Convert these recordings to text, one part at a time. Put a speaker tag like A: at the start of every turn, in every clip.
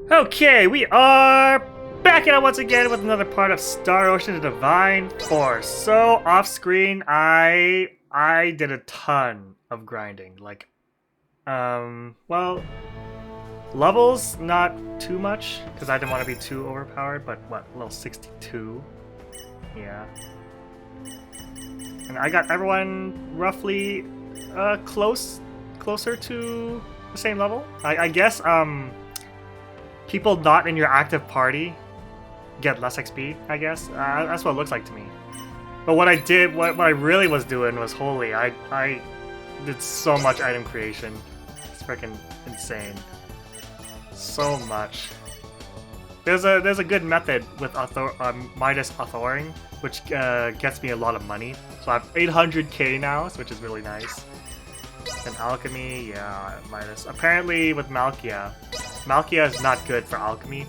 A: Okay, we are back at it once again with another part of Star Ocean: The Divine Force. So off screen, I did a ton of grinding. Like, well, levels not too much because I didn't want to be too overpowered. But what, level 62? Yeah. And I got everyone roughly closer to the same level. I guess people not in your active party get less XP, I guess. That's what it looks like to me. But what I really was doing was holy. I did so much item creation. It's freaking insane. So much. There's a good method with Midas authoring, which gets me a lot of money. So I have 800k now, which is really nice. And alchemy, yeah, Midas. Apparently with Malkia is not good for alchemy.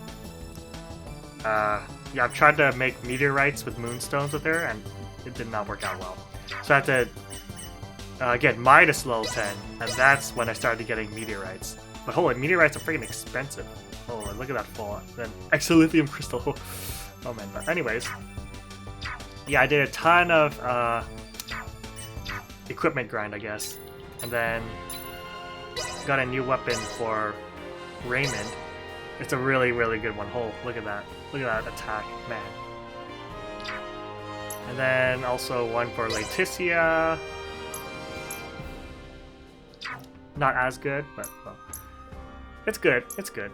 A: Yeah, I've tried to make meteorites with moonstones with her, and it did not work out well. So I had to get Midas level 10, and that's when I started getting meteorites. But holy, meteorites are freaking expensive. Oh, look at that fall. Then exolithium crystal. Oh man, but anyways. Yeah, I did a ton of equipment grind, I guess. And then got a new weapon for Raymond. It's a really, really good one. Oh, look at that. Look at that attack, man. And then also one for Leticia. Not as good, but well, it's good. It's good.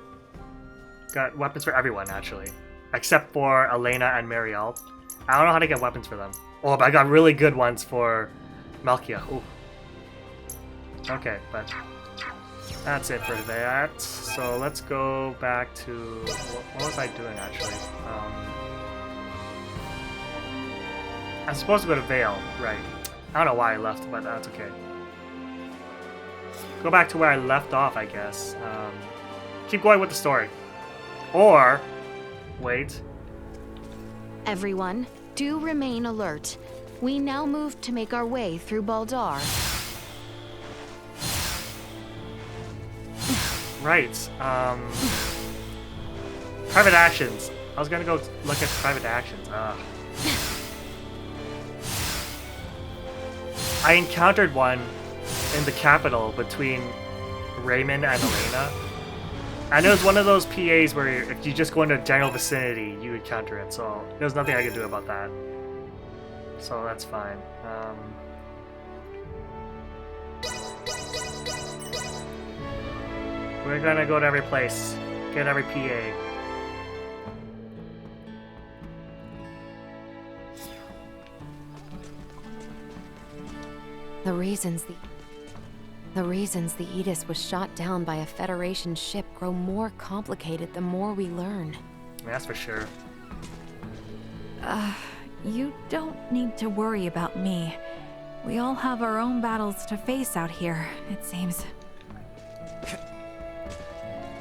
A: Got weapons for everyone, actually. Except for Elena and Marielle. I don't know how to get weapons for them. Oh, but I got really good ones for Malkia. Ooh. Okay, but that's it for that. So let's go back to... What was I doing, actually? I'm supposed to go to Vale, right. I don't know why I left, but that's okay. Go back to where I left off, I guess. Keep going with the story. Or... Wait.
B: Everyone, do remain alert. We now move to make our way through Baldar.
A: Right. Private actions. I was gonna go look at private actions. I encountered one in the capital between Raymond and Elena. And it was one of those PAs where if you just go into a general vicinity, you encounter it. So there's nothing I could do about that. So that's fine. We're gonna go to every place, get every PA.
C: The reasons the Aegis was shot down by a Federation ship grow more complicated the more we learn.
A: That's for sure.
D: You don't need to worry about me. We all have our own battles to face out here, it seems.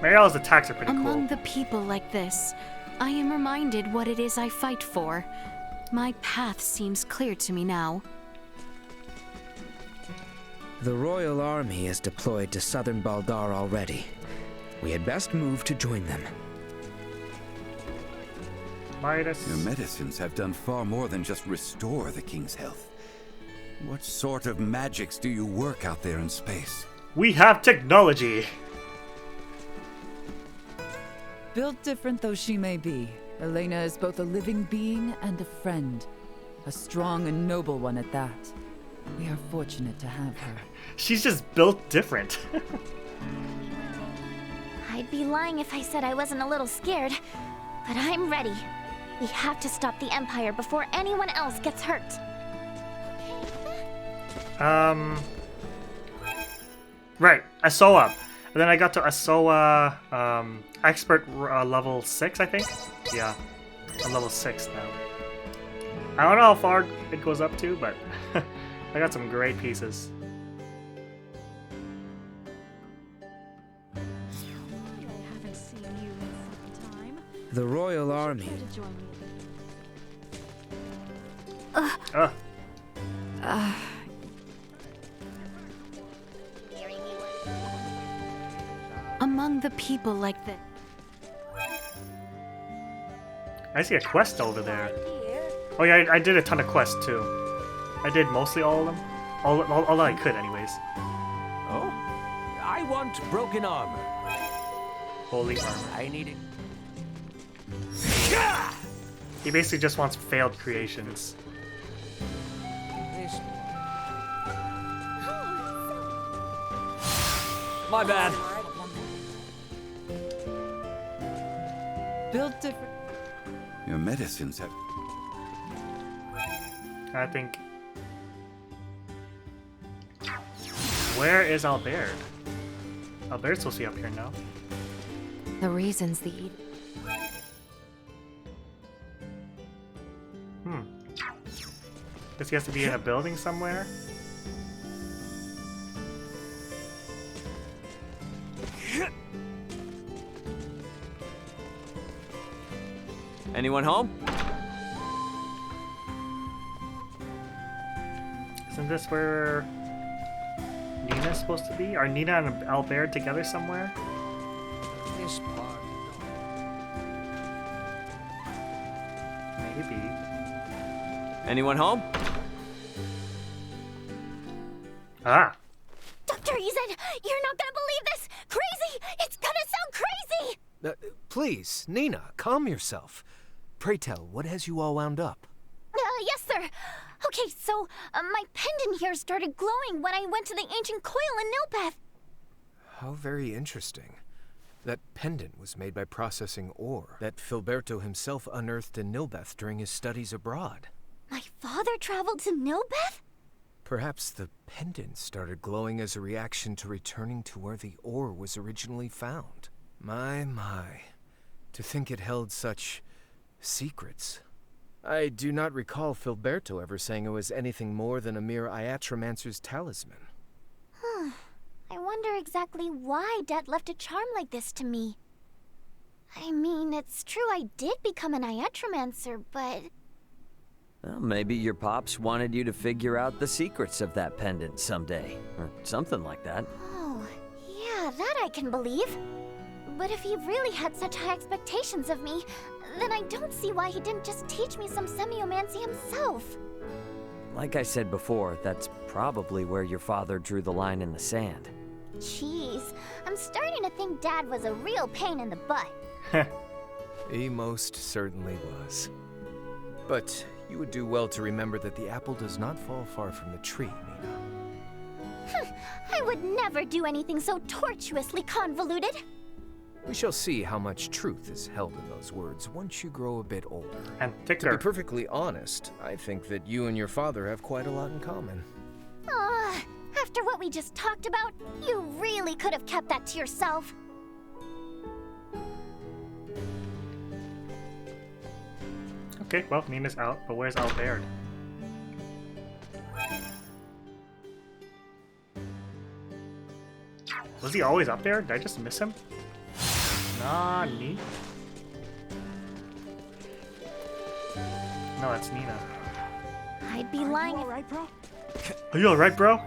A: Marielle's attacks are pretty cool.
B: Among the people like this, I am reminded what it is I fight for. My path seems clear to me now.
E: The Royal Army is deployed to southern Baldar already. We had best move to join them.
A: Midas.
F: Your medicines have done far more than just restore the king's health. What sort of magics do you work out there in space?
A: We have technology!
G: Built different though she may be, Elena is both a living being and a friend. A strong and noble one at that. We are fortunate to have her.
A: She's just built different.
H: I'd be lying if I said I wasn't a little scared, but I'm ready. We have to stop the Empire before anyone else gets hurt.
A: Right, Asoa. And then I got to Asoa, expert level 6, I think? Yeah, I'm level 6 now. I don't know how far it goes up to, but I got some great pieces.
E: The Royal Army.
B: Among the people like this.
A: I see a quest over there. Oh yeah, I did a ton of quests too. I did mostly all of them. All that I could anyways.
I: Oh? I want broken armor.
A: Holy armor.
I: I need it.
A: He basically just wants failed creations.
I: This... My bad.
G: Built different.
F: Your medicines have...
A: I think... Where is Albert? Albert's supposed to be up here now.
C: The reasons the
A: Guess he has to be in a building somewhere?
I: Anyone home?
A: Isn't this where Nina's supposed to be? Are Nina and Albert together somewhere?
I: This part.
A: Maybe.
I: Anyone home?
A: Ah!
H: Dr. Izan, you're not gonna believe this! Crazy! It's gonna sound crazy!
J: Please, Nina, calm yourself. Pray tell, what has you all wound up?
H: Yes, sir. Okay, so my pendant here started glowing when I went to the ancient coil in Nilbeth.
J: How very interesting. That pendant was made by processing ore that Filberto himself unearthed in Nilbeth during his studies abroad.
H: My father traveled to Nilbeth?
J: Perhaps the pendant started glowing as a reaction to returning to where the ore was originally found. My. To think it held such secrets. I do not recall Filberto ever saying it was anything more than a mere Iatromancer's talisman.
H: I wonder exactly why Dad left a charm like this to me. I mean, it's true I did become an Iatromancer, but...
I: Well, maybe your pops wanted you to figure out the secrets of that pendant someday, or something like that.
H: Oh, yeah, that I can believe. But if he really had such high expectations of me, then I don't see why he didn't just teach me some semiomancy himself.
I: Like I said before, that's probably where your father drew the line in the sand.
H: Jeez, I'm starting to think Dad was a real pain in the butt.
J: He most certainly was. But you would do well to remember that the apple does not fall far from the tree, Nina.
H: I would never do anything so tortuously convoluted.
J: We shall see how much truth is held in those words once you grow a bit older.
A: And
J: To
A: thicker.
J: be perfectly honest, I think that you and your father have quite a lot in common.
H: After what we just talked about, you really could have kept that to yourself.
A: Okay, well, Nina's out, but where's Albert? Was he always up there? Did I just miss him? Nah, neat. No, that's Nina.
H: I'd be lying if...
I: Alright, bro?
A: Are you alright, bro?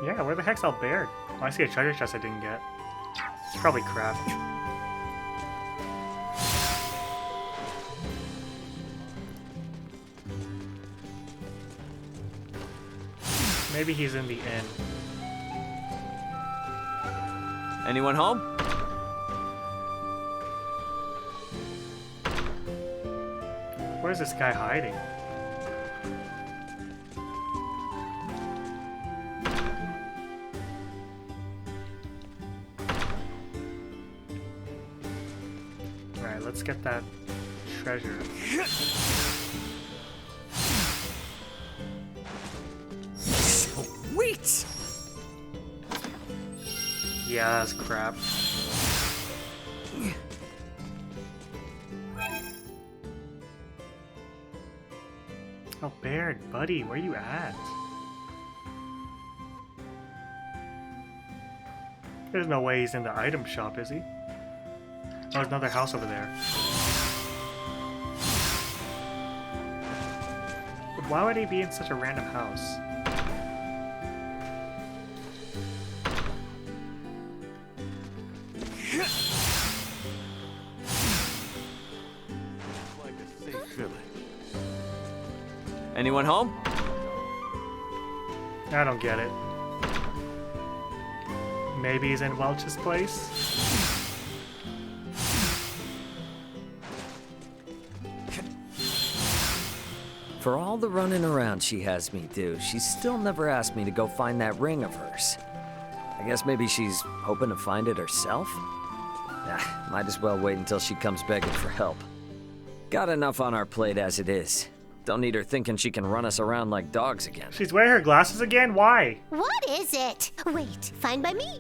A: Yeah, where the heck's Albert? Oh, I see a treasure chest I didn't get. It's probably crap. Maybe he's in the inn.
I: Anyone home?
A: Where's this guy hiding? Alright, let's get that treasure.
I: Sweet!
A: Yeah, that's crap. Oh, Baird, buddy, where you at? There's no way he's in the item shop, is he? Oh, there's another house over there. But why would he be in such a random house?
I: Anyone home?
A: I don't get it. Maybe he's in Welch's place?
I: For all the running around she has me do, she's still never asked me to go find that ring of hers. I guess maybe she's hoping to find it herself? Might as well wait until she comes begging for help. Got enough on our plate as it is. Don't need her thinking she can run us around like dogs again.
A: She's wearing her glasses again? Why?
H: What is it? Wait, fine by me.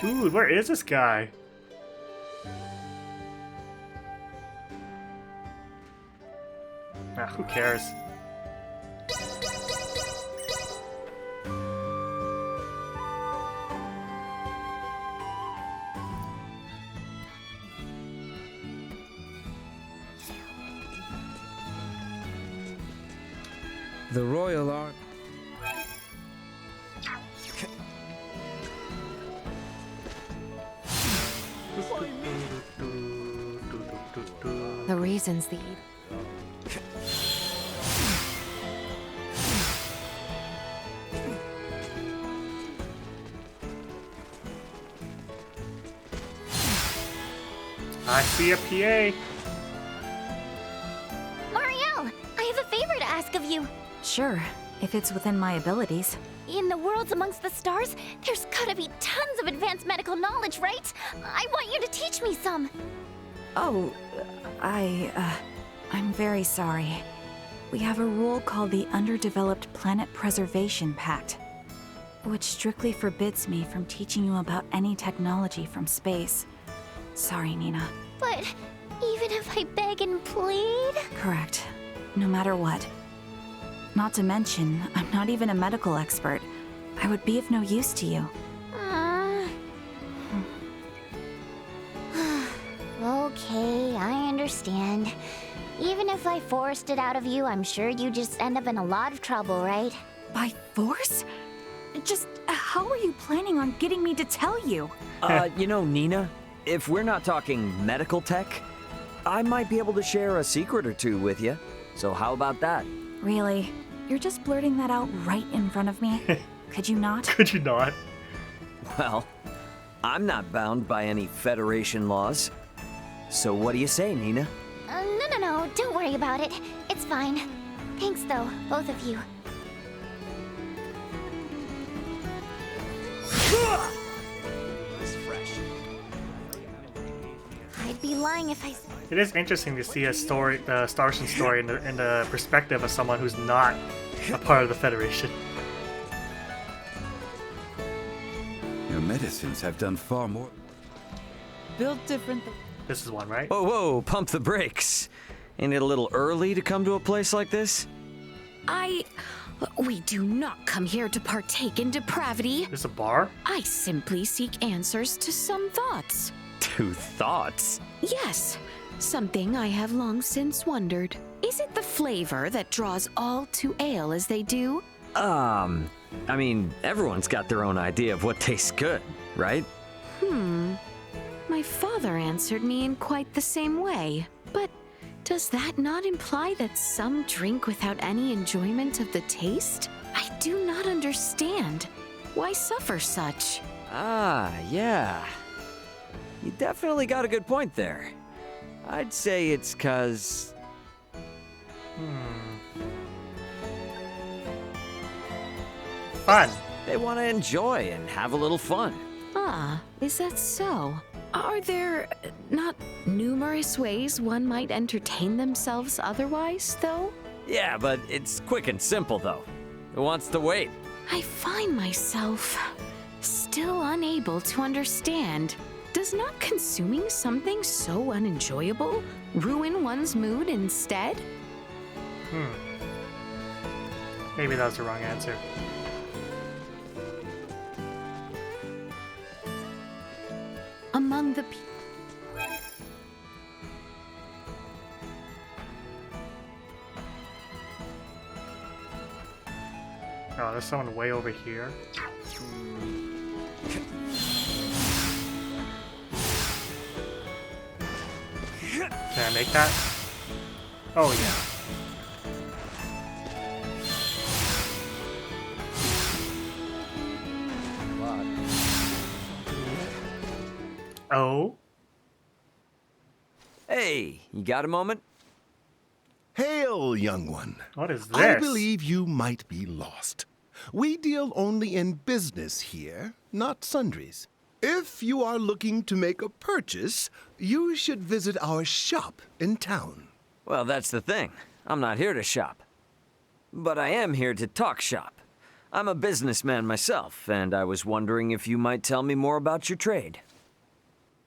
A: Dude, where is this guy? Who cares?
E: The Royal Army.
C: The reasons the...
A: I see a PA.
H: Marielle, I have a favor to ask of you.
D: Sure, if it's within my abilities.
H: In the worlds amongst the stars, there's gotta be tons of advanced medical knowledge, right? I want you to teach me some.
D: Oh, I'm very sorry. We have a rule called the Underdeveloped Planet Preservation Pact, which strictly forbids me from teaching you about any technology from space. Sorry, Nina.
H: But even if I beg and plead?
D: Correct. No matter what. Not to mention, I'm not even a medical expert. I would be of no use to you.
H: Okay, I understand. Even if I forced it out of you, I'm sure you just end up in a lot of trouble, right?
D: By force? Just how are you planning on getting me to tell you?
I: You know, Nina, if we're not talking medical tech, I might be able to share a secret or two with you. So how about that?
D: Really? You're just blurting that out right in front of me? Could you not?
A: Could you not?
I: Well, I'm not bound by any Federation laws. So what do you say, Nina?
H: No, don't worry about it. It's fine. Thanks though, both of you. I'd be lying if I said...
A: It is interesting to see a story, the Starson story, in the perspective of someone who's not a part of the Federation.
F: Your medicines have done far more.
G: Built different.
A: This is one, right?
I: Whoa, pump the brakes. Ain't it a little early to come to a place like this?
B: We do not come here to partake in depravity.
A: This is a bar?
B: I simply seek answers to some thoughts.
I: To thoughts?
B: Yes, something I have long since wondered. Is it the flavor that draws all to ale as they do?
I: I mean, everyone's got their own idea of what tastes good, right?
B: My father answered me in quite the same way. But does that not imply that some drink without any enjoyment of the taste? I do not understand. Why suffer such?
I: Yeah. You definitely got a good point there. I'd say it's 'cause...
A: Fun.
I: They want to enjoy and have a little fun.
B: Is that so? Are there not numerous ways one might entertain themselves otherwise, though?
I: Yeah, but it's quick and simple, though. Who wants to wait?
B: I find myself still unable to understand. Does not consuming something so unenjoyable ruin one's mood instead?
A: Maybe that was the wrong answer.
B: Among the
A: Oh, there's someone way over here. Can I make that? Oh yeah. Oh?
I: Hey, you got a moment?
K: Hail, young one.
A: What is this?
K: I believe you might be lost. We deal only in business here, not sundries. If you are looking to make a purchase, you should visit our shop in town.
I: Well, that's the thing. I'm not here to shop. But I am here to talk shop. I'm a businessman myself, and I was wondering if you might tell me more about your trade.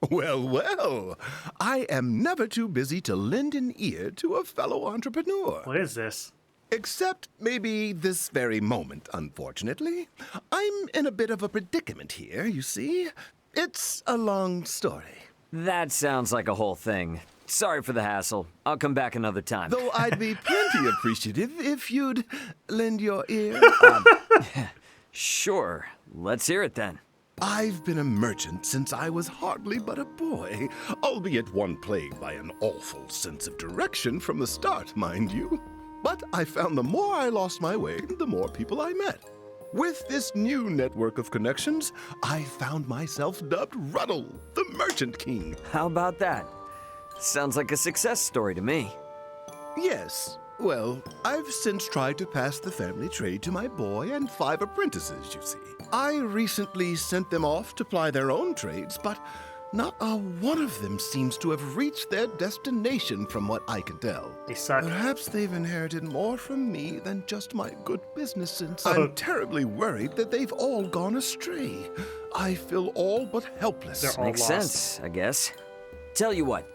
K: Well, well, I am never too busy to lend an ear to a fellow entrepreneur.
A: What is this?
K: Except maybe this very moment, unfortunately. I'm in a bit of a predicament here, you see. It's a long story.
I: That sounds like a whole thing. Sorry for the hassle. I'll come back another time.
K: Though I'd be plenty appreciative if you'd lend your ear.
I: Sure. Let's hear it then.
K: I've been a merchant since I was hardly but a boy, albeit one plagued by an awful sense of direction from the start, mind you. But I found the more I lost my way, the more people I met. With this new network of connections, I found myself dubbed Ruddle, the Merchant King.
I: How about that? Sounds like a success story to me.
K: Yes. Well, I've since tried to pass the family trade to my boy and 5 apprentices, you see. I recently sent them off to ply their own trades, but not a one of them seems to have reached their destination from what I can tell.
A: They suck.
K: Perhaps they've inherited more from me than just my good business sense. I'm terribly worried that they've all gone astray. I feel all but helpless.
A: They're all
I: Makes
A: lost.
I: sense, I guess. Tell you what,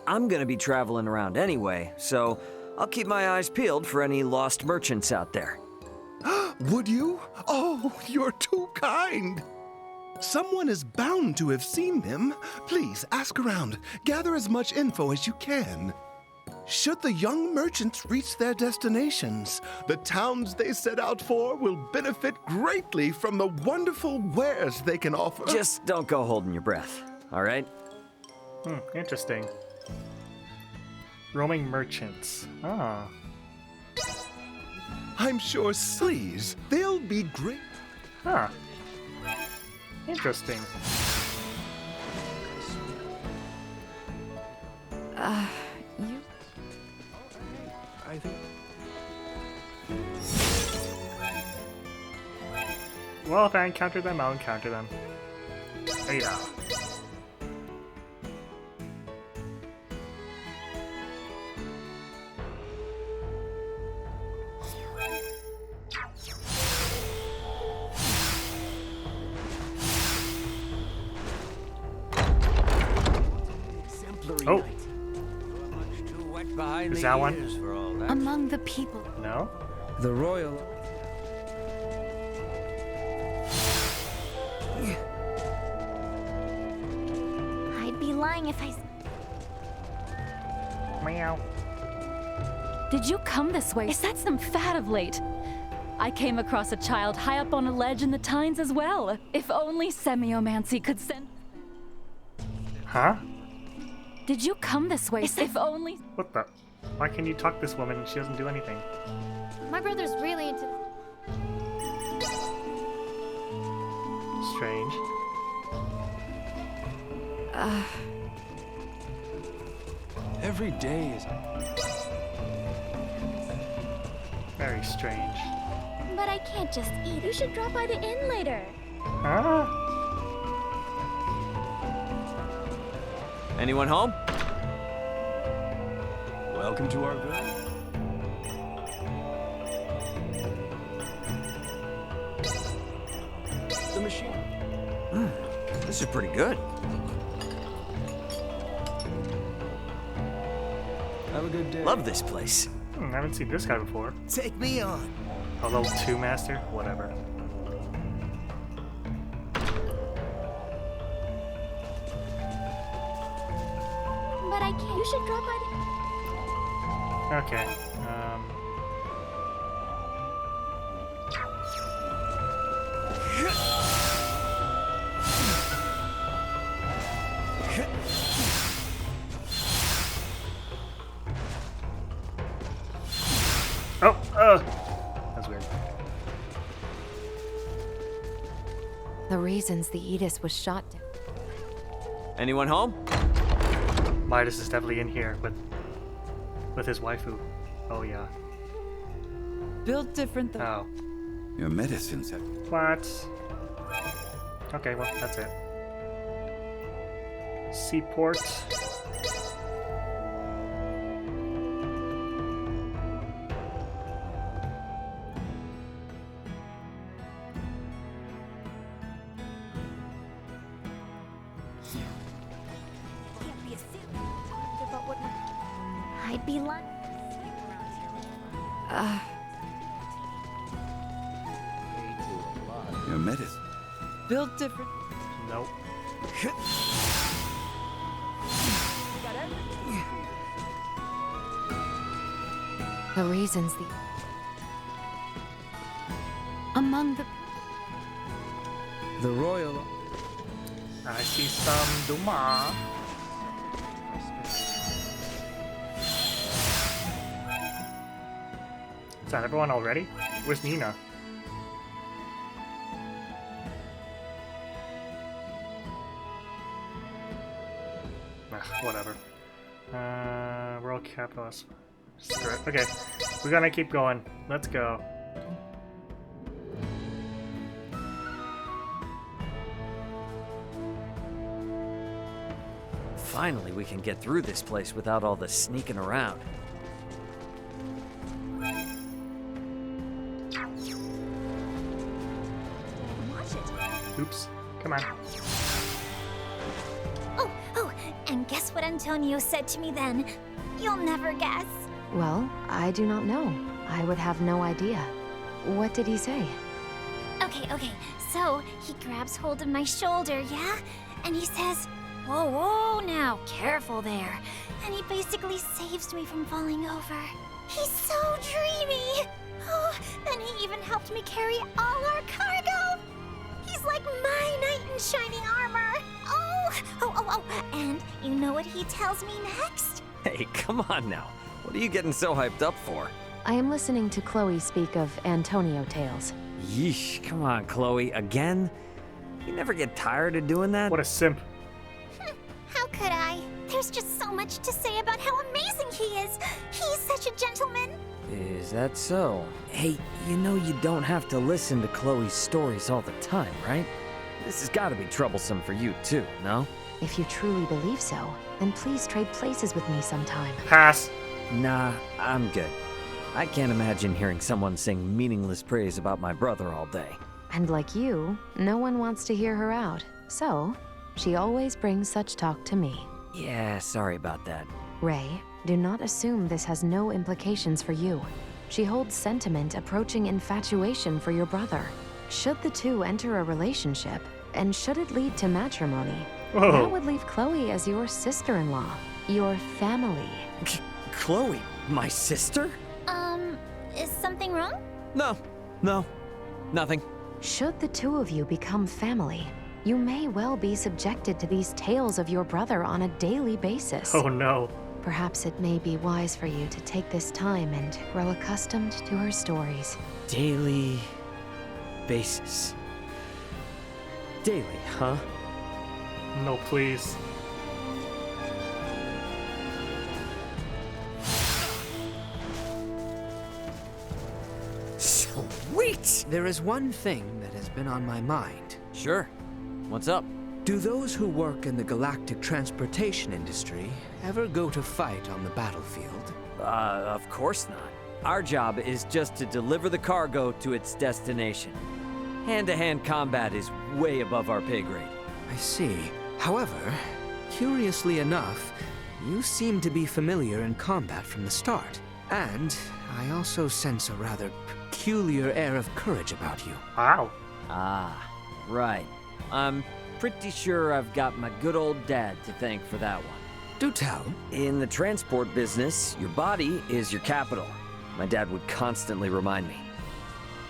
I: I'm gonna be traveling around anyway, so I'll keep my eyes peeled for any lost merchants out there.
K: Would you? Oh, you're too kind. Someone is bound to have seen them. Please, ask around. Gather as much info as you can. Should the young merchants reach their destinations, the towns they set out for will benefit greatly from the wonderful wares they can offer.
I: Just don't go holding your breath, all right?
A: Interesting. Roaming merchants. Ah.
K: I'm sure, please, they'll be great.
A: Huh. Interesting.
G: You...
J: I think...
A: Well, if I encounter them, I'll encounter them. Yeah. Oh. Is that one?
B: Among the people.
A: No?
E: The royal...
H: I'd be lying if I...
A: Meow.
L: Did you come this way? Is that some fad of late? I came across a child high up on a ledge in the Tines as well. If only semiomancy could send...
A: Huh?
L: Did you come this way? If only...
A: What the? Why can you talk this woman and she doesn't do anything?
H: My brother's really into...
A: Strange.
J: Every day is...
A: Very strange.
H: But I can't just eat. You should drop by the inn later.
A: Huh?
I: Anyone home?
J: Welcome to our village. The machine.
I: This is pretty good.
J: Have a good day.
I: Love this place.
A: I haven't seen this guy before.
E: Take me on.
A: A level 2 master? Whatever.
H: But I can't. You should drop by the...
A: Okay. That's weird.
C: The reasons the Edis was shot down.
I: Anyone home?
A: Midas is definitely in here with his waifu. Oh yeah.
G: Built different than...
A: Oh.
F: Your medicines have...
A: What? Okay, well, that's it. Seaport.
H: I'd be lying.
F: Your medicine.
G: Built different...
A: Nope.
C: The reasons the...
B: Among the...
E: The royal...
A: I see some Duma. Is that everyone already? Where's Nina? Whatever. World capitalist. Okay, we're gonna keep going. Let's go.
I: Finally, we can get through this place without all the sneaking around.
A: Oops. Come on.
H: Oh, and guess what Antonio said to me then? You'll never guess.
C: Well, I do not know. I would have no idea. What did he say?
H: Okay, so he grabs hold of my shoulder, yeah? And he says, whoa, now, careful there. And he basically saves me from falling over. He's so dreamy. Oh, and he even helped me carry all our cargo. He's like my knight in shining armor. Oh, and you know what he tells me next?
I: Hey, come on now. What are you getting so hyped up for?
C: I am listening to Chloe speak of Antonio tales.
I: Yeesh, come on, Chloe. Again? You never get tired of doing that?
A: What a simp.
H: How could I? There's just so much to say about how amazing he is. He's such a gentleman.
I: Is that so? Hey, you know you don't have to listen to Chloe's stories all the time, right? This has got to be troublesome for you too, no?
C: If you truly believe so, then please trade places with me sometime.
A: Pass.
I: Nah, I'm good. I can't imagine hearing someone sing meaningless praise about my brother all day.
C: And like you, no one wants to hear her out. So, she always brings such talk to me.
I: Yeah, sorry about that.
C: Ray, do not assume this has no implications for you. She holds sentiment approaching infatuation for your brother. Should the two enter a relationship, and should it lead to matrimony, that would leave Chloe as your sister-in-law, your family.
I: Chloe, my sister?
H: Is something wrong?
I: No, nothing.
C: Should the two of you become family, you may well be subjected to these tales of your brother on a daily basis.
A: Oh no.
C: Perhaps it may be wise for you to take this time and grow accustomed to her stories.
I: Daily basis. Daily, huh?
A: No, please.
I: Sweet!
E: There is one thing that has been on my mind.
I: Sure. What's up?
E: Do those who work in the galactic transportation industry ever go to fight on the battlefield?
I: Of course not. Our job is just to deliver the cargo to its destination. Hand-to-hand combat is way above our pay grade.
E: I see. However, curiously enough, you seem to be familiar in combat from the start. And I also sense a rather peculiar air of courage about you.
A: Wow.
I: Ah, right. I'm pretty sure I've got my good old dad to thank for that one.
E: Do tell.
I: In the transport business, your body is your capital. My dad would constantly remind me.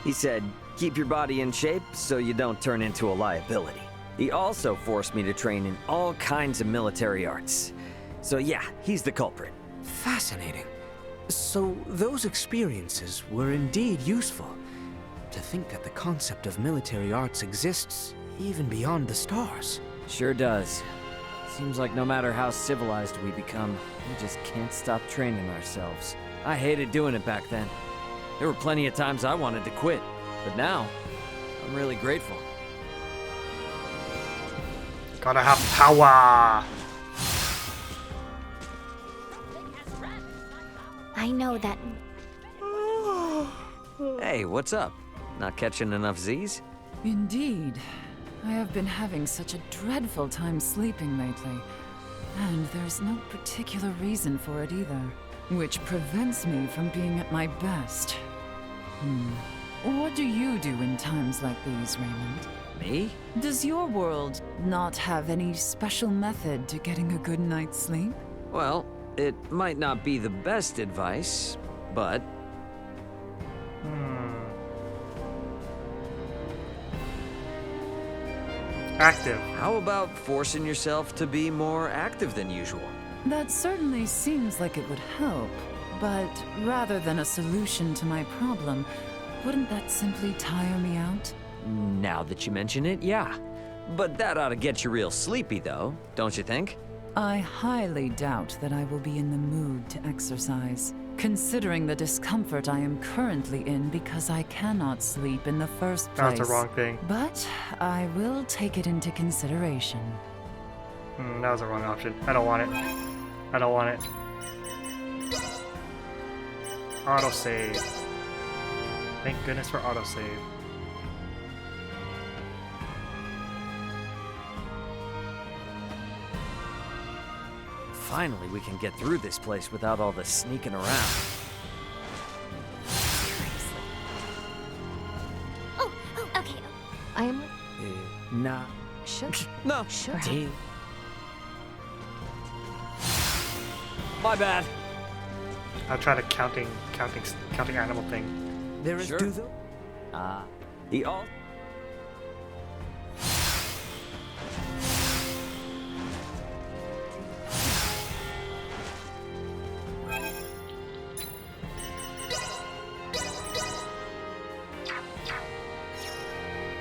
I: He said, keep your body in shape so you don't turn into a liability. He also forced me to train in all kinds of military arts. So yeah, he's the culprit.
E: Fascinating. So those experiences were indeed useful. To think that the concept of military arts exists even beyond the stars.
I: Sure does. Seems like no matter how civilized we become, we just can't stop training ourselves. I hated doing it back then. There were plenty of times I wanted to quit, but now, I'm really grateful.
A: Gotta have power!
H: I know that.
I: Hey, what's up? Not catching enough Z's?
G: Indeed. I have been having such a dreadful time sleeping lately. And there's no particular reason for it either. Which prevents me from being at my best. What do you do in times like these, Raymond?
I: Me?
G: Does your world not have any special method to getting a good night's sleep?
I: Well, it might not be the best advice, but...
A: Active.
I: How about forcing yourself to be more active than usual?
G: That certainly seems like it would help, but rather than a solution to my problem, wouldn't that simply tire me out?
I: Now that you mention it, yeah. But that ought to get you real sleepy, though, don't you think?
G: I highly doubt that I will be in the mood to exercise, considering the discomfort I am currently in because I cannot sleep in the first place.
A: That's the wrong thing.
G: But I will take it into consideration.
A: That was the wrong option. I don't want it. I don't want it. Autosave. Thank goodness for autosave.
I: Finally, we can get through this place without all the sneaking around.
H: Oh, okay.
C: I am...
I: Nah.
C: Should...
I: No.
C: Should...
I: My bad.
A: I'll try the counting animal thing.
E: There is
I: Sure. The all.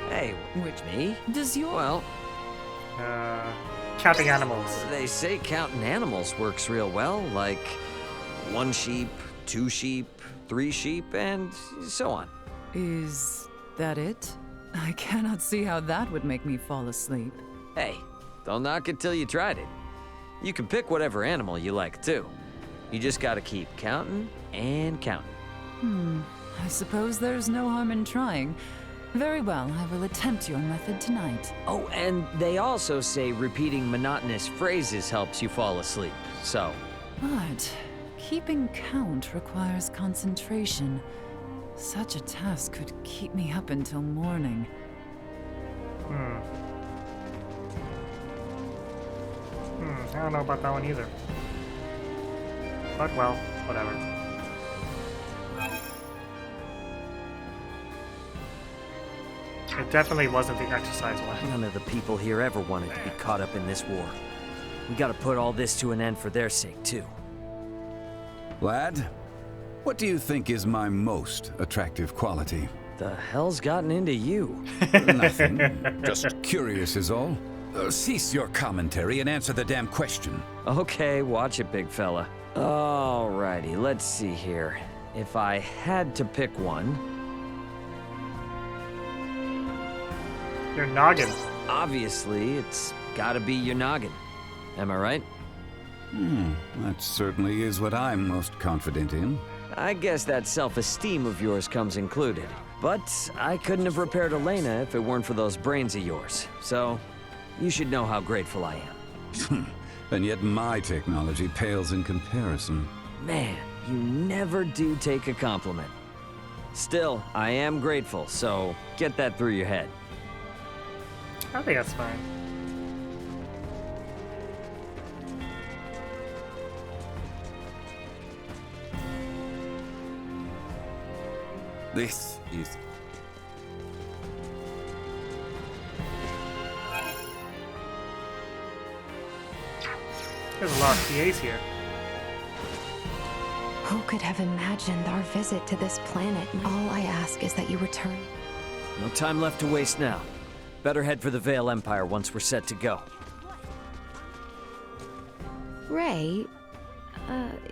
I: Hey, which me?
G: Does your...
I: Well,
A: Counting animals.
I: they say counting animals works real well, like 1 sheep, 2 sheep, 3 sheep, and so on.
G: Is that it? I cannot see how that would make me fall asleep.
I: Hey, don't knock it till you tried it. You can pick whatever animal you like, too. You just gotta keep counting and counting.
G: I suppose there's no harm in trying. Very well, I will attempt your method tonight.
I: Oh, and they also say repeating monotonous phrases helps you fall asleep, so...
G: But keeping count requires concentration. Such a task could keep me up until morning.
A: I don't know about that one either. But well, whatever. It definitely wasn't the exercise one.
I: None of the people here ever wanted to be caught up in this war. We gotta put all this to an end for their sake, too.
F: Lad, what do you think is my most attractive quality?
I: The hell's gotten into you?
F: Nothing. Just curious is all. Cease your commentary and answer the damn question.
I: Okay, watch it, big fella. Alrighty, let's see here. If I had to pick one...
A: Your noggin.
I: Obviously, it's gotta be your noggin. Am I right?
F: That certainly is what I'm most confident in.
I: I guess that self-esteem of yours comes included. But I couldn't have repaired Elena if it weren't for those brains of yours. So, you should know how grateful I am.
F: And yet my technology pales in comparison.
I: Man, you never do take a compliment. Still, I am grateful, so get that through your head.
A: I think that's fine.
F: This is...
A: There's a lot of PAs here.
C: Who could have imagined our visit to this planet? All I ask is that you return.
I: No time left to waste now. Better head for the Vale Empire once we're set to go.
B: Ray,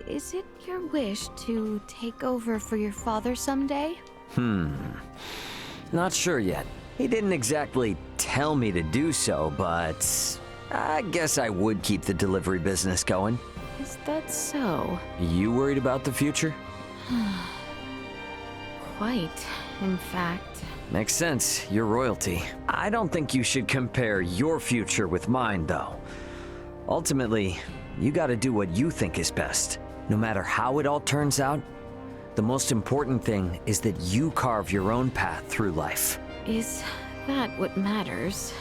B: is it your wish to take over for your father someday?
I: Not sure yet. He didn't exactly tell me to do so, but I guess I would keep the delivery business going.
B: Is that so?
I: You worried about the future?
B: Quite, in fact.
I: Makes sense. You're royalty. I don't think you should compare your future with mine, though. Ultimately, you gotta do what you think is best. No matter how it all turns out, the most important thing is that you carve your own path through life.
B: Is that what matters?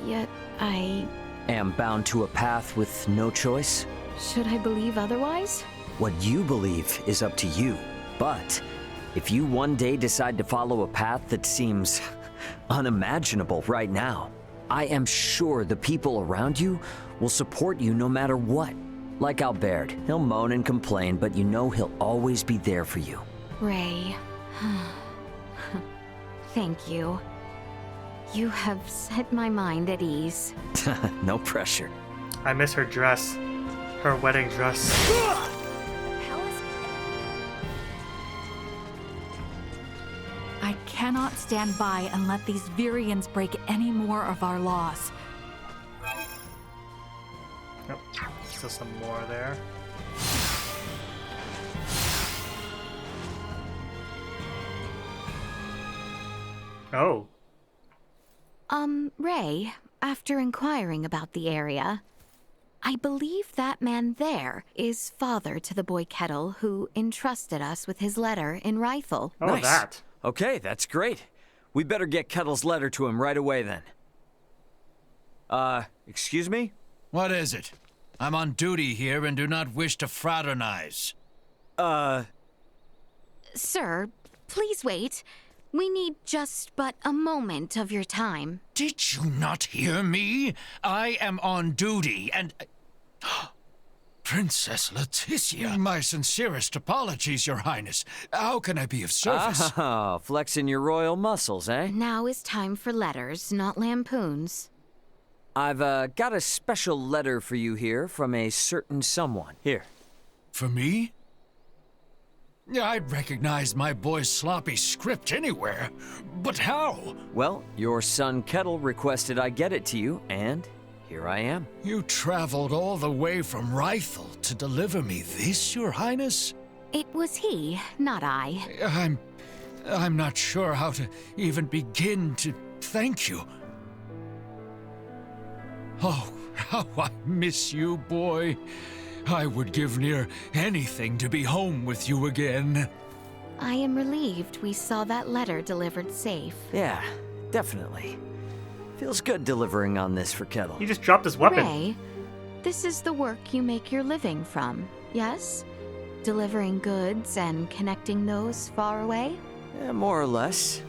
B: Yet I...
I: am bound to a path with no choice?
B: Should I believe otherwise?
I: What you believe is up to you. But if you one day decide to follow a path that seems unimaginable right now, I am sure the people around you will support you no matter what. Like Albert, he'll moan and complain, but you know he'll always be there for you.
B: Ray. Thank you. You have set my mind at ease.
I: No pressure.
A: I miss her dress. Her wedding dress.
D: I cannot stand by and let these Virians break any more of our laws.
A: Yep. Still some more there. Oh.
B: Ray, after inquiring about the area, I believe that man there is father to the boy Kettle who entrusted us with his letter in Rifle.
A: Oh,
I: nice.
A: that.
I: Okay, that's great. We better get Kettle's letter to him right away then. Excuse me?
M: What is it? I'm on duty here and do not wish to fraternize.
B: Sir, please wait. We need just but a moment of your time.
M: Did you not hear me? I am on duty and... Princess Leticia, my sincerest apologies, Your Highness. How can I be of service?
I: Ah, flexing your royal muscles, eh?
B: Now is time for letters, not lampoons.
I: I've, got a special letter for you here from a certain someone. Here.
M: For me? I'd recognize my boy's sloppy script anywhere, but how?
I: Well, your son Kettle requested I get it to you, and here I am.
M: You traveled all the way from Rifle to deliver me this, Your Highness?
B: It was he, not I.
M: I'm not sure how to even begin to thank you. Oh, how I miss you, boy. I would give near anything to be home with you again.
B: I am relieved we saw that letter delivered safe.
I: Yeah, definitely. Feels good delivering on this for Kettle.
A: He just dropped his weapon.
B: Ray, this is the work you make your living from, yes? Delivering goods and connecting those far away?
I: Yeah, more or less.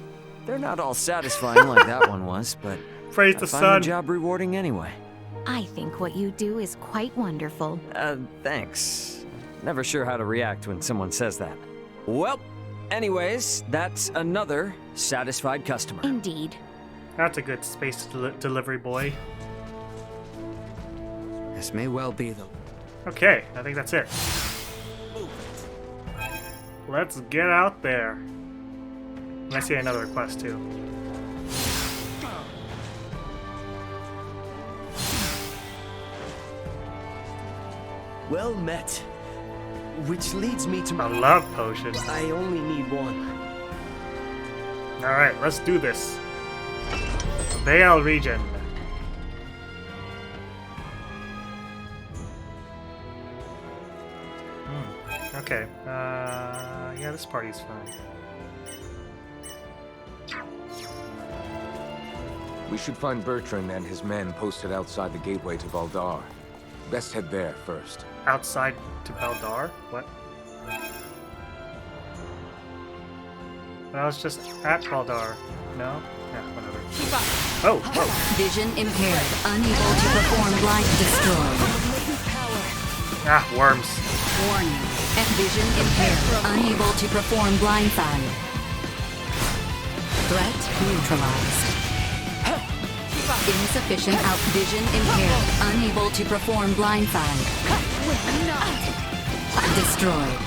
I: They're not all satisfying like that one was, but
A: Praise
I: I
A: the
I: find
A: sun.
I: the job rewarding anyway.
B: I think what you do is quite wonderful.
I: Thanks. Never sure how to react when someone says that. Well, anyways, that's another satisfied customer.
B: Indeed.
A: That's a good space delivery boy.
E: This may well be the...
A: Okay, I think that's it. Let's get out there. And I see another request too.
N: Well met. Which leads me to
A: A love potion.
N: I only need one.
A: Alright, let's do this. Vale region. Okay. Yeah, this party's fine.
O: We should find Bertrand and his men posted outside the gateway to Valdar. Best head there first.
A: Outside to Beldar? What? But I was just at Beldar. No? Yeah, whatever. Oh, whoa.
P: Vision impaired. Unable to perform blind destroy.
A: Ah, worms.
P: Warning. Vision impaired. Unable to perform blindside. Threat neutralized. Insufficient vision impaired. Unable to perform blindside. Destroyed.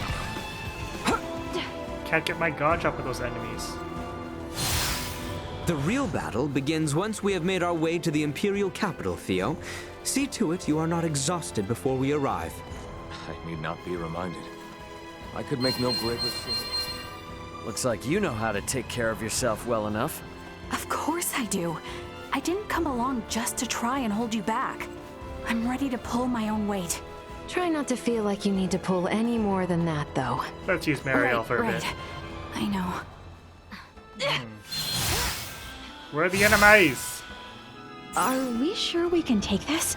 A: Can't get my gauge up with those enemies.
E: The real battle begins once we have made our way to the Imperial capital, Theo. See to it you are not exhausted before we arrive.
O: I need not be reminded. I could make no greater sin.
I: Looks like you know how to take care of yourself well enough.
D: Of course I do. I didn't come along just to try and hold you back. I'm ready to pull my own weight.
C: Try not to feel like you need to pull any more than that, though.
A: Let's use Mariel for a bit.
D: I know.
A: Where are the enemies?
D: Are we sure we can take this?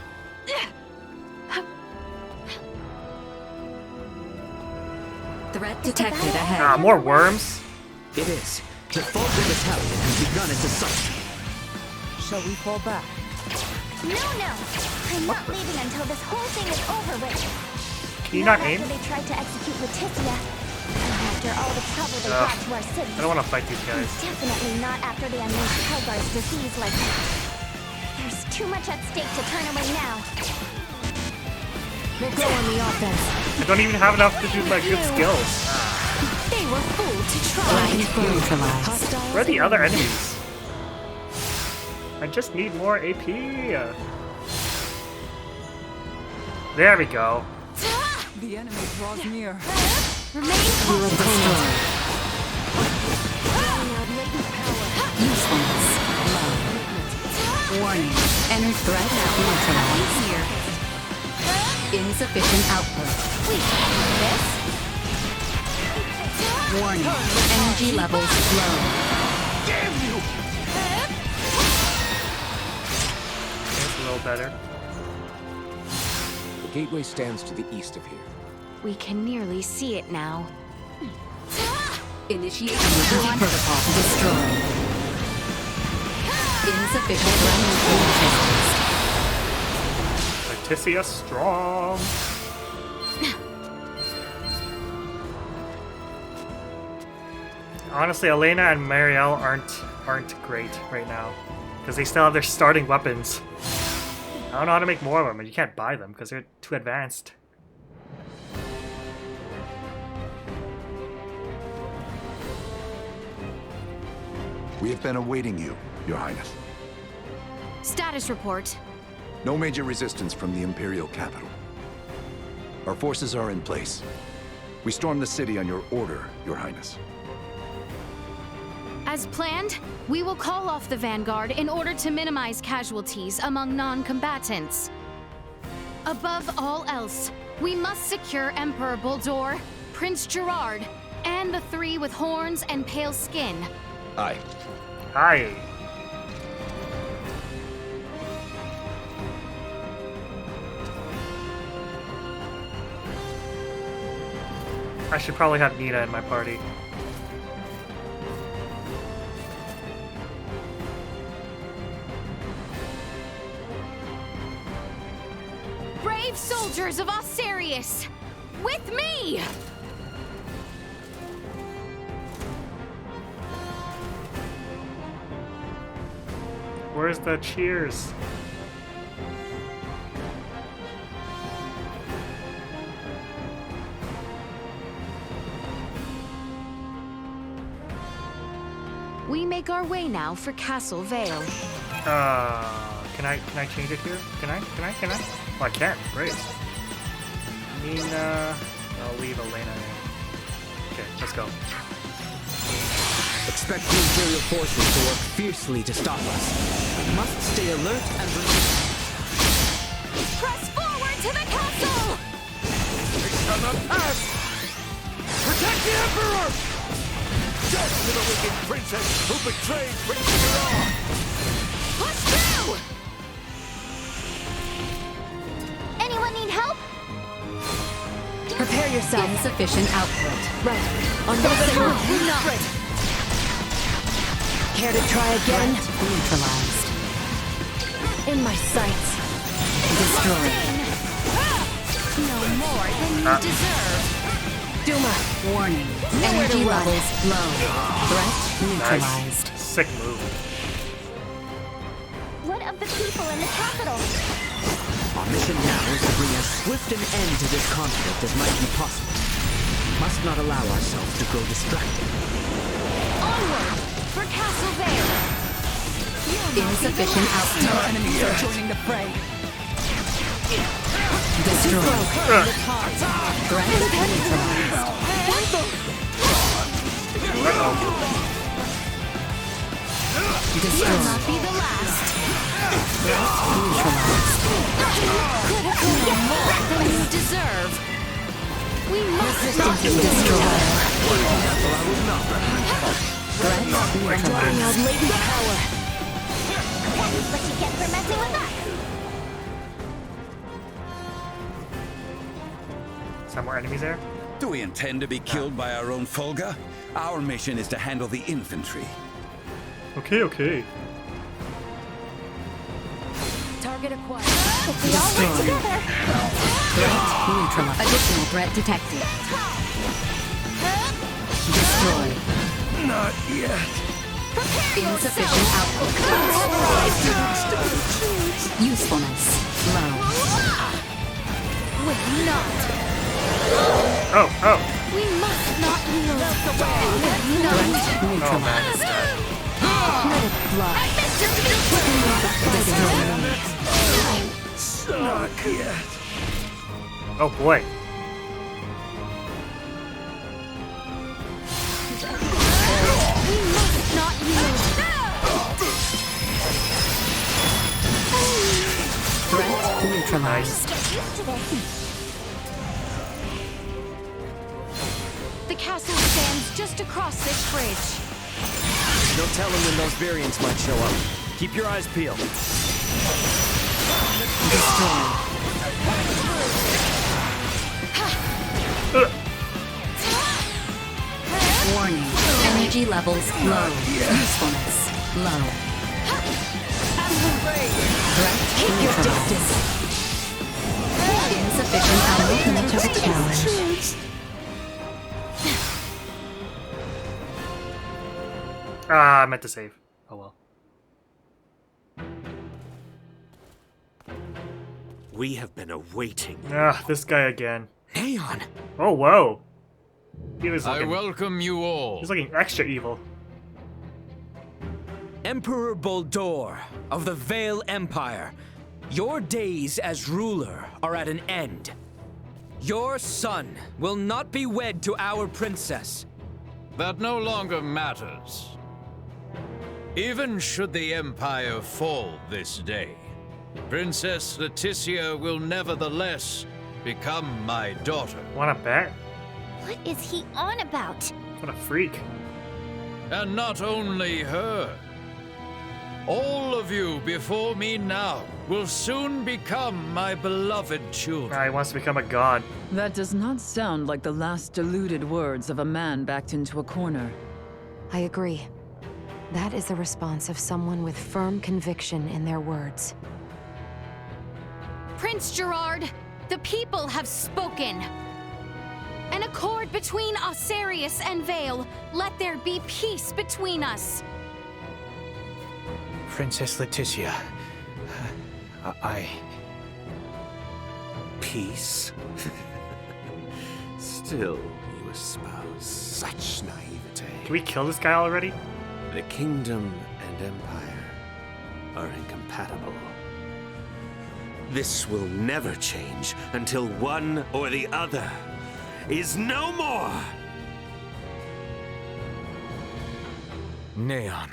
P: Threat detected ahead.
A: More worms?
E: It is. The Fulcrum Battalion has begun its assault.
D: Shall we fall back?
H: No. I'm not leaving until this whole thing is over with.
A: Can you not aim?
H: After they tried to execute Leticia. And after all the trouble they brought to our city.
A: I don't want to fight these guys.
H: Definitely not after they unleashed Helgar's disease like that. There's too much at stake to turn away now.
C: We'll go on the offense.
A: I don't even have enough to do like good skills.
D: They were fooled to try.
A: Where are the other enemies? I just need more AP. There we go.
G: The enemy draws near.
H: Remain
P: Usefulness. Low. Warning. Enter threat neutralized. Here. Insufficient output. Warning. Energy levels low.
O: Damn you!
A: It's a little better.
O: The gateway stands to the east of here.
B: We can nearly see it now.
P: Initiate protocol. Destroyed. Insufficient neutralized.
A: Leticia strong. Honestly, Elena and Mariel aren't great right now because they still have their starting weapons. I don't know how to make more of them, and you can't buy them because they're too advanced.
Q: We have been awaiting you, Your Highness.
B: Status report.
Q: No major resistance from the Imperial capital. Our forces are in place. We stormed the city on your order, Your Highness.
B: As planned, we will call off the Vanguard in order to minimize casualties among non-combatants. Above all else, we must secure Emperor Bulldor, Prince Gerard, and the three with horns and pale skin.
Q: Aye.
A: Aye. I should probably have Nita in my party.
B: Brave soldiers of Osirius, with me!
A: Where's the cheers?
B: We make our way now for Castle Vale.
A: Can I change it here? Can I? Oh, I can. Great. Nina, I'll leave Elena in. Okay, let's go.
E: Expect the Imperial forces to work fiercely to stop us. We must stay alert and
B: Press forward to the castle!
O: It shall not pass! Protect the Emperor! Death to the wicked princess who betrayed Prince Gerard!
B: Push through!
H: Anyone need help?
C: Prepare yourself.
P: Insufficient output.
C: Right. On the signal.
B: Not.
C: Care to try again?
P: Neutralized.
C: In my sights.
P: Destroyed.
B: No more than you deserve.
P: Warning. Energy levels low. Threat neutralized.
A: Nice. Sick move.
H: What of the people in the capital?
R: Our mission now is to bring as swift an end to this conflict as might be possible. Must not allow ourselves to grow distracted.
L: Onward! For Castle Vale!
P: Insufficient output.
L: No enemies are joining the fray.
P: Destroy. Threat neutralized.
B: Will not be the last.
P: Threat neutralized.
B: Critical more than you deserve. We must not
P: Destroy. Threat
B: drawing out
P: neutralized.
B: latent power.
H: That's what you get for messing with us.
A: Some more enemies there?
F: Do we intend to be killed by our own Fulga? Our mission is to handle the infantry.
A: Okay, okay.
L: Target acquired.
H: If we all work together.
P: Threat neutralized. Additional threat detected. Destroy.
O: Not yet.
P: Insufficient output. Usefulness low.
B: Wait, not.
A: Oh.
B: We must not yield.
P: Threat neutralized.
B: Let it fly.
P: Destroy.
O: Not yet.
A: Oh boy.
B: We must not yield.
P: Threat neutralized.
H: Get used to this.
B: The castle stands just across this bridge.
N: No telling when those variants might show up. Keep your eyes peeled.
P: Destroy. Warning. Energy levels low. Usefulness low. Threat neutralized. Insufficient output. Much of a challenge.
A: Ah, I meant to save. Oh well.
N: We have been awaiting.
A: Ah, this guy again.
R: Aeon!
A: Oh, whoa. He was
M: I
A: looking,
M: welcome you all.
A: he's looking extra evil.
R: Emperor Boldor of the Vale Empire, your days as ruler are at an end. Your son will not be wed to our princess.
M: That no longer matters. Even should the Empire fall this day, Princess Leticia will nevertheless become my daughter.
A: Wanna bet?
H: What is he on about?
A: What a freak.
M: And not only her. All of you before me now will soon become my beloved children.
A: Ah, he wants to become a god.
G: That does not sound like the last deluded words of a man backed into a corner.
C: I agree. That is the response of someone with firm conviction in their words.
B: Prince Gerard, the people have spoken. An accord between Osarius and Vale. Let there be peace between us.
J: Princess Leticia, Peace? Still, you espouse such naivete.
A: Can we kill this guy already?
J: The kingdom and empire are incompatible. This will never change until one or the other is no more!
E: Neon,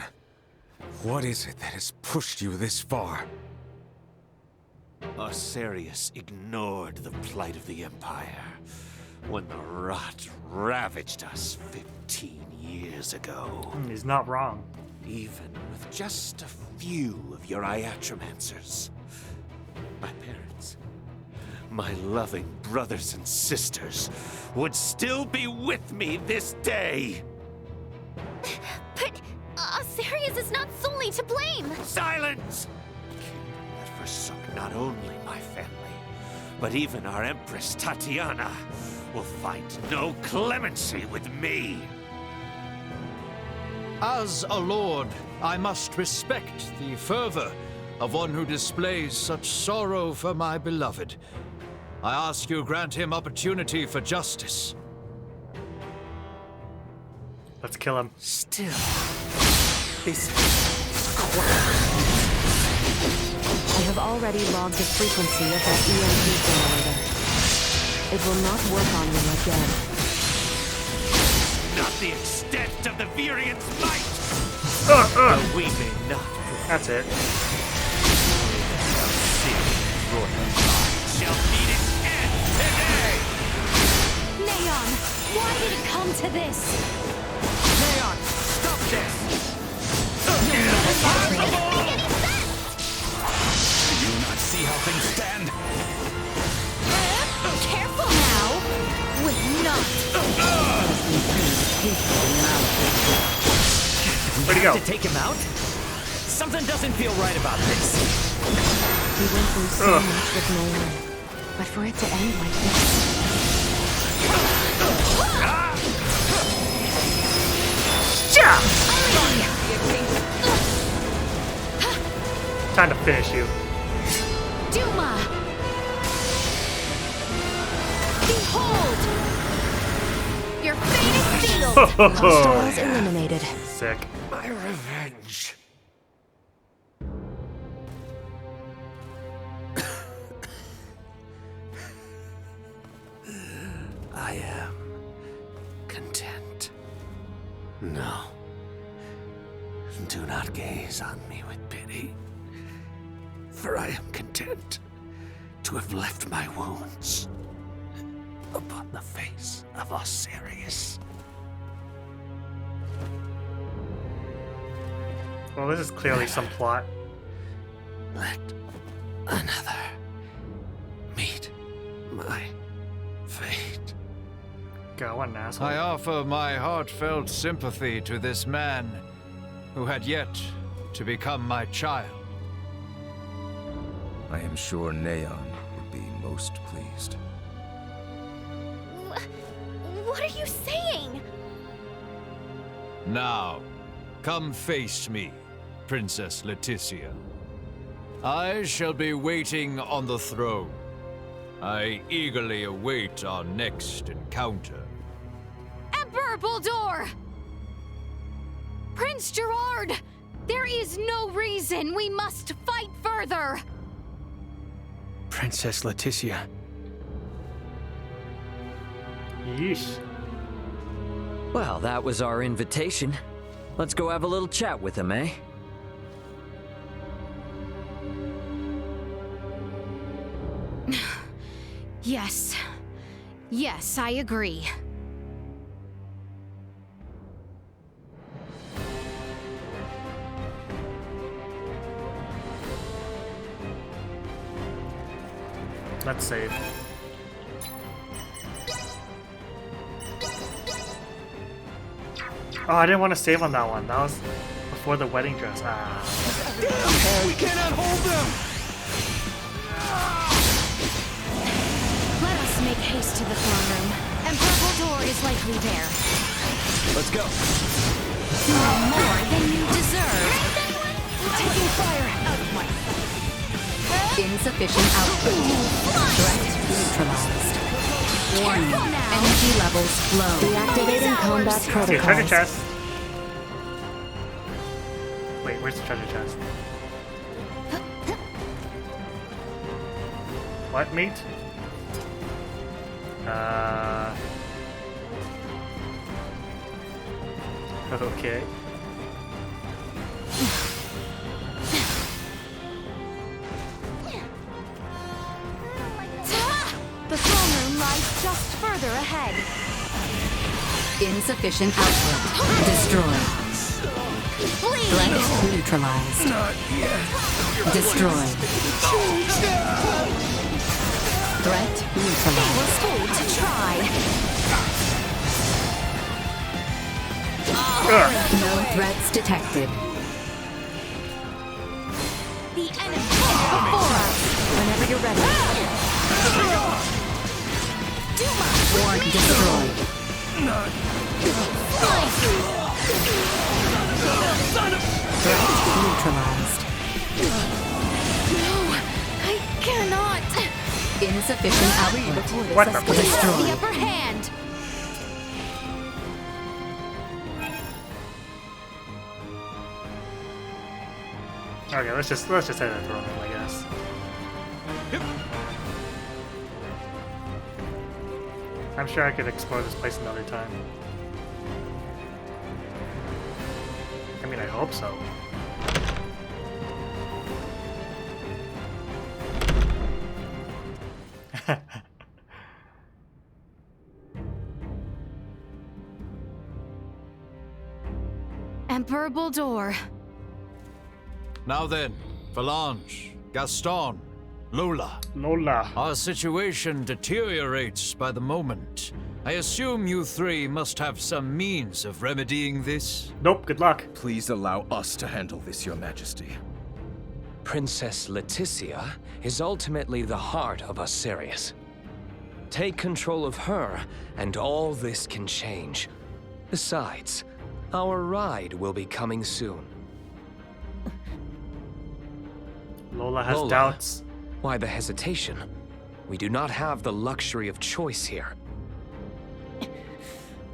E: what is it that has pushed you this far?
J: Osarius ignored the plight of the Empire when the rot ravaged us 15 years ago.
A: He's not wrong.
J: Even with just a few of your Iatromancers, my parents, my loving brothers and sisters would still be with me this day.
H: But Osarius is not solely to blame.
J: Silence! Kingdom that forsook not only my family,
O: but even our Empress Tatiana will find no clemency with me.
M: As a lord, I must respect the fervor of one who displays such sorrow for my beloved. I ask you grant him opportunity for justice.
A: Let's kill him.
R: Still, this
C: I have already logged the frequency of that EMP generator. It will not work on you again.
O: Not the extent of the Virian's might! But we may not.
A: That's it.
O: Shall meet its end today!
L: Neon, why did it come to this?
O: Neon, stop this!
F: Do you not see how things stand?
L: Careful now! With not.
A: Where'd he go?
I: To take him out? Something doesn't feel right about this.
C: We went through so much with Nolan, but for it to end like this.
A: Time to finish you.
L: Duma! Behold! Your fate is sealed!
C: Hostiles eliminated.
A: Sick.
O: My revenge. I am content. No. Do not gaze on me with pity, for I am content to have left my wounds upon the face of Osiris.
A: Well, this is clearly some plot.
O: Let another meet my fate.
A: God, what an asshole.
M: I offer my heartfelt sympathy to this man who had yet to become my child.
J: I am sure Neon would be most pleased.
H: What are you saying?
M: Now, come face me, Princess Leticia. I shall be waiting on the throne. I eagerly await our next encounter.
L: Emperor Bulldor! Prince Gerard! There is no reason we must fight further!
J: Princess Leticia.
A: Yeesh.
I: Well, that was our invitation. Let's go have a little chat with him, eh?
B: Yes. Yes, I agree.
A: Let's save. Oh, I didn't want to save on that one. That was before the wedding dress. Ah.
O: We cannot hold them!
B: Let us make haste to the throne room. Emperor Bulldor is likely there.
I: Let's go.
B: No more than you deserve. Taking fire out of my
P: Insufficient output. Threat neutralized. Warning. Energy levels low.
C: Deactivating combat
A: Okay, treasure
C: protocols.
A: chest. Wait, where's the treasure chest? What, mate? Okay.
B: The throne room lies just further ahead.
P: Insufficient output. Destroyed. Threat neutralized. Destroyed. Threat
B: It
P: neutralized.
B: was food to try.
P: No threats detected.
B: The enemy is before us.
C: Whenever you're ready.
P: or destroy. Neutralized.
B: No, I cannot.
P: Insufficient output.
A: What the?
B: We have the upper hand.
A: Okay, let's just end it throwing it, I guess. I'm sure I could explore this place another time. I mean, I hope so.
B: Emperor Bulldor.
M: Now then, Valange, Gaston, Lola.
A: Lola.
M: Our situation deteriorates by the moment. I assume you three must have some means of remedying this?
A: Nope, good luck.
J: Please allow us to handle this, Your Majesty.
R: Princess Leticia is ultimately the heart of us Sirius. Take control of her, and all this can change. Besides, our ride will be coming soon.
A: Lola has
R: Lola,
A: doubts.
R: Why the hesitation? We do not have the luxury of choice here.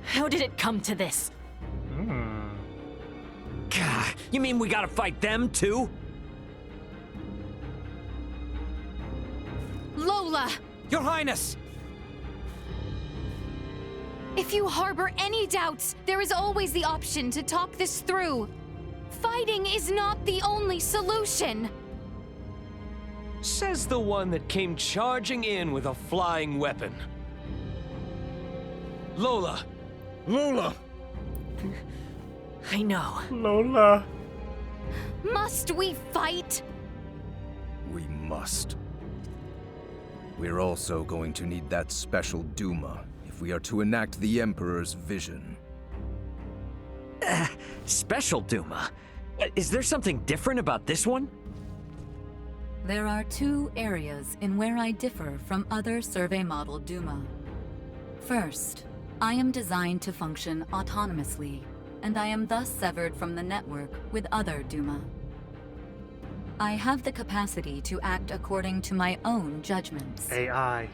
L: How did it come to this?
I: Gah, you mean we gotta fight them too?
B: Lola!
R: Your Highness!
B: If you harbor any doubts, there is always the option to talk this through. Fighting is not the only solution.
R: Says the one that came charging in with a flying weapon. Lola!
J: Lola!
L: I know.
A: Lola.
B: Must we fight?
J: We must. We're also going to need that special Duma if we are to enact the Emperor's vision.
I: Special Duma? Is there something different about this one?
P: There are two areas in where I differ from other survey model Duma. First, I am designed to function autonomously, and I am thus severed from the network with other Duma. I have the capacity to act according to my own judgments.
A: AI.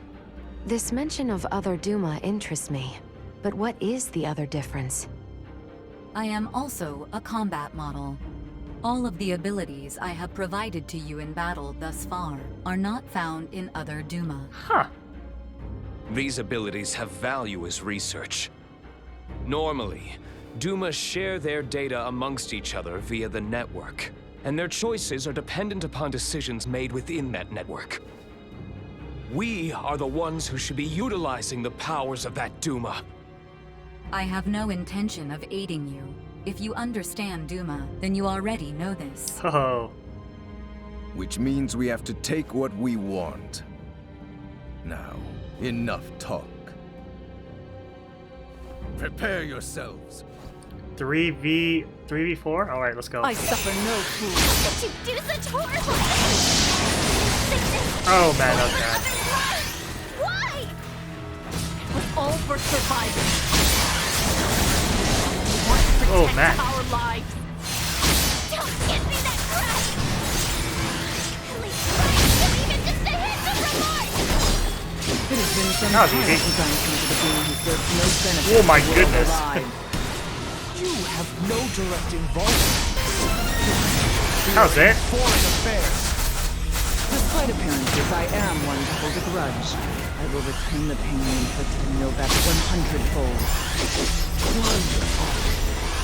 C: This mention of other Duma interests me. But what is the other difference?
P: I am also a combat model. All of the abilities I have provided to you in battle thus far are not found in other Duma.
A: Huh.
R: These abilities have value as research. Normally, Duma share their data amongst each other via the network, and their choices are dependent upon decisions made within that network. We are the ones who should be utilizing the powers of that Duma.
P: I have no intention of aiding you. If you understand Duma, then you already know this.
A: Oh.
J: Which means we have to take what we want. Now, enough talk. Prepare yourselves.
A: 3v4? Alright, let's go.
L: I suffer no fools.
H: Did you do such horrible things?
A: Oh man, that was bad.
H: Why?
L: It was all for survival.
A: Oh man.
L: Our lives.
H: Don't give me that crap! At least try to even just a hint of remorse!
G: It has been some
A: That was
G: time
A: easy.
G: since I encountered a being who served no benefit
A: Oh my
G: to the world
A: goodness.
G: alive.
J: You have no direct involvement.
A: How's it?
J: Foreign affairs.
G: Despite appearances, I am one to hold a grudge. I will retain the pain you inflicted and know that 100-fold.
J: Wonderful.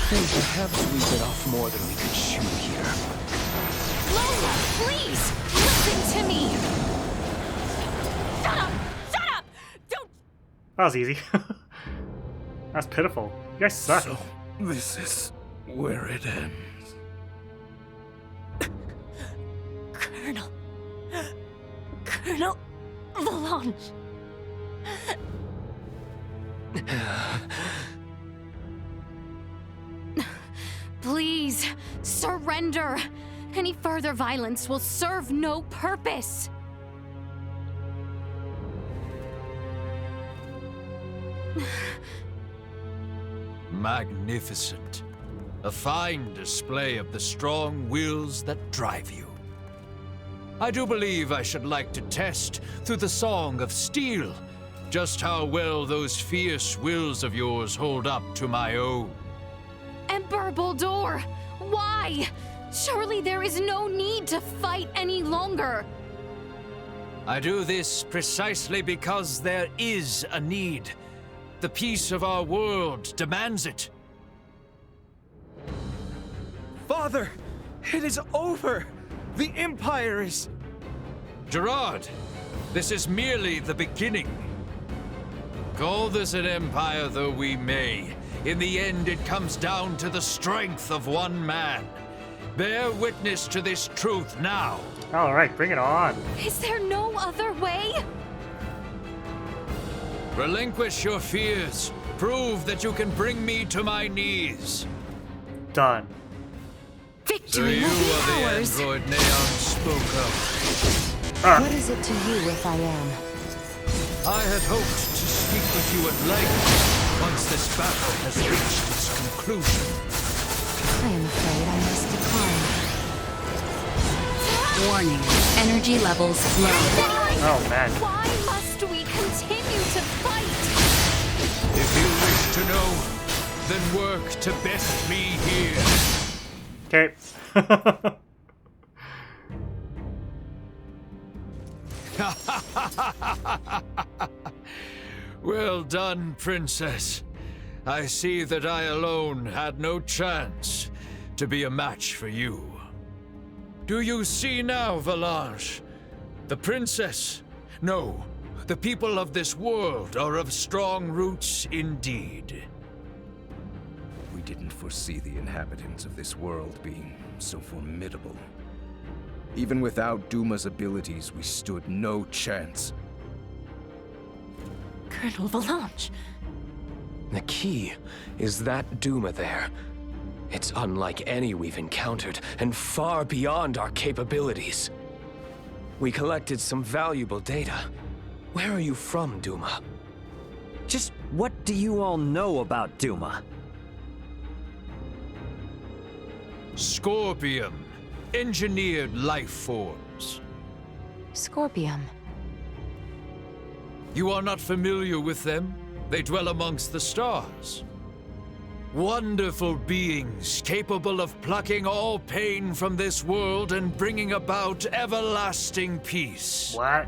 J: Then perhaps we bit off more than we could chew here.
B: Lola, please, listen to me.
L: Shut up! Shut up! Don't.
A: That was easy. That's pitiful. You guys suck.
J: So, this is where it ends.
L: Colonel Valanche.
B: Please, surrender. Any further violence will serve no purpose.
M: Magnificent. A fine display of the strong wills that drive you. I do believe I should like to test, through the Song of Steel, just how well those fierce wills of yours hold up to my own.
B: Emperor Boldur, why? Surely there is no need to fight any longer.
M: I do this precisely because there is a need. The peace of our world demands it.
J: Father, it is over. The Empire is...
M: Gerard, this is merely the beginning. Call this an empire though we may, in the end it comes down to the strength of one man. Bear witness to this truth now.
A: All right, bring it on.
B: Is there no other way?
M: Relinquish your fears. Prove that you can bring me to my knees.
A: Done.
B: Victory
M: so
B: will be
M: you are the
B: ours.
M: android Neon spoke of.
C: What is it to you if I am?
M: I had hoped to speak with you at length once this battle has reached its conclusion.
C: I am afraid I must decline.
P: Warning, energy levels low.
A: Oh man.
B: Why must we continue to fight?
M: If you wish to know, then work to best me here.
A: Okay.
M: Well done, Princess. I see that I alone had no chance to be a match for you. Do you see now, Valanche? The Princess? No, the people of this world are of strong roots indeed.
Q: We didn't foresee the inhabitants of this world being so formidable. Even without Duma's abilities, we stood no chance.
S: Colonel Valanche. The key is that Duma there. It's unlike any we've encountered, and far beyond our capabilities. We collected some valuable data. Where are you from, Duma?
I: Just what do you all know about Duma?
M: Scorpium. Engineered life forms.
C: Scorpium.
M: You are not familiar with them? They dwell amongst the stars. Wonderful beings capable of plucking all pain from this world and bringing about everlasting peace.
A: What?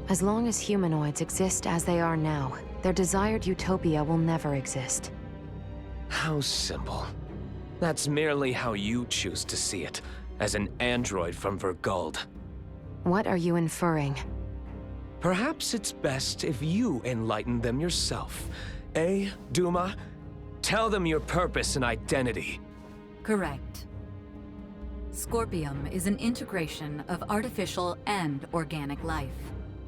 C: As long as humanoids exist as they are now, their desired utopia will never exist.
S: How simple. That's merely how you choose to see it, as an android from Verguld.
C: What are you inferring?
S: Perhaps it's best if you enlighten them yourself. Eh, Duma? Tell them your purpose and identity.
P: Correct. Scorpium is an integration of artificial and organic life.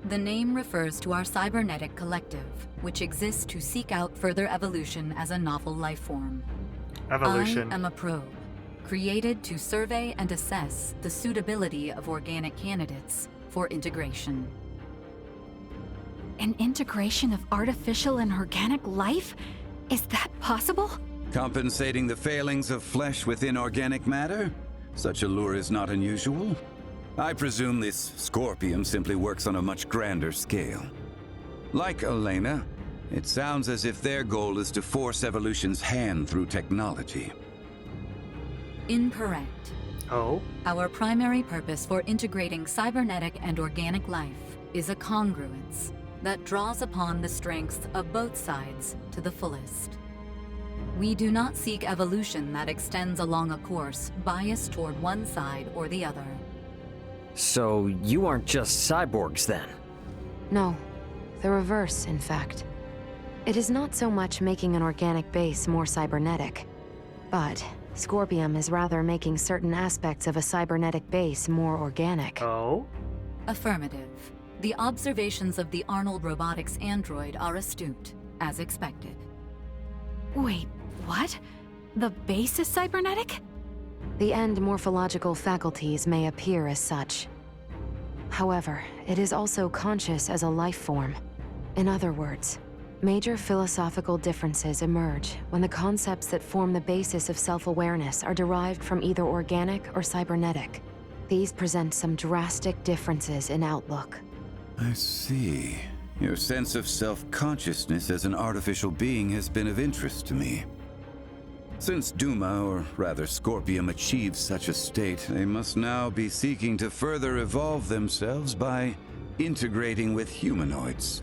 P: The name refers to our cybernetic collective, which exists to seek out further evolution as a novel life form.
A: Evolution.
P: I am a probe, created to survey and assess the suitability of organic candidates for integration.
D: An integration of artificial and organic life? Is that possible?
F: Compensating the failings of flesh within organic matter? Such a lure is not unusual. I presume this Scorpium simply works on a much grander scale. Like Elena, it sounds as if their goal is to force evolution's hand through technology.
P: Incorrect.
A: Oh?
P: Our primary purpose for integrating cybernetic and organic life is a congruence that draws upon the strengths of both sides to the fullest. We do not seek evolution that extends along a course biased toward one side or the other.
I: So you aren't just cyborgs then?
C: No, the reverse, in fact. It is not so much making an organic base more cybernetic, but Scorpium is rather making certain aspects of a cybernetic base more organic.
A: Oh?
P: Affirmative. The observations of the Arnold Robotics android are astute, as expected.
D: Wait, what? The base is cybernetic?
C: The end morphological faculties may appear as such. However, it is also conscious as a life form. In other words, Major philosophical differences emerge when the concepts that form the basis of self-awareness are derived from either organic or cybernetic. These present some drastic differences in outlook.
F: I see. Your sense of self-consciousness as an artificial being has been of interest to me. Since Duma, or rather Scorpium, achieved such a state, they must now be seeking to further evolve themselves by integrating with humanoids.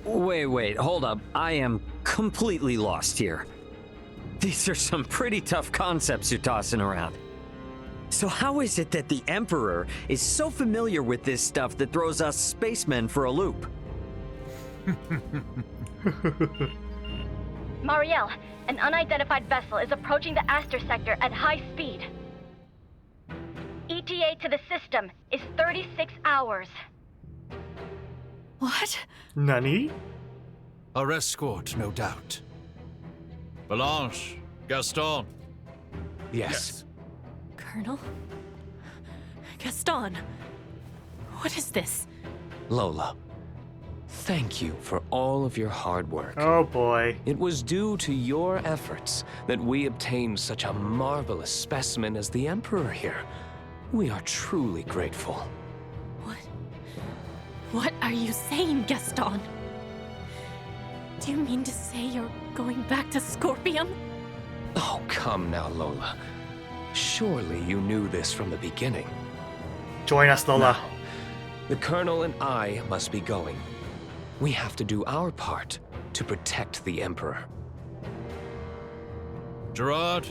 I: Wait, hold up. I am completely lost here. These are some pretty tough concepts you're tossing around. So how is it that the Emperor is so familiar with this stuff that throws us spacemen for a loop?
L: Marielle, an unidentified vessel is approaching the Aster sector at high speed. ETA to the system is 36 hours.
D: What?
A: Nani?
M: Our escort, no doubt. Blanche, Gaston.
S: Yes.
L: Colonel? Gaston? What is this?
S: Lola, thank you for all of your hard work.
A: Oh boy.
S: It was due to your efforts that we obtained such a marvelous specimen as the Emperor here. We are truly grateful.
L: What are you saying, Gaston? Do you mean to say you're going back to Scorpium?
S: Oh, come now, Lola. Surely you knew this from the beginning.
A: Join us, Lola.
S: Now, the Colonel and I must be going. We have to do our part to protect the Emperor.
M: Gerard,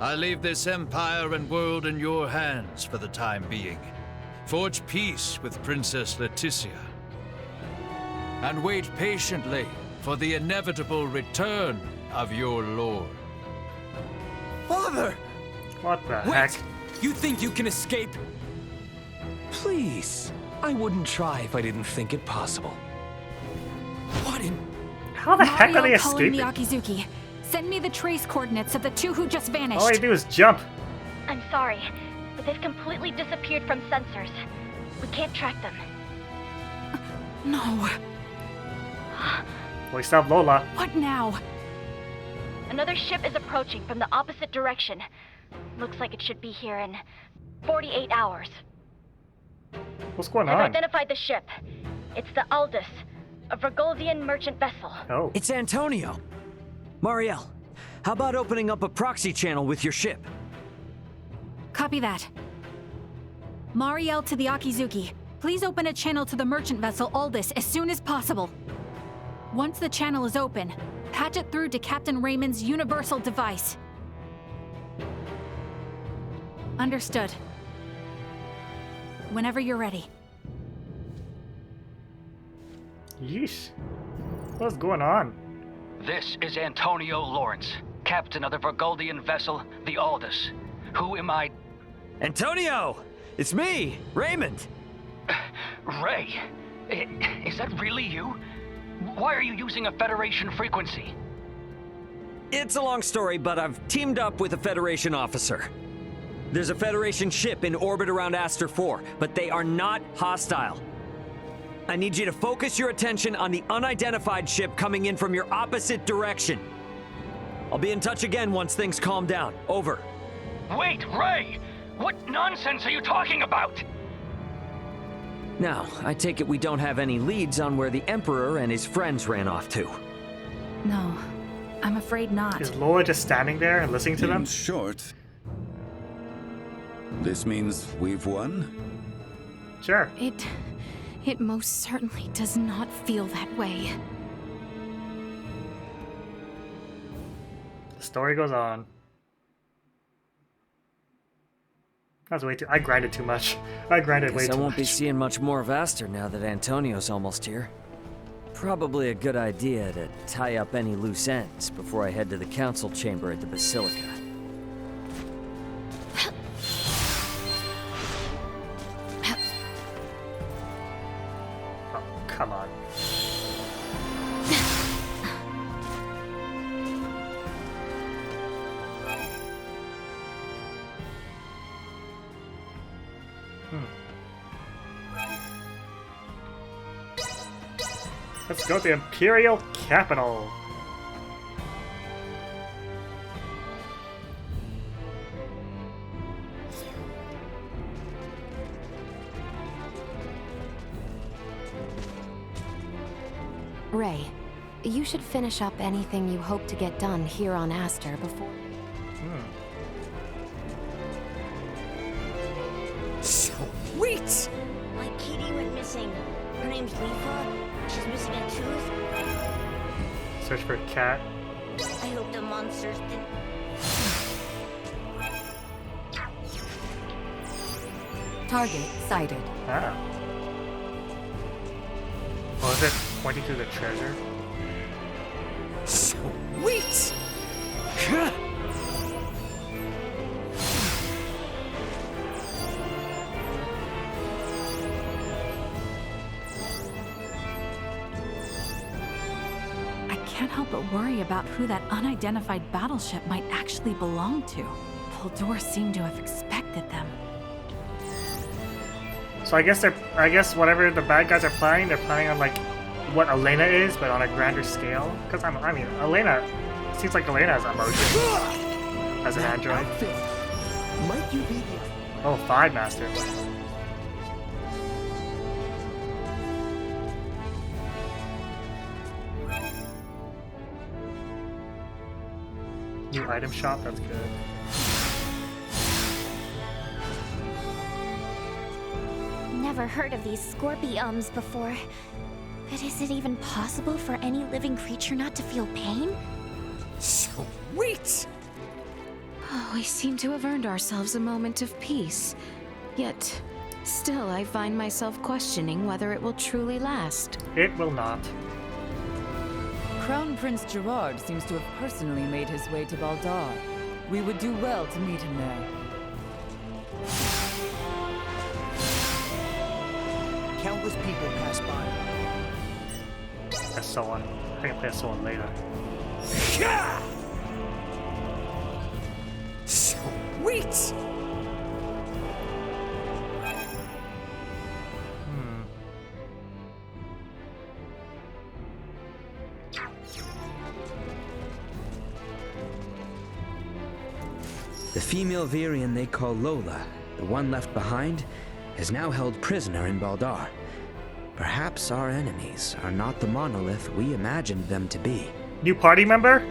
M: I leave this empire and world in your hands for the time being. Forge peace with Princess Leticia. And wait patiently for the inevitable return of your lord.
R: Father!
A: What the
R: Wait!
A: heck?
R: You think you can escape?
S: Please, I wouldn't try if I didn't think it possible.
R: What in...
A: How the heck are they
D: Mario calling the
A: escaping?
D: Akizuki. Send me the trace coordinates of the two who just vanished.
A: All I do is jump.
L: I'm sorry, but they've completely disappeared from sensors. We can't track them.
D: No.
A: We still have Lola.
D: What now?
L: Another ship is approaching from the opposite direction. Looks like it should be here in 48 hours.
A: What's going
L: I've
A: on?
L: identified the ship. It's the Aldous, a Virgoldian merchant vessel.
A: Oh.
I: It's Antonio. Marielle, how about opening up a proxy channel with your ship?
D: Copy that. Marielle to the Akizuki. Please open a channel to the merchant vessel Aldous as soon as possible. Once the channel is open, patch it through to Captain Raymond's universal device. Understood. Whenever you're ready.
A: Yeesh. What's going on?
T: This is Antonio Lawrence, captain of the Virgoldian vessel, the Aldous. Who am I?
I: Antonio! It's me, Raymond!
T: Ray, is that really you? Why are you using a Federation frequency?
I: It's a long story, but I've teamed up with a Federation officer. There's a Federation ship in orbit around Aster 4, but they are not hostile. I need you to focus your attention on the unidentified ship coming in from your opposite direction. I'll be in touch again once things calm down. Over.
T: Wait, Ray! What nonsense are you talking about?
I: Now, I take it we don't have any leads on where the Emperor and his friends ran off to.
D: No, I'm afraid not.
A: Is Lola just standing there and listening to them?
F: In short, this means we've won?
A: Sure.
B: It most certainly does not feel that way.
A: The story goes on. That's way too. I grinded too much. I grinded way
I: Guess
A: too
I: I won't
A: much.
I: be seeing much more of Aster now that Antonio's almost here. Probably a good idea to tie up any loose ends before I head to the council chamber at the Basilica.
A: Oh, come on. Let's go to the Imperial Capital.
C: Ray, you should finish up anything you hope to get done here on Aster before...
R: Sweet!
U: My kitty went missing. Her name's Leafa. She's missing a tooth.
A: Search for a cat.
U: I hope the monsters didn't...
P: Target sighted.
A: Ah. Oh, is it pointing to the treasure?
R: Sweet!
D: I can't help but worry about who that unidentified battleship might actually belong to. Poldor seemed to have expected them.
A: So I guess whatever the bad guys are planning, they're planning on like what Elena is, but on a grander scale. Because I mean, Elena seems like Elena has emotion as an android.
K: Might you be the...
A: Oh, 5 Master. New item shop, that's good.
H: Never heard of these scorpiums before. But is it even possible for any living creature not to feel pain?
R: Sweet!
B: Oh, we seem to have earned ourselves a moment of peace. Yet, still I find myself questioning whether it will truly last.
A: It will not.
G: Crown Prince Gerard seems to have personally made his way to Baldar. We would do well to meet him there.
V: Countless people pass by.
A: As so on. I can play as so on later.
R: Sweet!
E: The female Virian they call Lola, the one left behind, is now held prisoner in Baldar. Perhaps our enemies are not the monolith we imagined them to be.
A: New party member?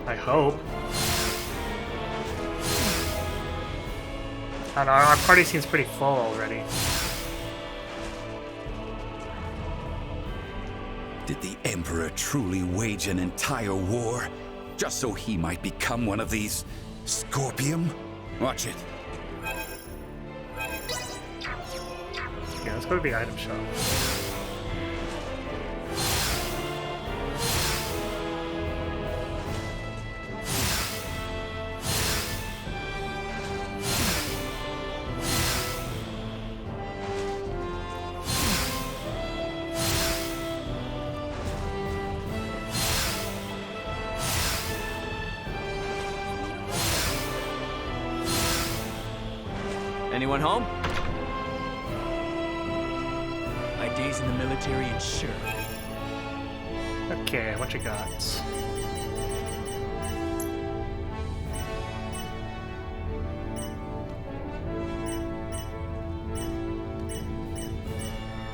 A: I hope. I don't know, our party seems pretty full already.
F: Did the Emperor truly wage an entire war just so he might become one of these Scorpium? Watch it.
A: Yeah, let's go to the item shop.
N: Anyone home? My days in the military ensure.
A: Okay, what you got?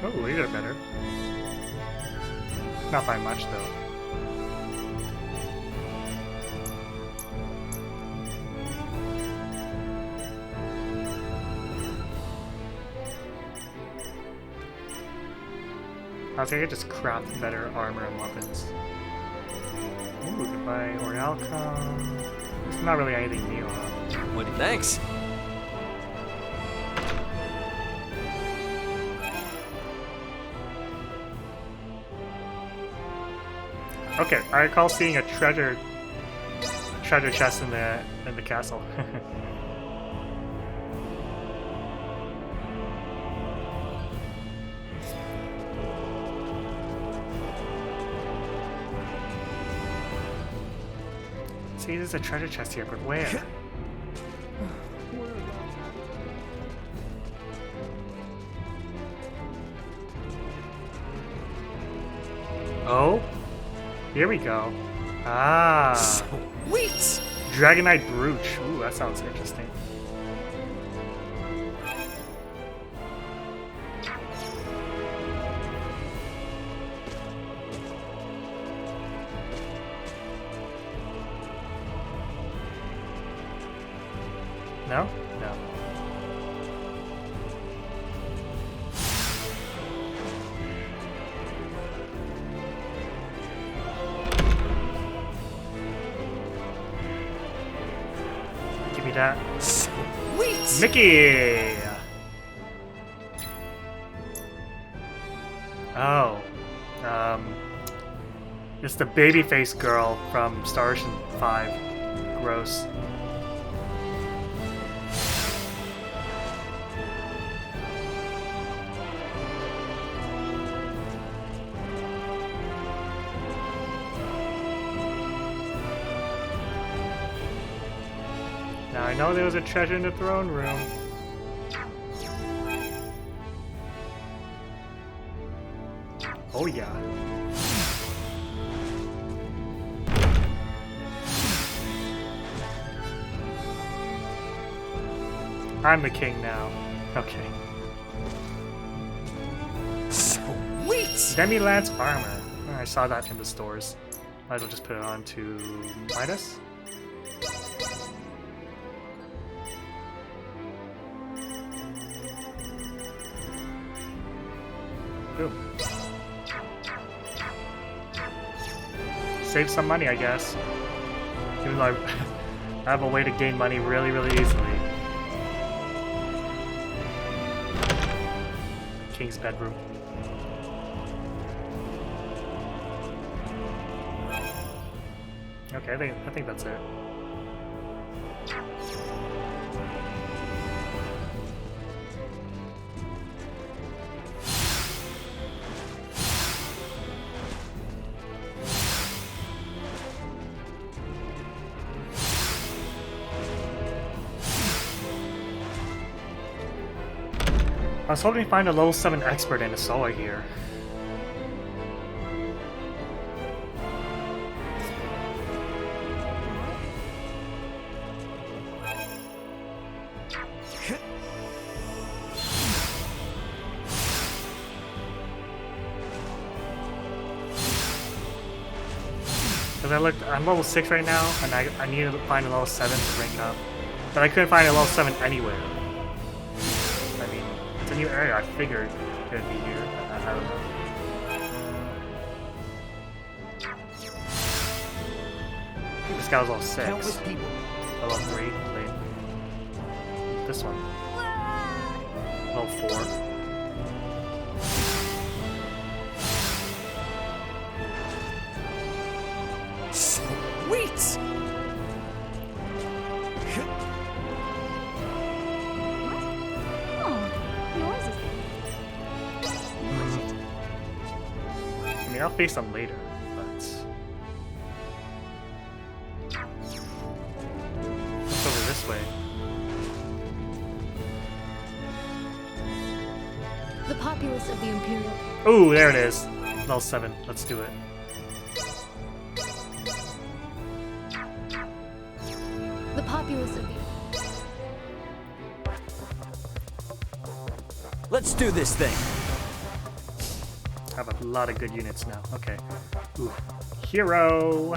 A: Oh, these are better. Not by much, though. I think I just craft better armor and weapons. Ooh, goodbye Orialcom. There's not really anything new, huh?
N: What? Thanks.
A: Okay, I recall seeing a treasure chest in the castle. See, there's a treasure chest here, but where? Oh, here we go. Ah.
R: Sweet!
A: Dragonite Brooch. Ooh, that sounds interesting. No? No. Give me that.
R: Sweet!
A: Mickey! Oh. It's the babyface girl from Star Ocean 5. Gross. Now I know there was a treasure in the throne room. Oh yeah. I'm the king now. Okay.
R: Sweet!
A: Demi-Lance armor. Oh, I saw that in the stores. Might as well just put it on to Midas. Boom. Save some money, I guess. Even though I have a way to gain money really, really easily. King's bedroom. Okay, I think that's it. I was hoping to find a level 7 expert in Asoa here. Because I'm level 6 right now, and I need to find a level 7 to rank up. But I couldn't find a level 7 anywhere. I mean, it's a new area, I figured it would be here. I don't know. I think this guy was level 6. Level 3, wait. This one. Level 4.
R: Sweet!
A: I mean, I'll face them later, but... Let's over this way.
L: The populace of the Imperial...
A: Ooh, there it is. Level 7. Let's do it.
L: The populace of the...
I: Let's do this thing.
A: I have a lot of good units now. Okay. Ooh. Hero!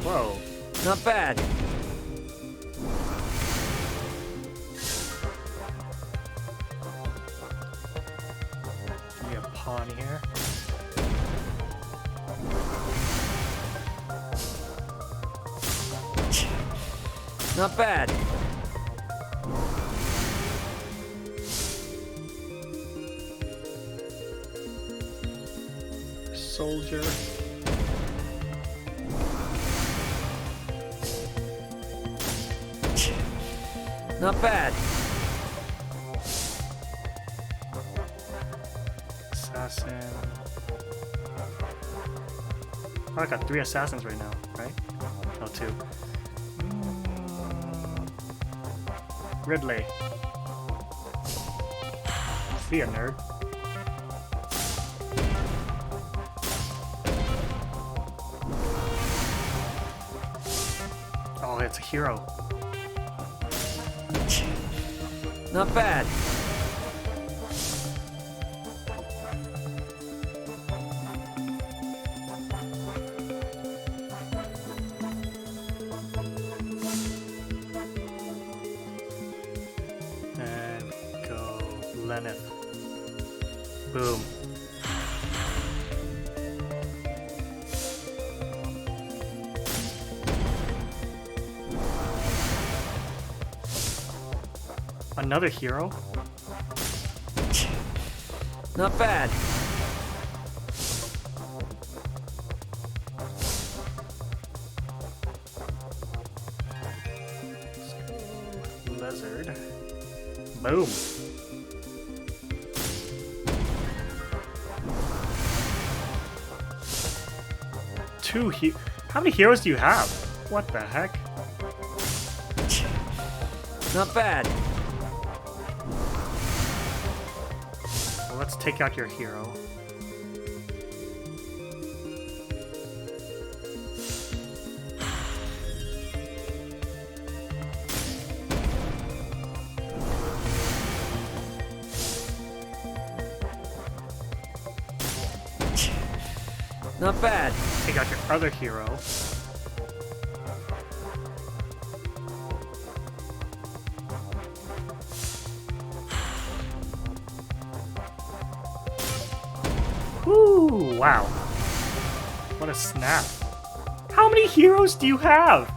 A: Whoa.
I: Not bad.
A: Give me a pawn here.
I: Not bad.
A: Soldier.
I: Not bad.
A: Assassin. Oh, I got 3 assassins right now, right? No, 2. Ridley. Be a nerd. Oh, it's a hero.
I: Not bad.
A: And go Lenneth. Boom. Another hero?
I: Not bad.
A: Lizard. Boom. How many heroes do you have? What the heck?
I: Not bad.
A: Well, let's take out your hero.
I: Not bad.
A: Take out your other hero. Whoo! Wow. What a snap. How many heroes do you have?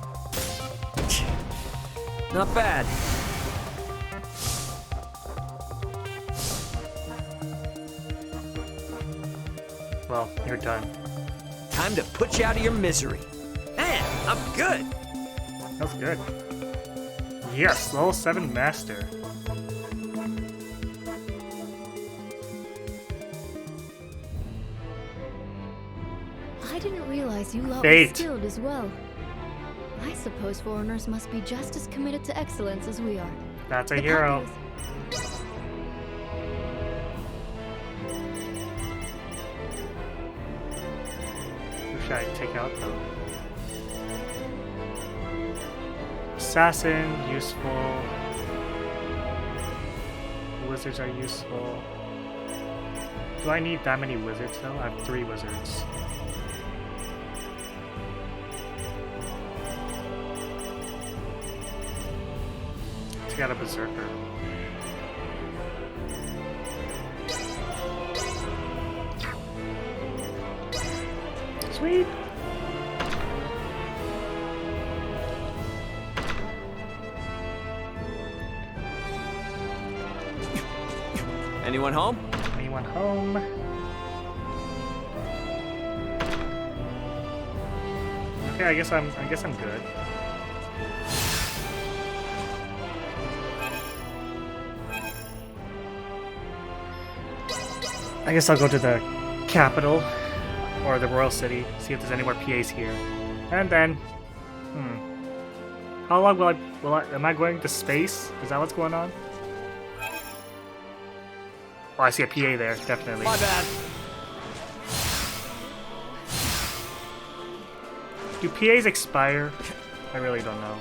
I: Not bad.
A: Well, you're done.
I: Time to put you out of your misery. Man, I'm good.
A: That's good. Yes, level 7 master.
J: I didn't realize you lot
A: Fate.
J: were skilled as well. I suppose foreigners must be just as committed to excellence as we are.
A: That's a
J: The
A: hero.
J: populace-
A: Who should I take out though? Assassin, useful. Wizards are useful. Do I need that many wizards though? I have 3 wizards. Take out a berserker. Sweet.
I: Anyone home?
A: Anyone home? Okay, I guess I'm good. I guess I'll go to the capital or the royal city, see if there's any more PAs here, and then, how long am I going to space? Is that what's going on? Oh, I see a PA there, definitely.
I: My bad.
A: Do PAs expire? I really don't know.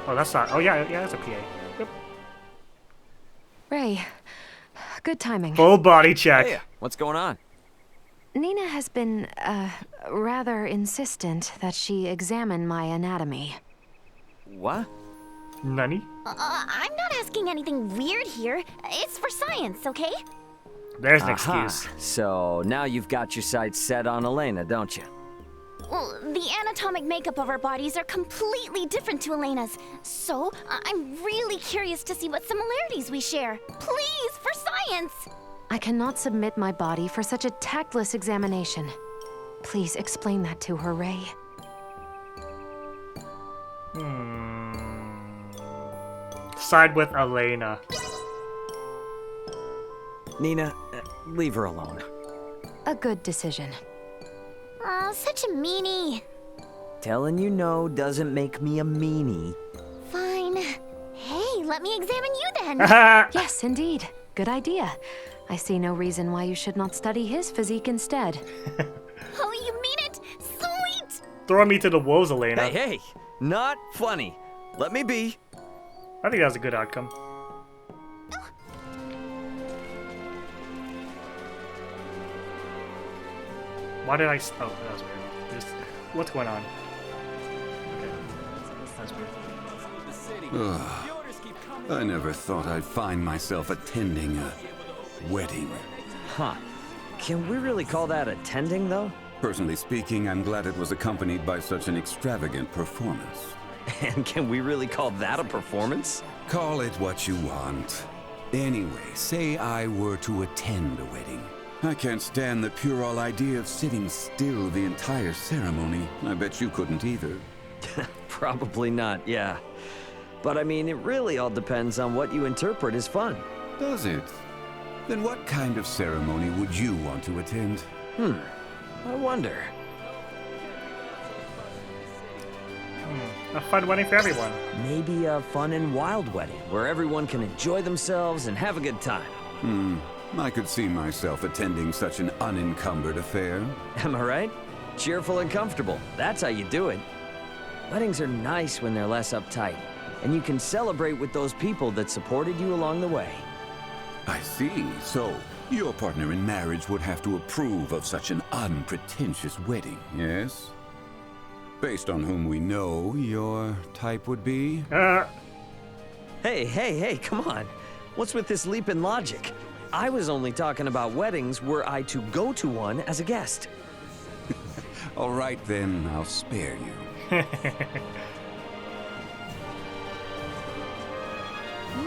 A: Oh, that's not. Oh, yeah, that's a PA. Yep.
C: Ray, good timing.
A: Full body check.
I: Hey, what's going on?
C: Nina has been, rather insistent that she examine my anatomy.
I: What?
A: Nani?
H: I'm not asking anything weird here. It's for science, okay?
A: There's an
I: Aha.
A: excuse.
I: So now you've got your sights set on Elena, don't you?
H: Well, the anatomic makeup of our bodies are completely different to Elena's. So, I'm really curious to see what similarities we share. Please, for science!
C: I cannot submit my body for such a tactless examination. Please explain that to her, Ray.
A: Side with Elena.
I: Nina, leave her alone.
C: A good decision.
H: Aw, such a meanie.
I: Telling you no doesn't make me a meanie.
H: Fine. let me examine you then.
C: Yes, indeed. Good idea. I see no reason why you should not study his physique instead.
H: Oh, you mean it? Sweet!
A: Throw me to the wolves, Elena.
I: Hey, hey! Not funny. Let me be.
A: I think that's a good outcome. Why did I... Oh, that was weird. Just... What's going on? Okay. That's weird.
F: Ugh. I never thought I'd find myself attending a wedding.
I: Huh. Can we really call that attending, though?
F: Personally speaking, I'm glad it was accompanied by such an extravagant performance.
I: And can we really call that a performance?
F: Call it what you want. Anyway, say I were to attend a wedding. I can't stand the puerile idea of sitting still the entire ceremony. I bet you couldn't either.
I: Probably not, yeah. But I mean, it really all depends on what you interpret as fun.
F: Does it? Then what kind of ceremony would you want to attend?
I: I wonder.
A: A fun wedding for everyone.
I: Maybe a fun and wild wedding, where everyone can enjoy themselves and have a good time.
F: I could see myself attending such an unencumbered affair.
I: Am I right? Cheerful and comfortable. That's how you do it. Weddings are nice when they're less uptight, and you can celebrate with those people that supported you along the way.
F: I see. So, your partner in marriage would have to approve of such an unpretentious wedding, yes? Based on whom we know, your type would be?
I: Hey, come on. What's with this leap in logic? I was only talking about weddings were I to go to one as a guest.
F: All right then, I'll spare you.
J: You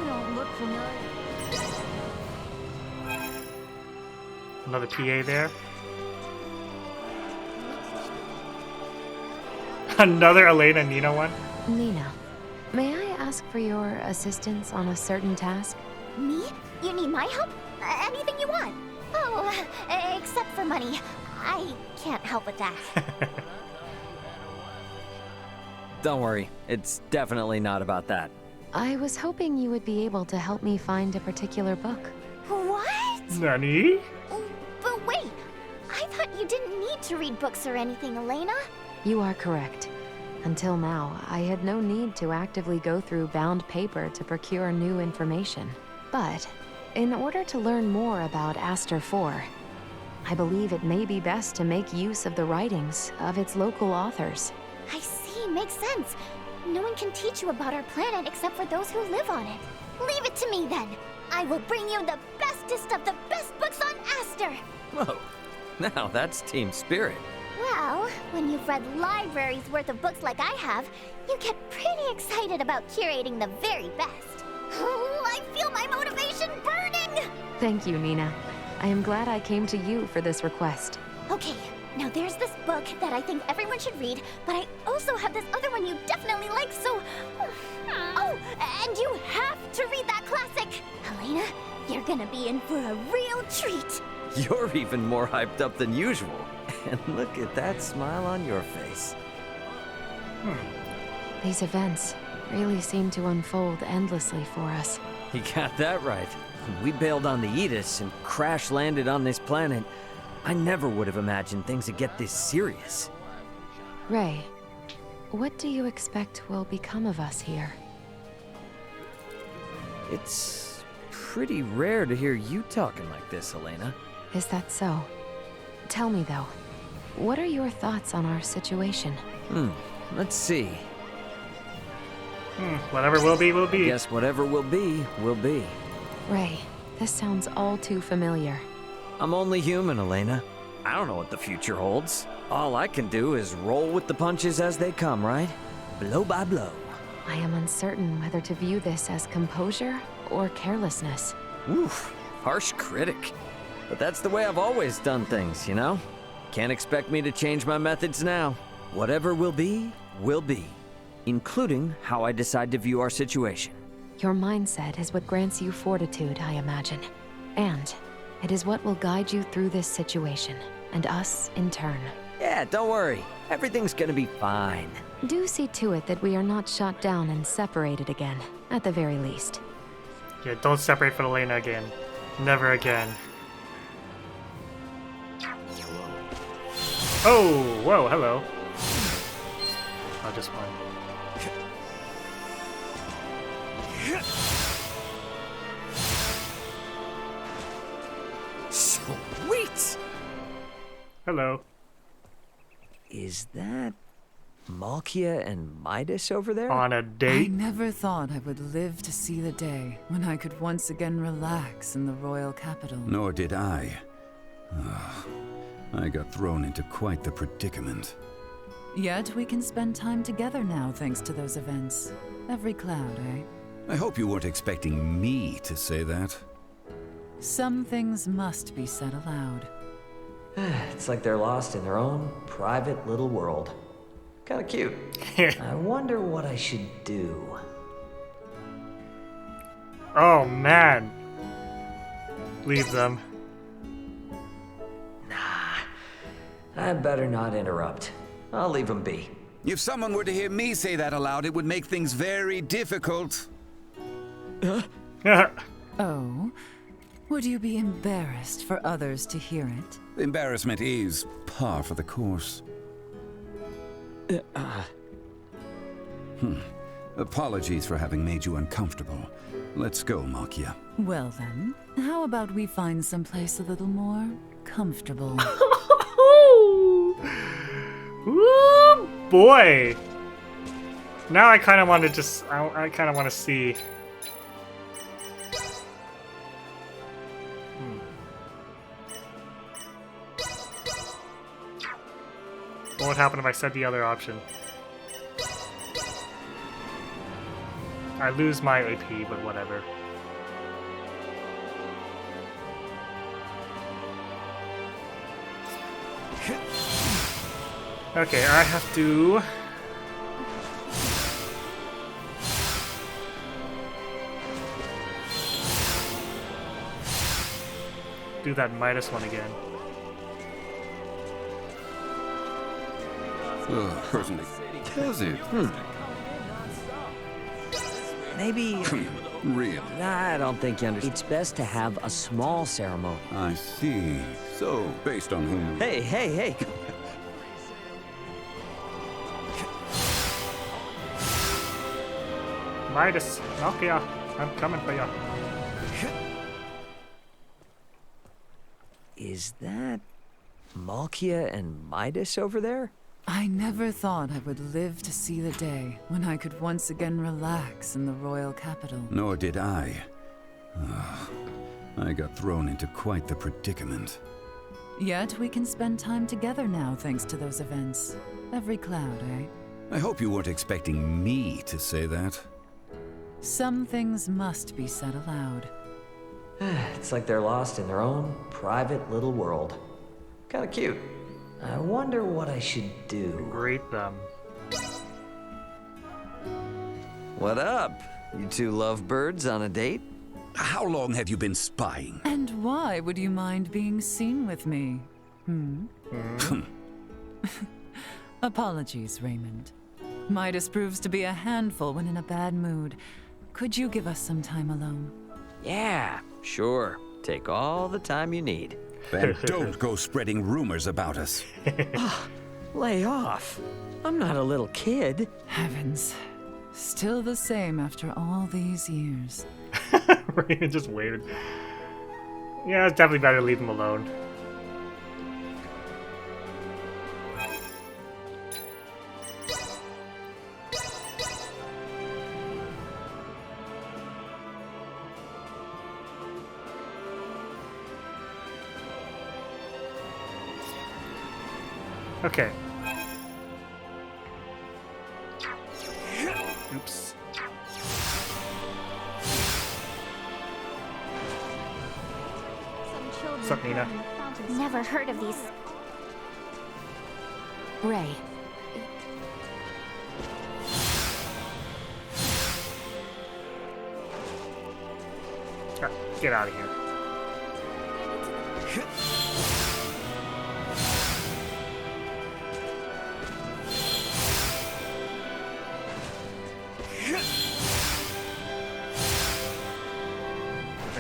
J: don't look familiar.
A: Another PA there. Another Elena and Nina one.
C: Nina, may I ask for your assistance on a certain task?
H: Me? You need my help? Anything you want. Oh, except for money. I can't help with that.
I: Don't worry, it's definitely not about that.
C: I was hoping you would be able to help me find a particular book.
H: What?
A: Nani?
H: But wait, I thought you didn't need to read books or anything, Elena.
C: You are correct. Until now, I had no need to actively go through bound paper to procure new information. But, in order to learn more about Aster 4, I believe it may be best to make use of the writings of its local authors.
H: I see, makes sense. No one can teach you about our planet except for those who live on it. Leave it to me then. I will bring you the bestest of the best books on Aster.
I: Whoa, now that's team spirit.
H: Well, when you've read libraries worth of books like I have, you get pretty excited about curating the very best. Oh, I feel my motivation burning!
C: Thank you, Nina. I am glad I came to you for this request.
H: Okay, now there's this book that I think everyone should read, but I also have this other one you definitely like, so... Oh, and you have to read that classic! Elena, you're gonna be in for a real treat!
I: You're even more hyped up than usual. And look at that smile on your face.
C: These events really seem to unfold endlessly for us.
I: You got that right. When we bailed on the Edis and crash landed on this planet, I never would have imagined things would get this serious.
C: Ray, what do you expect will become of us here?
I: It's pretty rare to hear you talking like this, Elena.
C: Is that so? Tell me though, what are your thoughts on our situation?
I: Let's see.
A: Whatever will be, will be.
I: I guess whatever will be, will be.
C: Ray, this sounds all too familiar.
I: I'm only human, Elena. I don't know what the future holds. All I can do is roll with the punches as they come, right? Blow by blow.
C: I am uncertain whether to view this as composure or carelessness.
I: Oof, harsh critic. But that's the way I've always done things, you know? Can't expect me to change my methods now. Whatever will be, including how I decide to view our situation.
C: Your mindset is what grants you fortitude, I imagine. And it is what will guide you through this situation, and us in turn.
I: Yeah, don't worry. Everything's gonna be fine.
C: Do see to it that we are not shot down and separated again. at the very least.
A: Yeah, don't separate from Elena again. Never again. Oh, whoa, hello. Oh, just one.
I: Sweet!
A: Hello.
I: Is that Malkia and Midas over there?
A: On a
G: I
A: date?
G: never thought I would live to see the day when I could once again relax in the royal capital.
F: Nor did I. I got thrown into quite the predicament.
G: Yet we can spend time together now thanks to those events. Every cloud, eh?
F: I hope you weren't expecting me to say that.
G: Some things must be said aloud.
I: It's like they're lost in their own private little world. Kinda cute. I wonder what I should do.
A: Oh, man. Leave them.
I: I better not interrupt. I'll leave them be.
F: If someone were to hear me say that aloud, it would make things very difficult.
G: Oh? Would you be embarrassed for others to hear it?
F: Embarrassment is par for the course. Apologies for having made you uncomfortable. Let's go, Malkia.
G: Well then, how about we find someplace a little more comfortable?
A: Ooh, boy. Now I kind of want to just, I kind of want to see. What would happen if I said the other option? I lose my AP, but whatever. Okay, I have to... do that Midas one again.
F: Personally, does it?
I: Maybe...
F: Really?
I: I don't think you understand. It's best to have a small ceremony.
F: I see. So, based on whom...
I: Hey, hey, hey!
A: Midas, Malkia, I'm coming for you.
I: Is that Malkia and Midas over there?
G: I never thought I would live to see the day when I could once again relax in the royal capital.
F: Nor did I. I got thrown into quite the predicament.
G: Yet we can spend time together now thanks to those events. Every cloud, eh?
F: I hope you weren't expecting me to say that.
G: Some things must be said aloud.
I: It's like they're lost in their own private little world. Kinda cute. I wonder what I should do.
A: Greet them.
I: What up? You two lovebirds on a date?
F: How long have you been spying?
G: And why would you mind being seen with me? Apologies, Raymond. Midas proves to be a handful when in a bad mood. Could you give us some time alone?
I: Yeah, sure. Take all the time you need.
F: And don't go spreading rumors about us.
I: Lay off. I'm not a little kid.
G: Heavens. Still the same after all these years.
A: Raymond just waited. Yeah, it's definitely better to leave him alone. Okay. Oops. What's up, Nina?
H: Never heard of these.
B: Ray.
A: Ah, get out of here.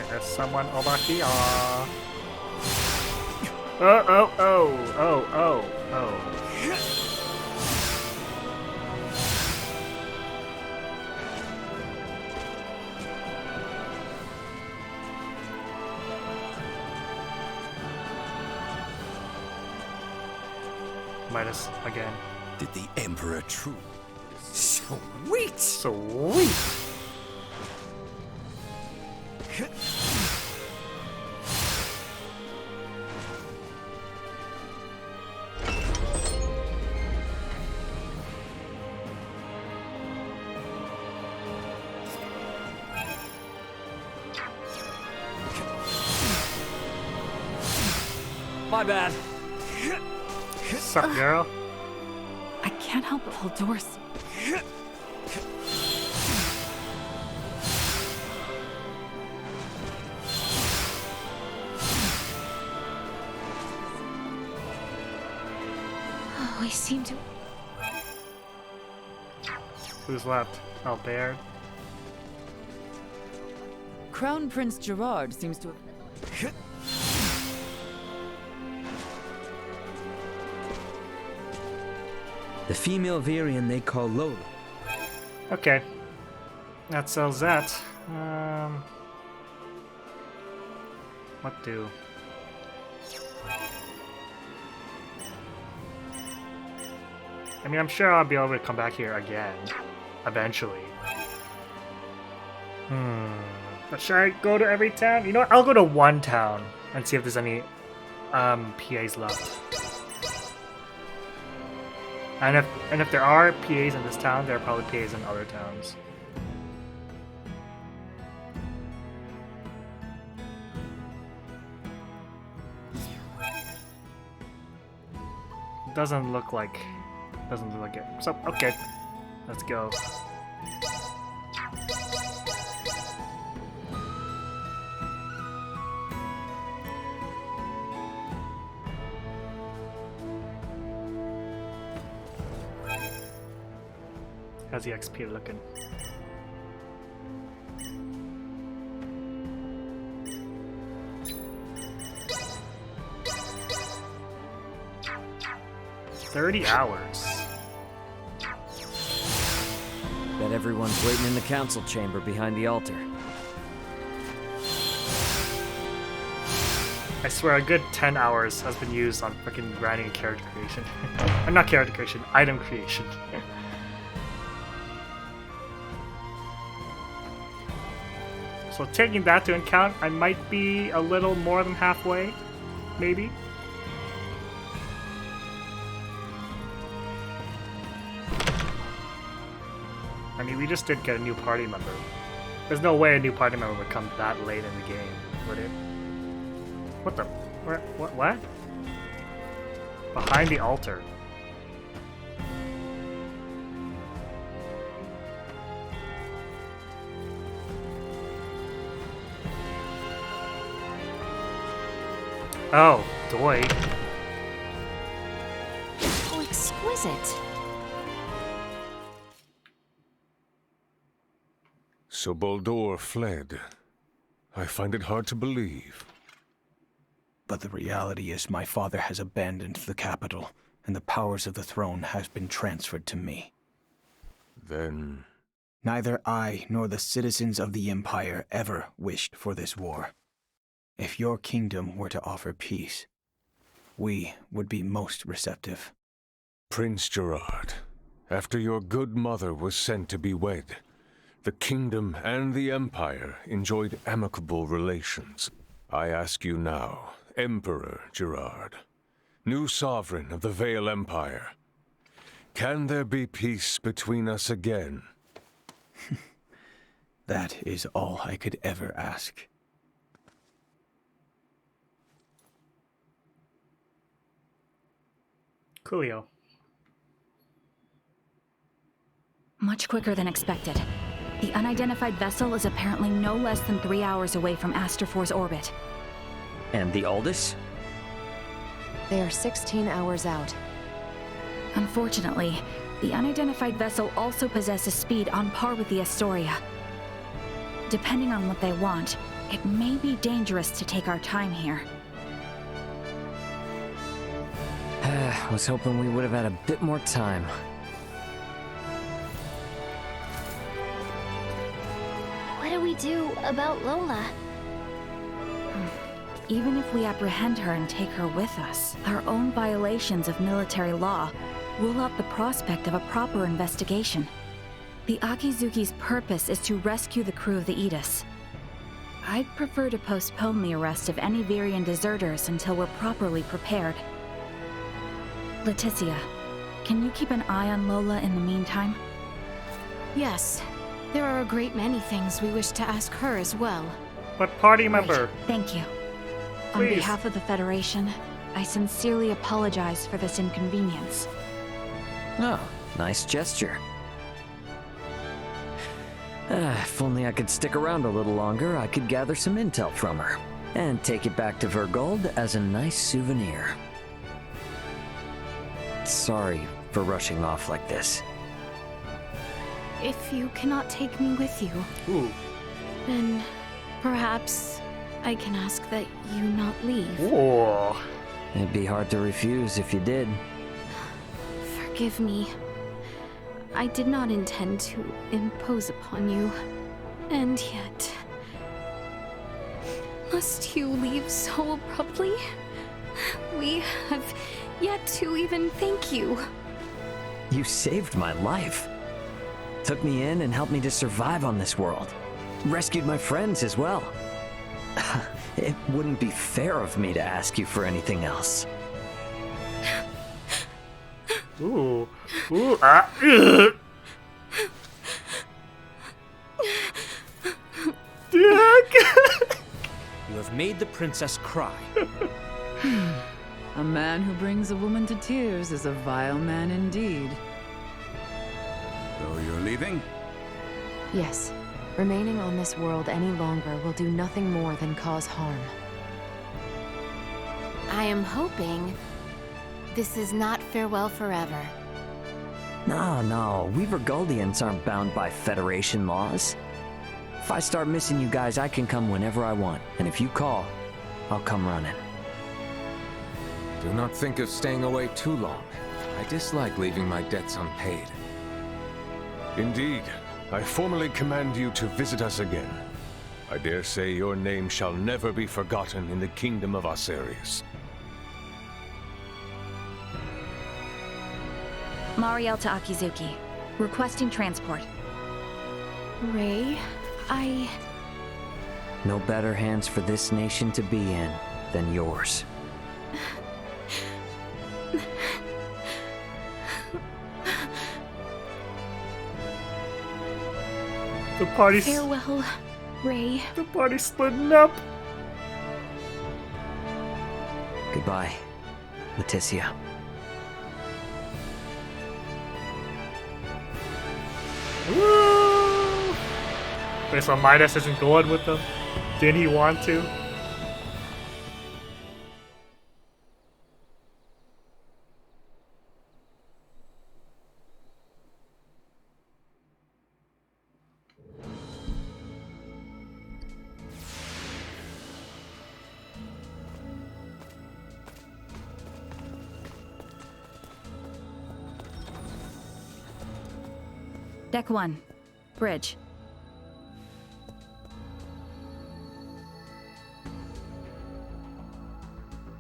A: There's someone over here. Oh. Minus again.
F: Did the Emperor truly?
I: Sweet!
A: Sweet!
I: My bad.
A: Sup, girl?
D: I can't help but hold doors.
B: Oh, we seem to...
A: Who's left? Oh, Baird.
G: Crown Prince Gerard seems to have...
E: The female variant they call Lola.
A: Okay. That sells that. What do? I mean, I'm sure I'll be able to come back here again. Eventually. But should I go to every town? You know what? I'll go to one town and see if there's any PAs left. And if there are PAs in this town, there are probably PAs in other towns. Doesn't look like it. So okay, let's go. How's the XP looking? $30 hours.
I: Bet everyone's waiting in the council chamber behind the altar.
A: I swear a good 10 hours has been used on freaking grinding and character creation. Or not character creation, item creation. So taking that into account, I might be a little more than halfway, maybe. I mean, we just did get a new party member. There's no way a new party member would come that late in the game, would it? What the? Where? What? Behind the altar. Oh, doy.
B: How exquisite.
O: So Baldur fled. I find it hard to believe.
V: But the reality is my father has abandoned the capital, and the powers of the throne have been transferred to me.
O: Then...
V: Neither I nor the citizens of the Empire ever wished for this war. If your kingdom were to offer peace, we would be most receptive.
O: Prince Gerard, after your good mother was sent to be wed, the kingdom and the Empire enjoyed amicable relations. I ask you now, Emperor Gerard, new sovereign of the Vale Empire, can there be peace between us again?
V: That is all I could ever ask.
A: Coolio.
D: Much quicker than expected. The unidentified vessel is apparently no less than 3 hours away from Aster 4's orbit.
I: And the Aldous?
C: They are 16 hours out.
D: Unfortunately, the unidentified vessel also possesses speed on par with the Astoria. depending on what they want, it may be dangerous to take our time here.
I: Was hoping we would have had a bit more time.
H: What do we do about Lola?
D: Even if we apprehend her and take her with us, our own violations of military law rule out the prospect of a proper investigation. The Akizuki's purpose is to rescue the crew of the Aegis. I'd prefer to postpone the arrest of any Virian deserters until we're properly prepared. Leticia, can you keep an eye on Lola in the meantime?
B: Yes, there are a great many things we wish to ask her as well.
A: But party member.
D: Thank you. On
A: Please.
D: behalf of the Federation, I sincerely apologize for this inconvenience.
I: Oh, nice gesture. If only I could stick around a little longer, I could gather some intel from her. And take it back to Vergold as a nice souvenir. Sorry for rushing off like this.
B: If you cannot take me with you, then perhaps I can ask that you not leave.
A: Ooh.
I: It'd be hard to refuse if you did.
B: Forgive me. I did not intend to impose upon you. And yet... must you leave so abruptly? We have yet to even thank you.
I: You saved my life. Took me in and helped me to survive on this world. Rescued my friends as well. It wouldn't be fair of me to ask you for anything else.
A: Ooh. Ooh. Ah. Ugh.
R: You have made the princess cry.
G: A man who brings a woman to tears is a vile man indeed.
F: So you're leaving?
C: Yes. Remaining on this world any longer will do nothing more than cause harm.
B: I am hoping this is not farewell forever.
I: No, we Vergoldians aren't bound by Federation laws. If I start missing you guys, I can come whenever I want. And if you call, I'll come running.
M: Do not think of staying away too long. I dislike leaving my debts unpaid.
O: Indeed, I formally command you to visit us again. I dare say your name shall never be forgotten in the kingdom of Asarius.
D: Mariel to Akizuki. Requesting transport.
B: Ray,
I: No better hands for this nation to be in than yours.
A: The party's...
B: Farewell, Ray.
A: The party's splitting up.
I: Goodbye, Leticia.
A: Woo! Wait, so Midas isn't going with them? Didn't he want to?
D: Deck 1. Bridge.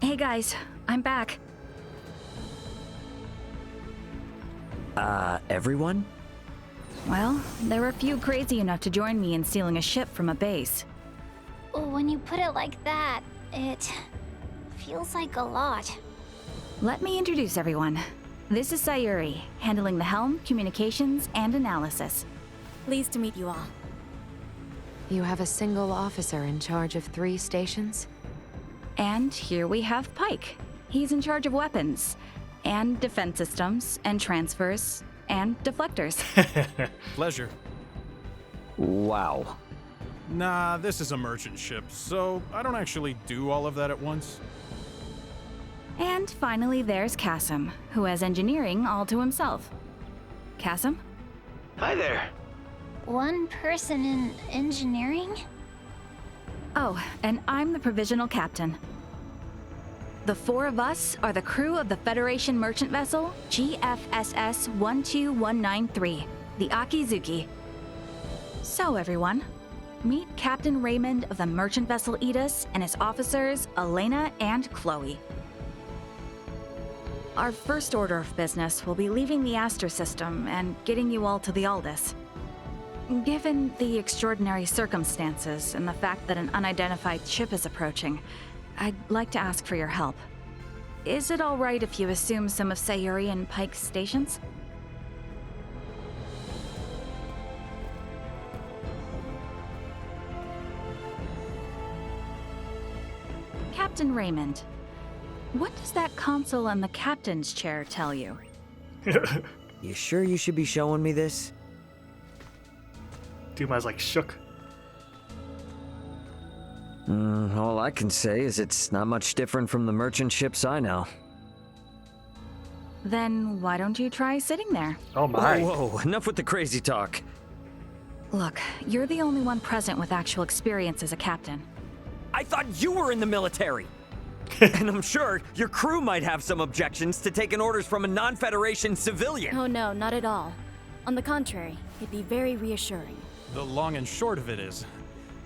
D: Hey guys, I'm back.
I: Everyone?
D: Well, there were a few crazy enough to join me in stealing a ship from a base.
H: When you put it like that, it feels like a lot.
D: Let me introduce everyone. This is Sayuri, handling the helm, communications, and analysis.
U: Pleased to meet you all.
C: You have a single officer in charge of 3 stations?
D: And here we have Pike. He's in charge of weapons, and defense systems, and transfers, and deflectors.
N: Pleasure.
I: Wow.
N: Nah, this is a merchant ship, so I don't actually do all of that at once.
D: And finally, there's Kasim, who has engineering all to himself. Kasim?
Q: Hi there.
H: one person in engineering?
D: Oh, and I'm the provisional captain. The four of us are the crew of the Federation merchant vessel GFSS 12193, the Akizuki. So everyone, meet Captain Raymond of the merchant vessel Edis and his officers Elena and Chloe. Our first order of business will be leaving the Aster system and getting you all to the Aldis. Given the extraordinary circumstances and the fact that an unidentified ship is approaching, I'd like to ask for your help. Is it all right if you assume some of Sayuri and Pike's stations? Captain Raymond, what does that console on the captain's chair tell you?
I: You sure you should be showing me this?
A: Duma's like shook.
I: All I can say is it's not much different from the merchant ships I know.
D: Then why don't you try sitting there?
A: Oh my.
I: Whoa, enough with the crazy talk.
D: Look, you're the only one present with actual experience as a captain.
N: I thought you were in the military! And I'm sure your crew might have some objections to taking orders from a non-Federation civilian.
J: Oh no, not at all. On the contrary, it'd be very reassuring.
Q: The long and short of it is,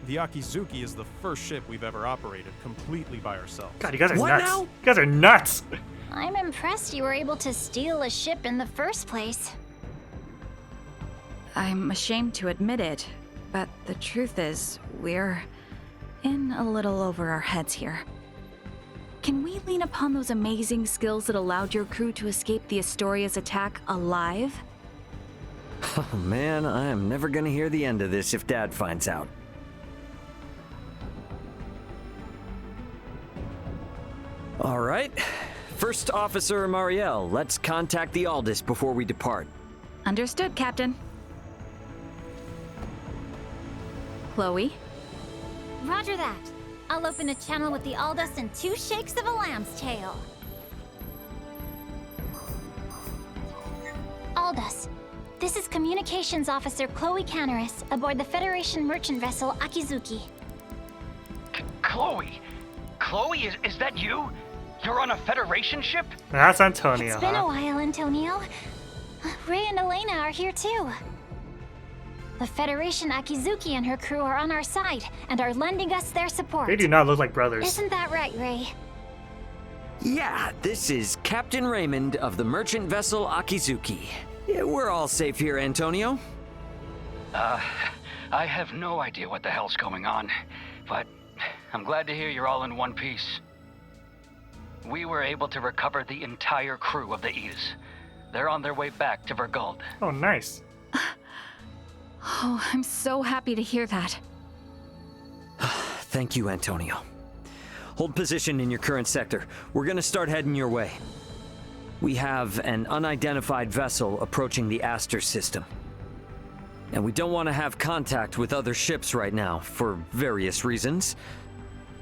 Q: the Akizuki is the first ship we've ever operated completely by ourselves.
A: God, you guys are nuts. You guys are nuts.
H: I'm impressed you were able to steal a ship in the first place.
D: I'm ashamed to admit it, but the truth is, we're in a little over our heads here. Can we lean upon those amazing skills that allowed your crew to escape the Astoria's attack alive?
I: Oh man, I am never gonna hear the end of this if Dad finds out. All right. First Officer Marielle, let's contact the Aldis before we depart.
D: Understood, Captain. Chloe?
H: Roger that. I'll open a channel with the Aldous in 2 shakes of a lamb's tail. Aldous, this is Communications Officer Chloe Canaris aboard the Federation merchant vessel Akizuki.
T: Chloe? Chloe, is that you? You're on a Federation ship?
A: That's Antonio.
H: It's been a while, Antonio. Ray and Elena are here too. The Federation Akizuki and her crew are on our side and are lending us their support.
A: They do not look like brothers.
H: Isn't that right, Ray?
I: Yeah, this is Captain Raymond of the merchant vessel Akizuki. Yeah, we're all safe here, Antonio.
T: I have no idea what the hell's going on, but I'm glad to hear you're all in one piece. We were able to recover the entire crew of the Edis. They're on their way back to Vergald.
A: Oh, nice.
D: Oh, I'm so happy to hear that.
I: Thank you, Antonio. Hold position in your current sector. We're gonna start heading your way. We have an unidentified vessel approaching the Aster system. And we don't want to have contact with other ships right now, for various reasons.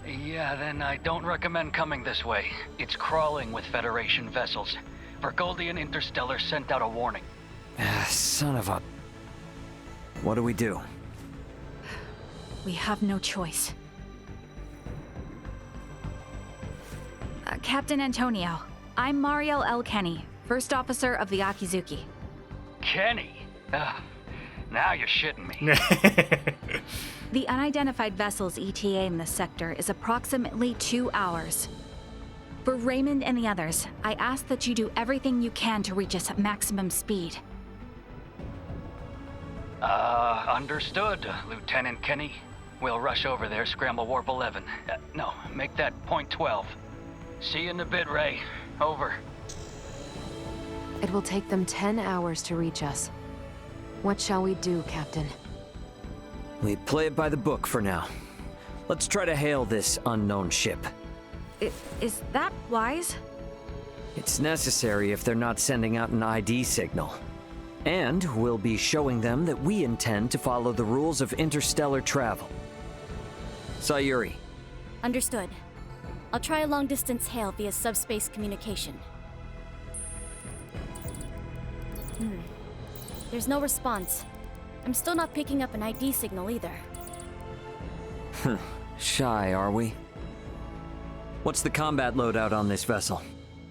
T: Yeah, then I don't recommend coming this way. It's crawling with Federation vessels. Vergoldian Interstellar sent out a warning.
I: Son of a... What do we do?
D: We have no choice. Captain Antonio, I'm Marielle L. Kenny, First Officer of the Akizuki.
T: Kenny? Now you're shitting me.
D: The unidentified vessel's ETA in this sector is approximately 2 hours. For Raymond and the others, I ask that you do everything you can to reach us at maximum speed.
T: Understood, Lieutenant Kenny. We'll rush over there, scramble warp 11. No, make that point 12. See you in a bit, Ray. Over.
C: It will take them 10 hours to reach us. What shall we do, Captain?
I: We play it by the book for now. Let's try to hail this unknown ship.
D: Is that wise?
I: It's necessary if they're not sending out an ID signal. And we'll be showing them that we intend to follow the rules of interstellar travel. Sayuri.
J: Understood. I'll try a long-distance hail via subspace communication. There's no response.
P: I'm still not picking up an ID signal either.
N: Shy, are we? What's the combat loadout on this vessel?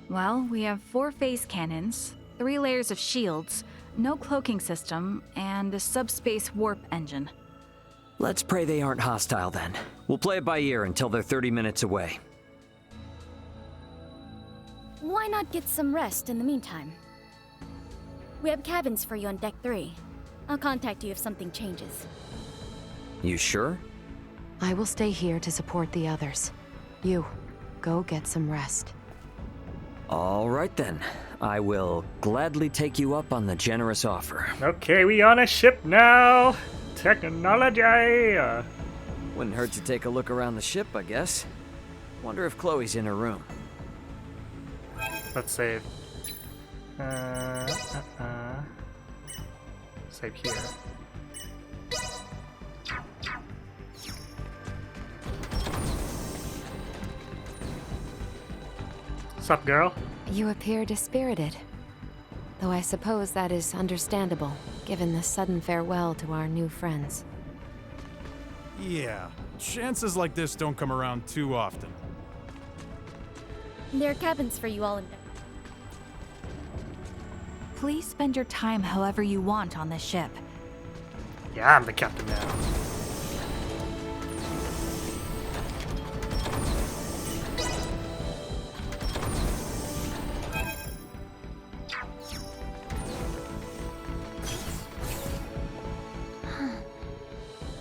D: Well, we have 4 phase cannons, 3 layers of shields, no cloaking system, and a subspace warp engine.
N: Let's pray they aren't hostile then. We'll play it by ear until they're 30 minutes away.
P: Why not get some rest in the meantime? We have cabins for you on Deck 3. I'll contact you if something changes.
N: You sure?
C: I will stay here to support the others. You, go get some rest.
N: All right then. I will gladly take you up on the generous offer.
A: Okay, we on a ship now. Technology.
N: Wouldn't hurt to take a look around the ship, I guess. Wonder if Chloe's in her room.
A: Let's save. Save here. Sup, girl?
C: You appear dispirited. Though I suppose that is understandable, given the sudden farewell to our new friends.
Q: Yeah, chances like this don't come around too often.
P: There are cabins for you all in Deck.
D: Please spend your time however you want on this ship.
A: Yeah, I'm the captain now.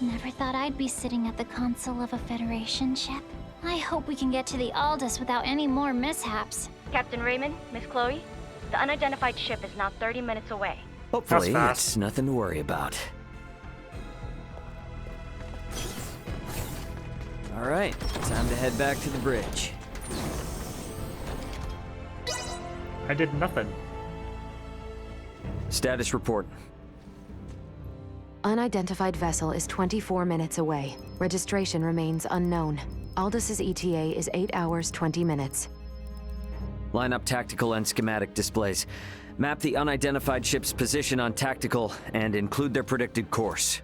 H: Never thought I'd be sitting at the console of a Federation ship. I hope we can get to the Aldous without any more mishaps.
S: Captain Raymond, Miss Chloe, the unidentified ship is now 30 minutes away.
N: Hopefully, it's nothing to worry about. All right, time to head back to the bridge.
A: I did nothing.
N: Status report.
C: Unidentified vessel is 24 minutes away. Registration remains unknown. Aldous' ETA is 8 hours, 20 minutes.
N: Line up tactical and schematic displays. Map the unidentified ship's position on tactical and include their predicted course.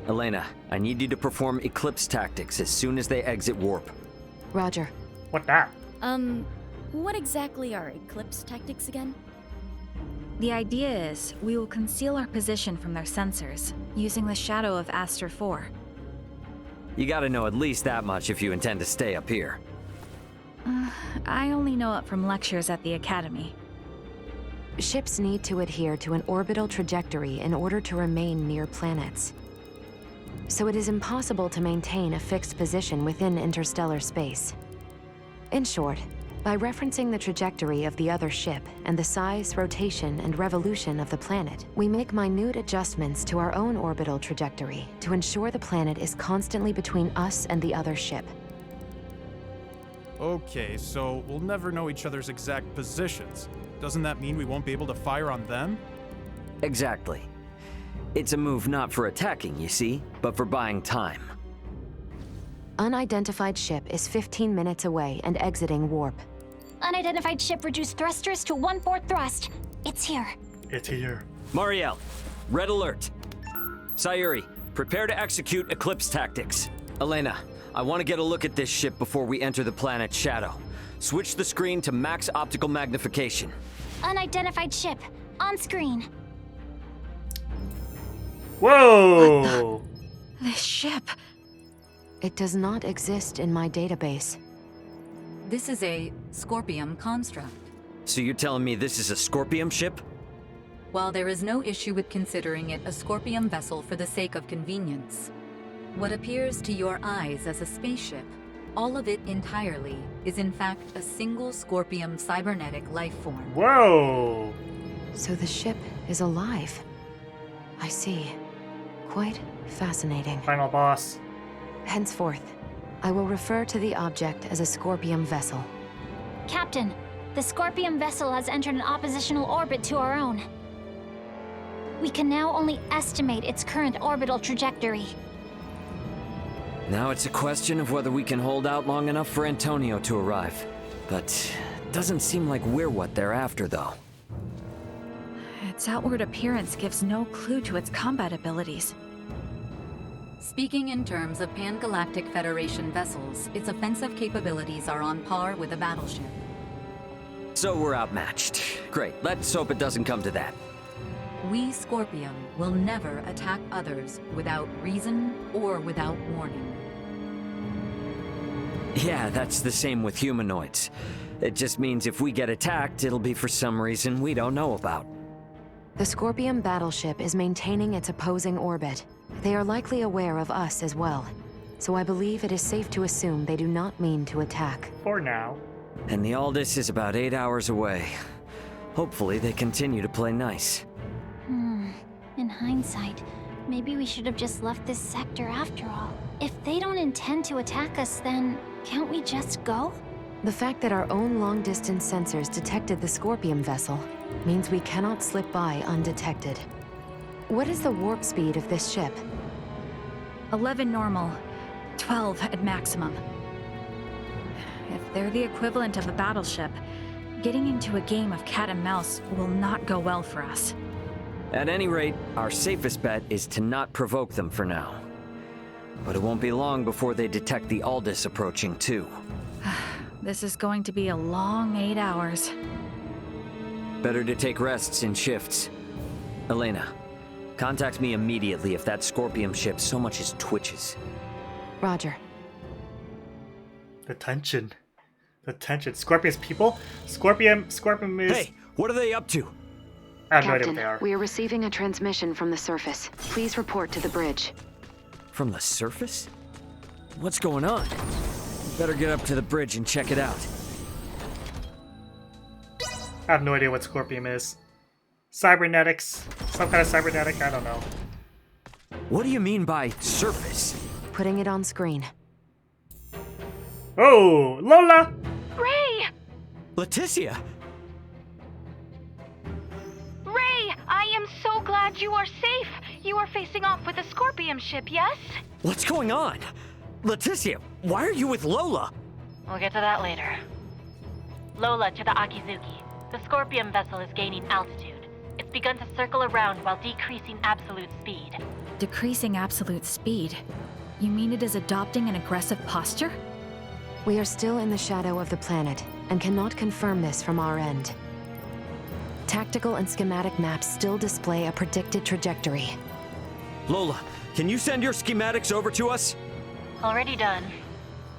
N: Elena, I need you to perform eclipse tactics as soon as they exit warp.
C: Roger.
A: What that?
P: What exactly are eclipse tactics again?
D: The idea is we will conceal our position from their sensors, using the shadow of Aster 4.
N: You gotta know at least that much if you intend to stay up here.
D: I only know it from lectures at the Academy.
C: Ships need to adhere to an orbital trajectory in order to remain near planets. So it is impossible to maintain a fixed position within interstellar space. In short, by referencing the trajectory of the other ship and the size, rotation, and revolution of the planet, we make minute adjustments to our own orbital trajectory to ensure the planet is constantly between us and the other ship.
Q: Okay, so we'll never know each other's exact positions. Doesn't that mean we won't be able to fire on them?
N: Exactly. It's a move not for attacking, you see, but for buying time.
C: Unidentified ship is 15 minutes away and exiting warp.
H: Unidentified ship reduced thrusters to 1/4 thrust. It's here.
A: It's here.
N: Marielle, red alert. Sayuri, prepare to execute eclipse tactics. Elena, I want to get a look at this ship before we enter the planet's shadow. Switch the screen to max optical magnification.
H: Unidentified ship, on screen.
A: Whoa!
D: This ship...
C: It does not exist in my database.
W: This is a Scorpium construct.
N: So you're telling me this is a Scorpium ship?
W: While there is no issue with considering it a Scorpium vessel for the sake of convenience, what appears to your eyes as a spaceship, all of it entirely, is in fact a single Scorpium cybernetic life form.
A: Whoa!
C: So the ship is alive. I see. Quite fascinating.
A: Final boss.
C: Henceforth, I will refer to the object as a Scorpium vessel.
H: Captain, the Scorpium vessel has entered an oppositional orbit to our own. We can now only estimate its current orbital trajectory.
N: Now it's a question of whether we can hold out long enough for Antonio to arrive. But doesn't seem like we're what they're after, though.
D: Its outward appearance gives no clue to its combat abilities.
W: Speaking in terms of Pan-Galactic Federation vessels, its offensive capabilities are on par with a battleship.
N: So we're outmatched. Great, let's hope it doesn't come to that.
W: We, Scorpium, will never attack others without reason or without warning.
N: Yeah, that's the same with humanoids. It just means if we get attacked, it'll be for some reason we don't know about.
C: The Scorpium battleship is maintaining its opposing orbit. They are likely aware of us as well. So I believe it is safe to assume they do not mean to attack.
A: For now.
N: And the Aldous is about 8 hours away. Hopefully they continue to play nice.
H: In hindsight, maybe we should have just left this sector after all. If they don't intend to attack us, then can't we just go?
C: The fact that our own long-distance sensors detected the Scorpium vessel means we cannot slip by undetected. What is the warp speed of this ship?
D: 11 normal, 12 at maximum. If they're the equivalent of a battleship, getting into a game of cat and mouse will not go well for us.
N: At any rate, our safest bet is to not provoke them for now. But it won't be long before they detect the Aldous approaching too.
D: This is going to be a long 8 hours.
N: Better to take rests in shifts. Elena, contact me immediately if that Scorpium ship so much as twitches.
C: Roger.
A: The tension. The tension. Scorpion's people? Scorpium is...
N: Hey, what are they up to?
A: I have no idea
C: Captain,
A: what they are.
C: we are receiving a transmission from the surface. Please report to the bridge.
N: From the surface? What's going on? Better get up to the bridge and check it out.
A: I have no idea what Scorpium is. Cybernetics. Some kind of cybernetic, I don't know.
N: What do you mean by surface?
C: Putting it on screen.
A: Oh, Lola!
S: Ray!
N: Leticia!
S: Ray, I am so glad you are safe. You are facing off with the Scorpium ship, yes?
N: What's going on? Leticia, why are you with Lola?
S: We'll get to that later. Lola to the Akizuki. The Scorpium vessel is gaining altitude. It's begun to circle around while decreasing absolute speed.
D: Decreasing absolute speed? You mean it is adopting an aggressive posture?
C: We are still in the shadow of the planet and cannot confirm this from our end. Tactical and schematic maps still display a predicted trajectory.
N: Lola, can you send your schematics over to us?
S: Already done.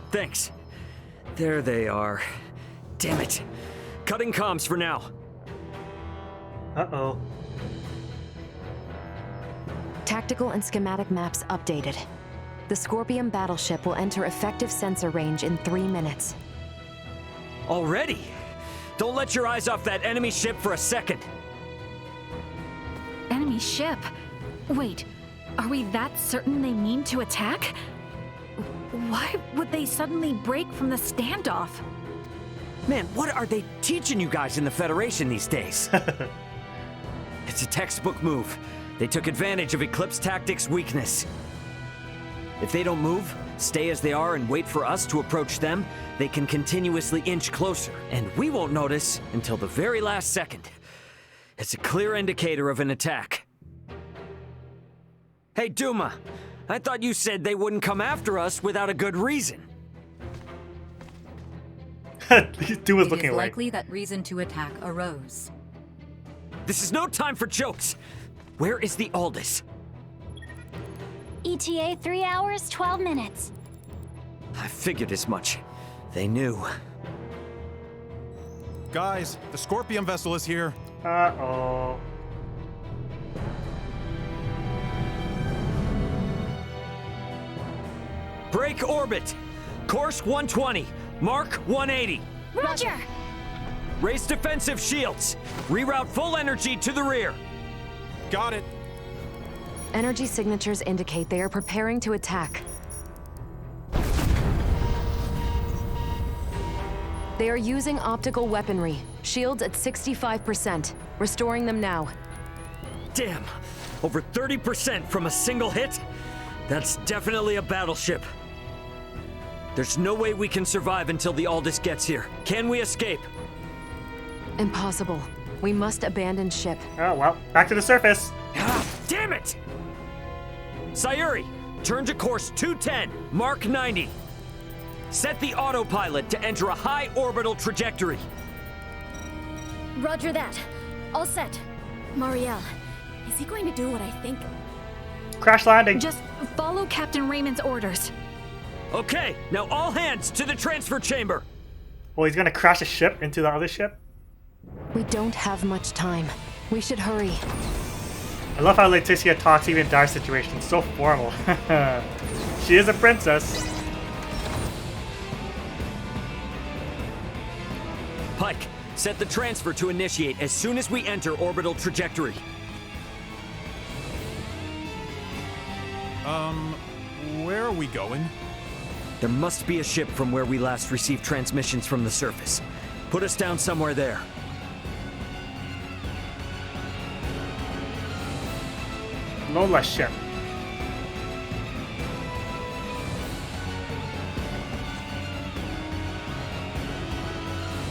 N: Thanks. There they are. Damn it. Cutting comms for now.
A: Uh-oh.
C: Tactical and schematic maps updated. The Scorpium battleship will enter effective sensor range in 3 minutes.
N: Already? Don't let your eyes off that enemy ship for a second.
D: Enemy ship? Wait, are we that certain they mean to attack? Why would they suddenly break from the standoff?
N: Man, what are they teaching you guys in the Federation these days? It's a textbook move. They took advantage of Eclipse Tactics' weakness. If they don't move, stay as they are and wait for us to approach them, they can continuously inch closer, and we won't notice until the very last second. It's a clear indicator of an attack. Hey, Duma, I thought you said they wouldn't come after us without a good reason.
A: Duma's looking
W: It is
A: away.
W: likely that reason to attack arose.
N: This is no time for jokes. Where is the Aldous?
H: ETA 3 hours, 12 minutes.
N: I figured as much. They knew.
Q: Guys, the Scorpium vessel is here.
A: Uh-oh.
N: Break orbit. Course 120. Mark 180.
H: Roger!
N: Raise defensive shields. Reroute full energy to the rear.
Q: Got it.
C: Energy signatures indicate they are preparing to attack. They are using optical weaponry. Shields at 65%. Restoring them now.
N: Damn. Over 30% from a single hit? That's definitely a battleship. There's no way we can survive until the Aldous gets here. Can we escape?
C: Impossible. We must abandon ship.
A: Oh, well, back to the surface.
N: Ah, damn it! Sayuri, turn to course 210, Mark 90. Set the autopilot to enter a high orbital trajectory.
P: Roger that. All set. Marielle, is he going to do what I think?
A: Crash landing.
D: Just follow Captain Raymond's orders.
N: Okay, now all hands to the transfer chamber.
A: Well, he's gonna crash a ship into the other ship?
C: We don't have much time. We should hurry.
A: I love how Leticia talks even in dire situations. So formal. She is a princess.
N: Pike, set the transfer to initiate as soon as we enter orbital trajectory.
Q: Where are we going?
N: There must be a ship from where we last received transmissions from the surface. Put us down somewhere there.
A: Lola ship.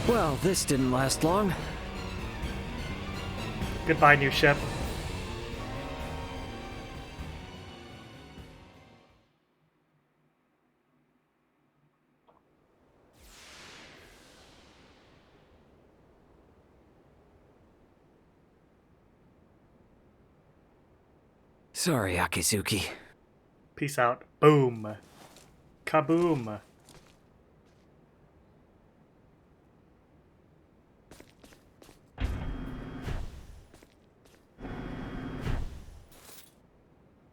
N: Well, this didn't last long.
A: Goodbye, new ship.
I: Sorry, Akizuki.
A: Peace out. Boom. Kaboom.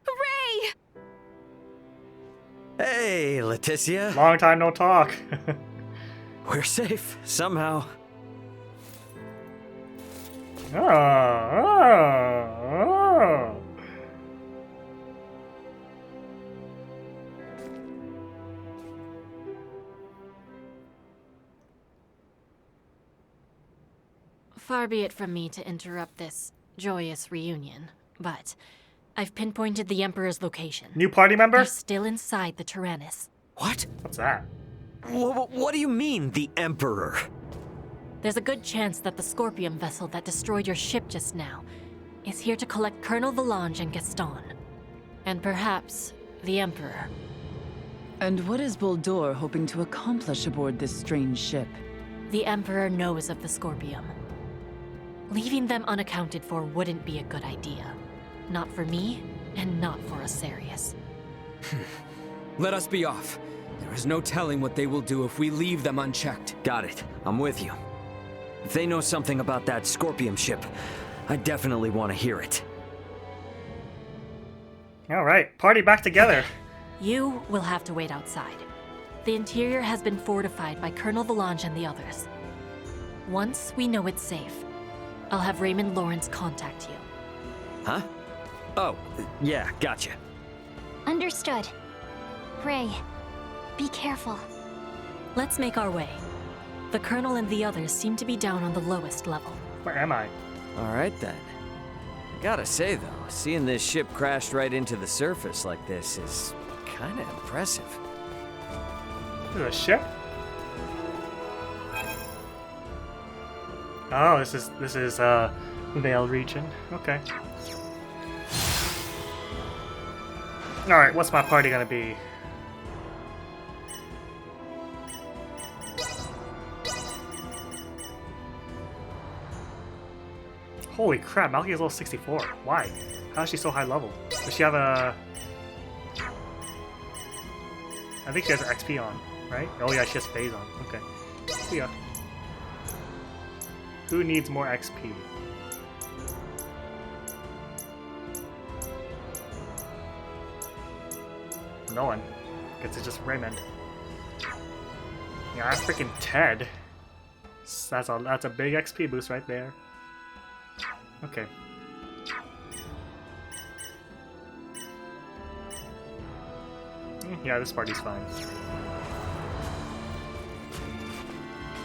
D: Hooray!
N: Hey, Leticia.
A: Long time no talk.
N: We're safe, somehow.
A: Oh.
S: Far be it from me to interrupt this joyous reunion, but I've pinpointed the Emperor's location.
A: New party member?
S: They're still inside the Tyrannus.
N: What?
A: What's that?
N: What do you mean, the Emperor?
S: There's a good chance that the Scorpion vessel that destroyed your ship just now is here to collect Colonel Valange and Gaston. And perhaps the Emperor.
G: And what is Boldor hoping to accomplish aboard this strange ship?
S: The Emperor knows of the Scorpion. Leaving them unaccounted for wouldn't be a good idea. Not for me, and not for Asarius.
R: Let us be off. There is no telling what they will do if we leave them unchecked.
N: Got it. I'm with you. If they know something about that Scorpion ship, I definitely want to hear it.
A: Alright, party back together.
S: You will have to wait outside. The interior has been fortified by Colonel Valange and the others. Once we know it's safe, I'll have Raymond Lawrence contact you.
N: Huh? Oh, yeah, gotcha.
H: Understood. Ray, be careful.
S: Let's make our way. The Colonel and the others seem to be down on the lowest level.
A: Where am I?
I: Alright then. Gotta say though, seeing this ship crash right into the surface like this is kinda impressive.
A: This is a ship? Oh, this is Veil region. Okay. Alright, what's my party gonna be? Holy crap, Malky is level 64. Why? How is she so high level? Does she have a... I think she has an XP on, right? Oh yeah, she has phase on. Okay. See ya. Who needs more XP? No one. Guess it's just Raymond. Yeah, that's freaking Ted. That's a big XP boost right there. Okay. Yeah, this party's fine.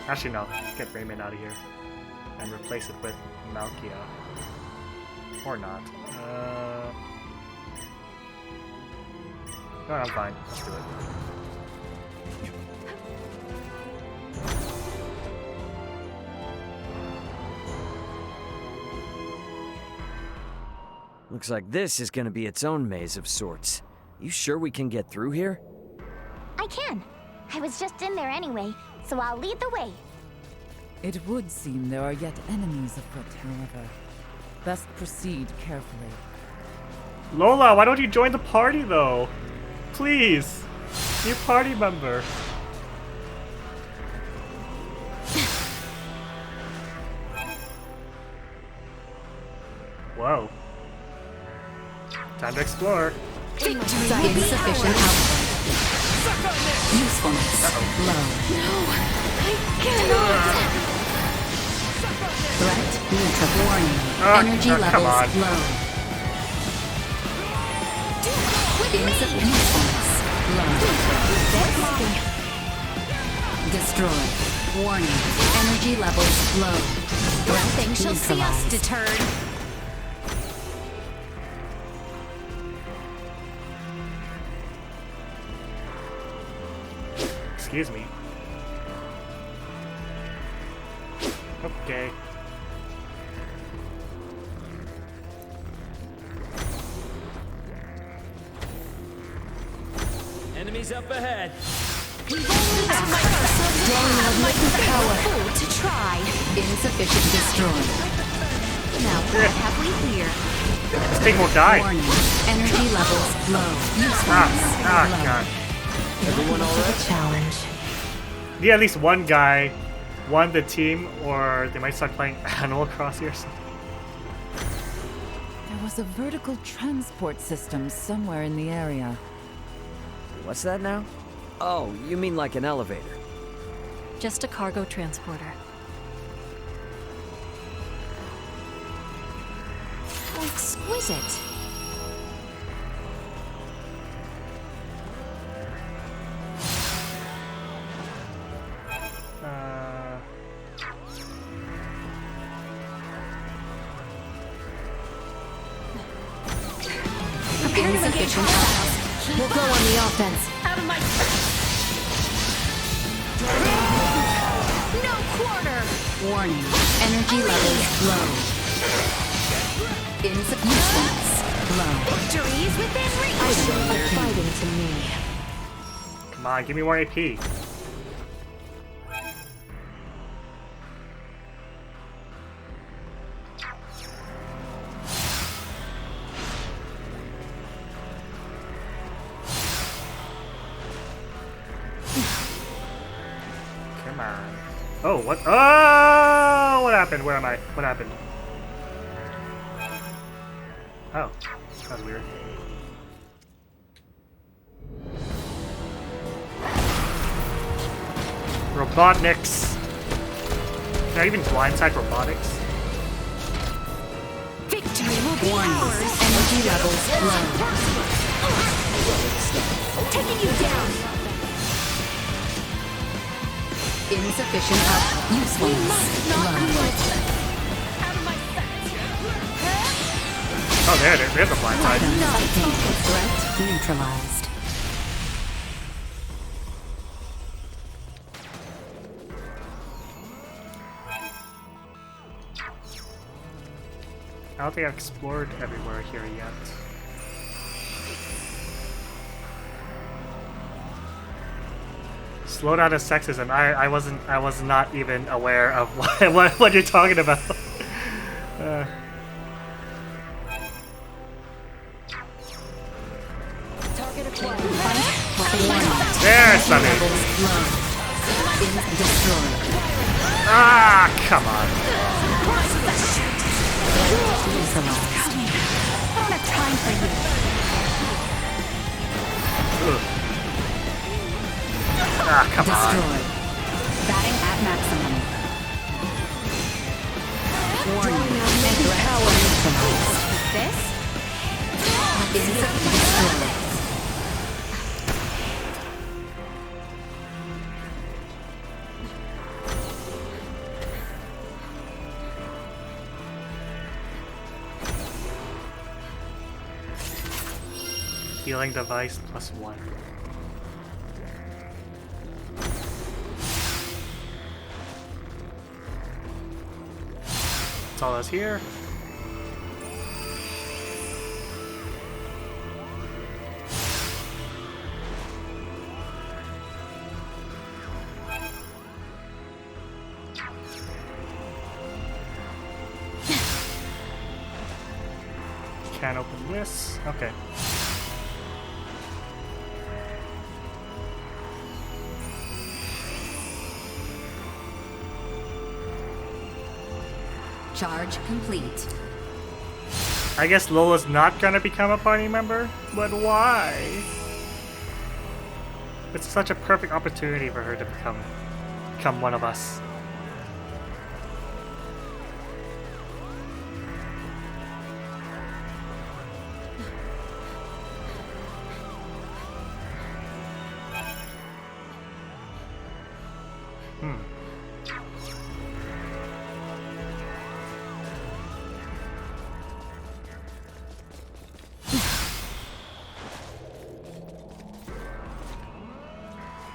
A: Actually, no. Get Raymond out of here. And replace it with Malkia. Or not. No, I'm fine. Let's do it.
I: Looks like this is gonna be its own maze of sorts. You sure we can get through here?
U: I can. I was just in there anyway, so I'll lead the way.
G: It would seem there are yet enemies afoot, however. Best proceed carefully.
A: Lola, why don't you join the party though? Please. Be a party member. Whoa. Time to explore.
W: Insufficient output. Usefulness low.
B: No, I cannot.
W: Threat neutral. Warning. Energy
A: come
W: levels
A: on.
W: low. Insufficient usefulness low. Destroyed. Warning. Energy levels low.
B: Nothing shall see us
W: neutralized.
B: deterred.
A: Excuse me. Okay.
N: Enemies up ahead.
B: We've only to make ourselves my power to try.
W: Insufficient destroyed.
B: Now what have we here?
A: This thing will die.
W: Warning. Energy levels low. Usefulness low.
A: God.
I: Everyone alright?
C: Challenge.
A: Yeah, at least one guy won the team, or they might start playing Animal Crossing or something.
G: There was a vertical transport system somewhere in the area.
I: What's that now? Oh, you mean like an elevator?
S: Just a cargo transporter.
B: Exquisite.
W: Insufficient output.
B: We'll go on the offense.
H: Out of my...
B: No quarter.
W: Warning. Energy levels low. Usefulness low.
B: Victory is within reach.
C: Items are fighting to me.
A: Come on, give me more AP. Come on. Oh, what? Oh, what happened? Where am I? What happened? Oh, that was weird. Robotniks. Can I even blindside robotics?
B: Victory will be
W: Warning.
B: ours.
W: Energy levels low.
B: Taking you down.
W: Insufficient output.
B: We
W: Usefulness
B: must not
W: low.
B: yield.
A: Oh, there's a blindside.
W: Threat neutralized.
A: I don't think I've explored everywhere here yet. Slow down to sexism. I was not even aware of what you're talking about. There's something. Ah, come on.
B: I don't have time for you.
A: Ugh. Ah, come on.
W: Destroyed. Batting at maximum. Warning. Threat power neutralized.
B: This?
W: Destroyed.
A: Healing device +1. That's all that's here. Can't open this. Okay.
W: Charge complete.
A: I guess Lola's not gonna become a party member? But why? It's such a perfect opportunity for her to become one of us.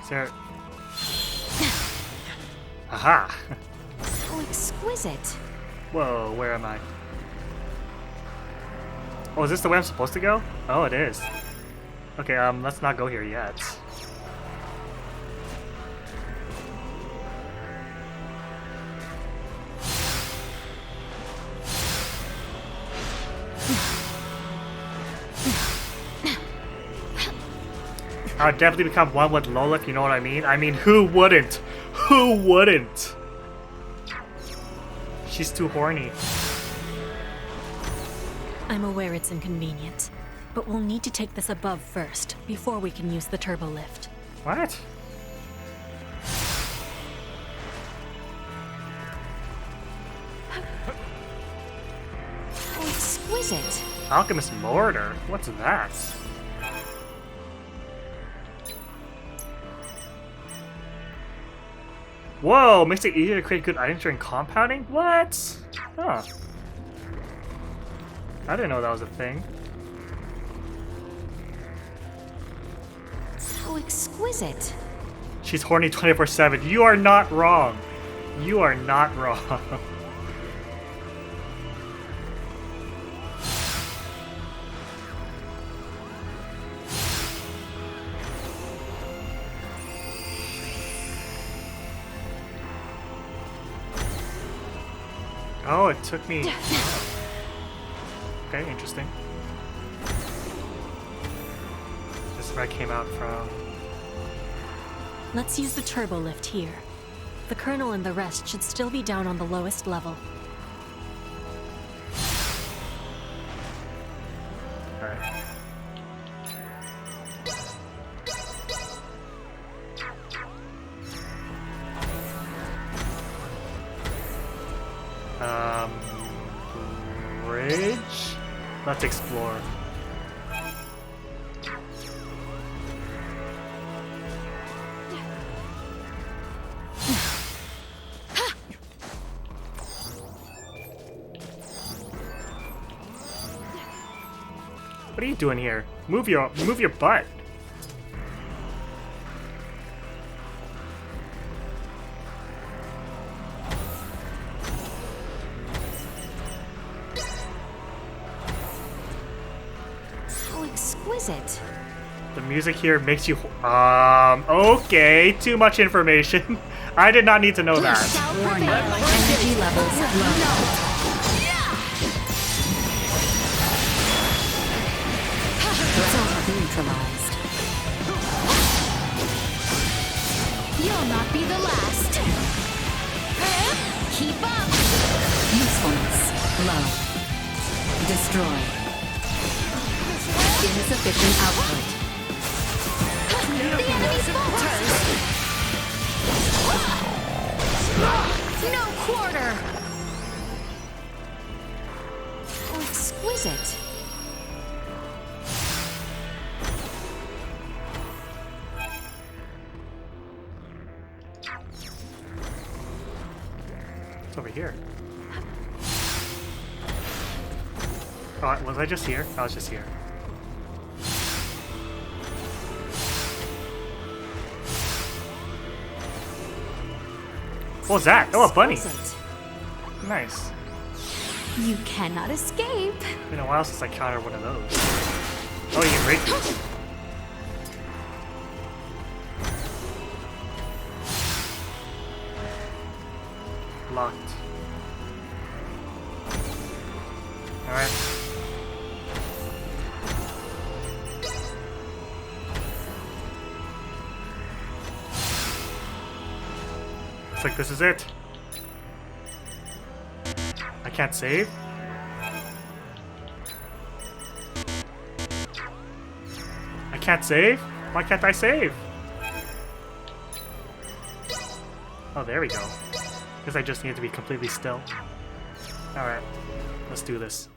A: There. Aha!
B: So exquisite.
A: Whoa, where am I? Oh, is this the way I'm supposed to go? Oh, it is. Okay, let's not go here yet. I'd definitely become one with Lola, if you know what I mean. I mean, who wouldn't? Who wouldn't? She's too horny.
S: I'm aware it's inconvenient, but we'll need to take this above first, before we can use the turbo lift.
A: What?
B: Oh, exquisite.
A: Alchemist Mortar? What's that? Whoa, makes it easier to create good items during compounding? What? Huh. I didn't know that was a thing.
B: So exquisite.
A: She's horny 24/7. You are not wrong. You are not wrong. Oh, it took me... Oh. Okay, interesting. This is where I came out from.
S: Let's use the turbo lift here. The Colonel and the rest should still be down on the lowest level.
A: Alright. Bridge? Let's explore. What are you doing here? Move your butt.
B: So exquisite.
A: The music here makes you okay, too much information. I did not need to know that.
W: Warning. Energy levels low. Neutralized.
B: You'll not be the last. Keep up.
W: Usefulness low. Destroy. Insufficient output.
B: The enemy's falters. No quarter. Oh, exquisite.
A: It's over here. Oh, was I just here? I was just here. What was that? Oh, a bunny. Nice.
B: You cannot escape.
A: It's been a while since I countered one of those. Oh, you can break these. Locked. Alright. Looks like this is it. I can't save? I can't save? Why can't I save? Oh, there we go. Guess I just need to be completely still. Alright, let's do this.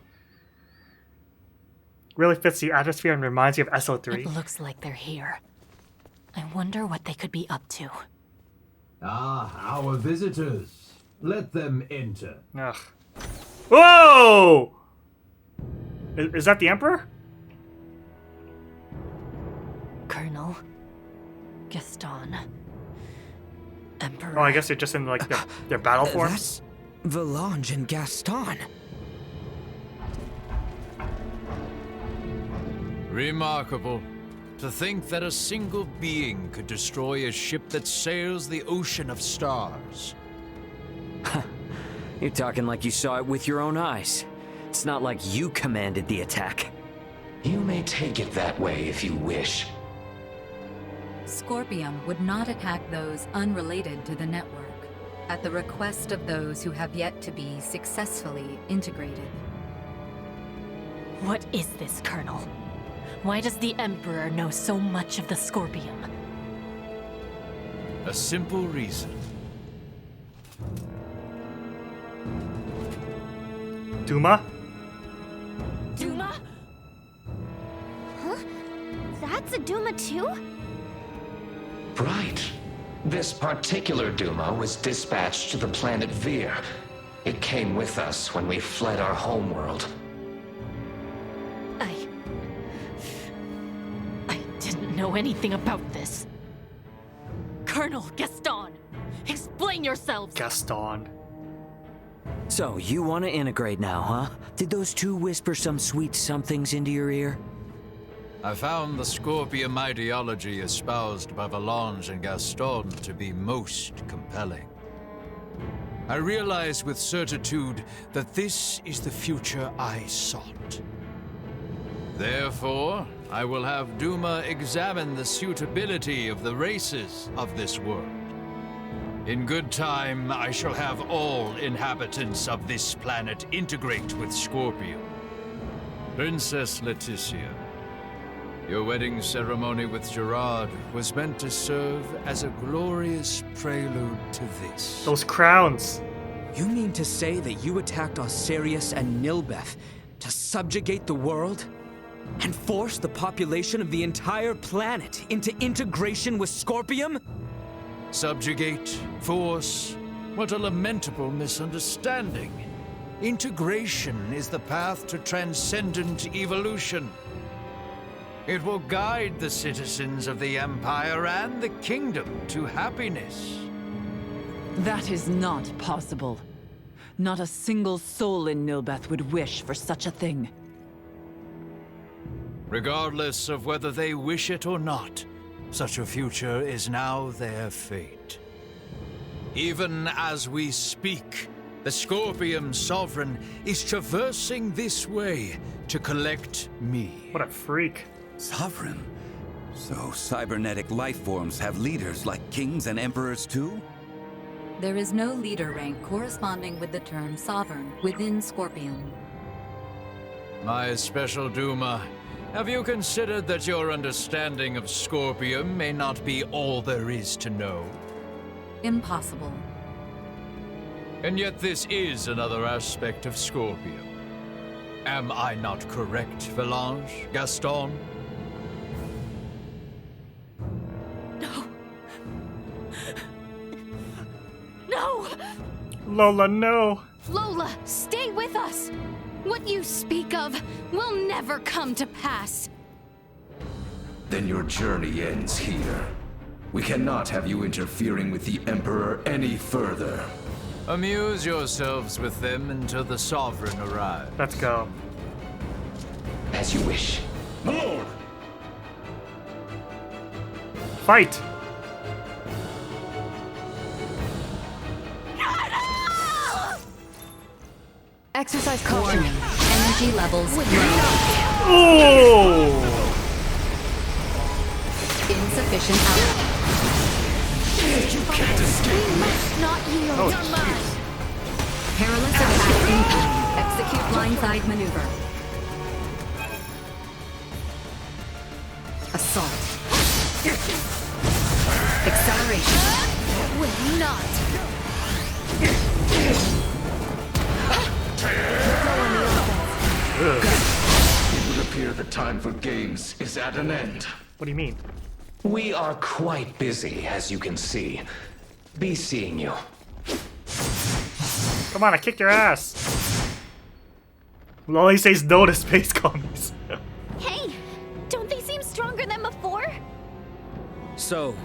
A: Really fits the atmosphere and reminds you of SO3.
S: It looks like they're here. I wonder what they could be up to.
E: Ah, our visitors. Let them enter.
A: Ugh. Whoa! Is that the Emperor?
S: Colonel. Gaston. Emperor.
A: Oh, I guess they're just in like their battle form.
R: That's Valange and Gaston.
K: Remarkable. To think that a single being could destroy a ship that sails the ocean of stars.
N: You're talking like you saw it with your own eyes. It's not like you commanded the attack.
L: You may take it that way if you wish.
W: Scorpium would not attack those unrelated to the network, at the request of those who have yet to be successfully integrated.
S: What is this, Colonel? Why does the Emperor know so much of the Scorpium?
K: A simple reason.
A: Duma?
H: Duma? Huh? That's a Duma too?
L: Right. This particular Duma was dispatched to the planet Vir. It came with us when we fled our homeworld.
S: I didn't know anything about this. Colonel Gaston, explain yourselves!
A: Gaston.
N: So, you want to integrate now, huh? Did those two whisper some sweet somethings into your ear?
K: I found the Scorpium ideology espoused by Valange and Gaston to be most compelling. I realize with certitude that this is the future I sought. Therefore, I will have Duma examine the suitability of the races of this world. In good time, I shall have all inhabitants of this planet integrate with Scorpium. Princess Leticia, your wedding ceremony with Gerard was meant to serve as a glorious prelude to this.
A: Those crowns.
R: You mean to say that you attacked Osirius and Nilbeth to subjugate the world? And force the population of the entire planet into integration with Scorpium?
K: Subjugate, force, what a lamentable misunderstanding. Integration is the path to transcendent evolution. It will guide the citizens of the Empire and the Kingdom to happiness.
G: That is not possible. Not a single soul in Nilbeth would wish for such a thing.
K: Regardless of whether they wish it or not, such a future is now their fate. Even as we speak, the Scorpium Sovereign is traversing this way to collect me.
A: What a freak.
F: Sovereign? So cybernetic life forms have leaders like kings and emperors too?
W: There is no leader rank corresponding with the term sovereign within Scorpion.
K: My special Duma, have you considered that your understanding of Scorpium may not be all there is to know?
W: Impossible.
K: And yet this is another aspect of Scorpium. Am I not correct, Valange, Gaston?
B: No!
A: Lola, no!
B: Lola, stay with us! What you speak of will never come to pass.
X: Then your journey ends here. We cannot have you interfering with the Emperor any further.
K: Amuse yourselves with them until the Sovereign arrives.
A: Let's go.
X: As you wish. My lord!
A: Fight!
W: Exercise caution. Energy levels low.
A: Oh!
W: Insufficient output.
B: We must not yield.
A: Oh,
W: Perilous attack incoming. Execute blindside maneuver. Assault. Acceleration.
B: Will not.
L: It would appear the time for games is at an end.
A: What do you mean?
L: We are quite busy, as you can see. Be seeing you.
A: Come on, I kicked your ass. Lola says no to space commies.
P: Hey, don't they seem stronger than before?
R: So,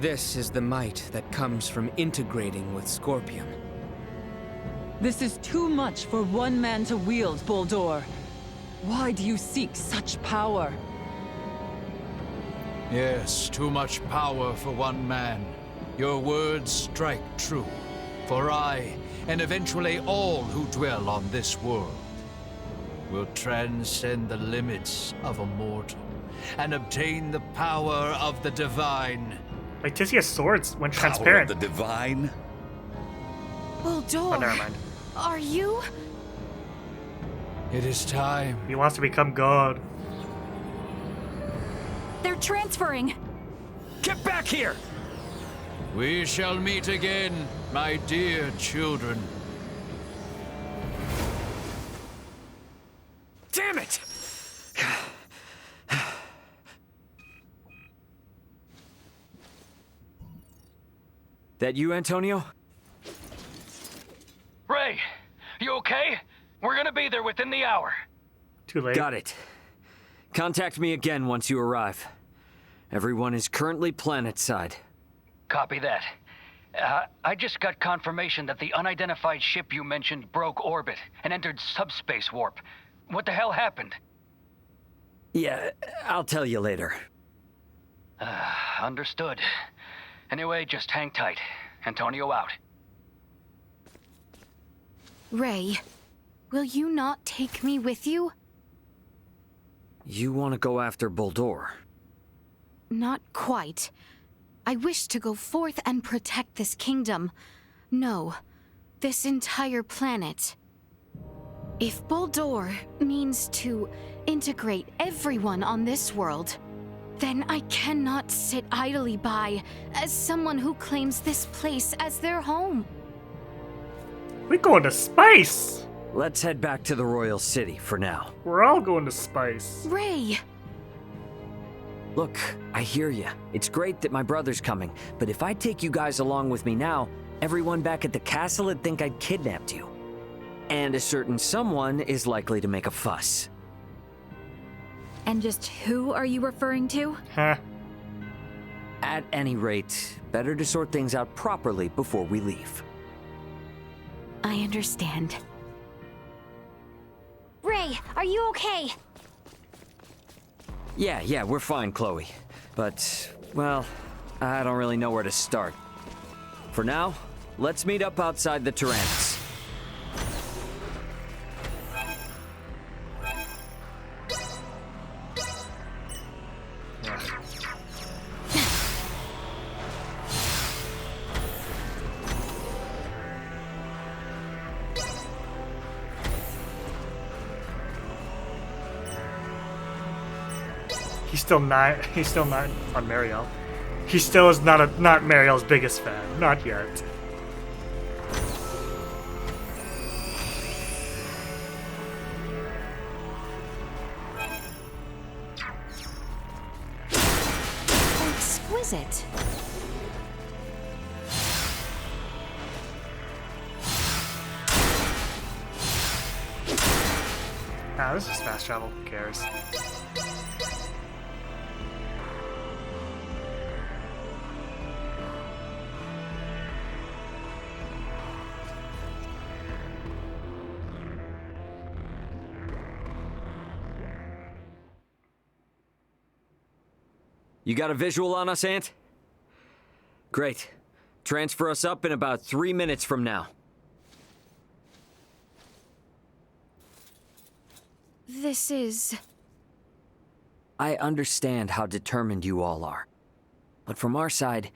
R: this is the might that comes from integrating with Scorpion.
G: This is too much for one man to wield, Boldor. Why do you seek such power?
K: Yes, too much power for one man. Your words strike true. For I, and eventually all who dwell on this world, will transcend the limits of a mortal and obtain the power of the divine.
A: Like Tizia's swords when
F: Power
A: transparent.
F: of the divine?
B: Boldor,
A: Oh, never mind.
B: are you?
K: It is time.
A: He wants to become God.
D: They're transferring.
R: Get back here!
K: We shall meet again, my dear children.
R: Damn it!
N: That you, Antonio?
M: Ray, you okay? We're gonna be there within the hour.
A: Too late.
N: Got it. Contact me again once you arrive. Everyone is currently planetside.
M: Copy that. I just got confirmation that the unidentified ship you mentioned broke orbit and entered subspace warp. What the hell happened?
N: Yeah, I'll tell you later.
M: Understood. Anyway, just hang tight. Antonio out.
B: Ray, will you not take me with you?
N: You want to go after Boldor?
B: Not quite. I wish to go forth and protect this kingdom. No, this entire planet. If Boldor means to integrate everyone on this world, then I cannot sit idly by as someone who claims this place as their home.
A: We're going to space!
N: Let's head back to the Royal City for now.
A: We're all going to space.
B: Ray!
N: Look, I hear you. It's great that my brother's coming, but if I take you guys along with me now, everyone back at the castle would think I'd kidnapped you. And a certain someone is likely to make a fuss.
D: And just who are you referring to?
A: Huh.
N: At any rate, better to sort things out properly before we leave.
B: I understand.
H: Ray, are you okay?
N: Yeah, we're fine, Chloe. But, well, I don't really know where to start. For now, let's meet up outside the Tyrannus.
A: He's still not on Mariel. He still is not Mariel's biggest fan. Not yet.
B: Exquisite.
A: Ah, this is fast travel. Who cares?
N: You got a visual on us, Ant? Great. Transfer us up in about 3 minutes from now.
B: This is...
N: I understand how determined you all are. But from our side,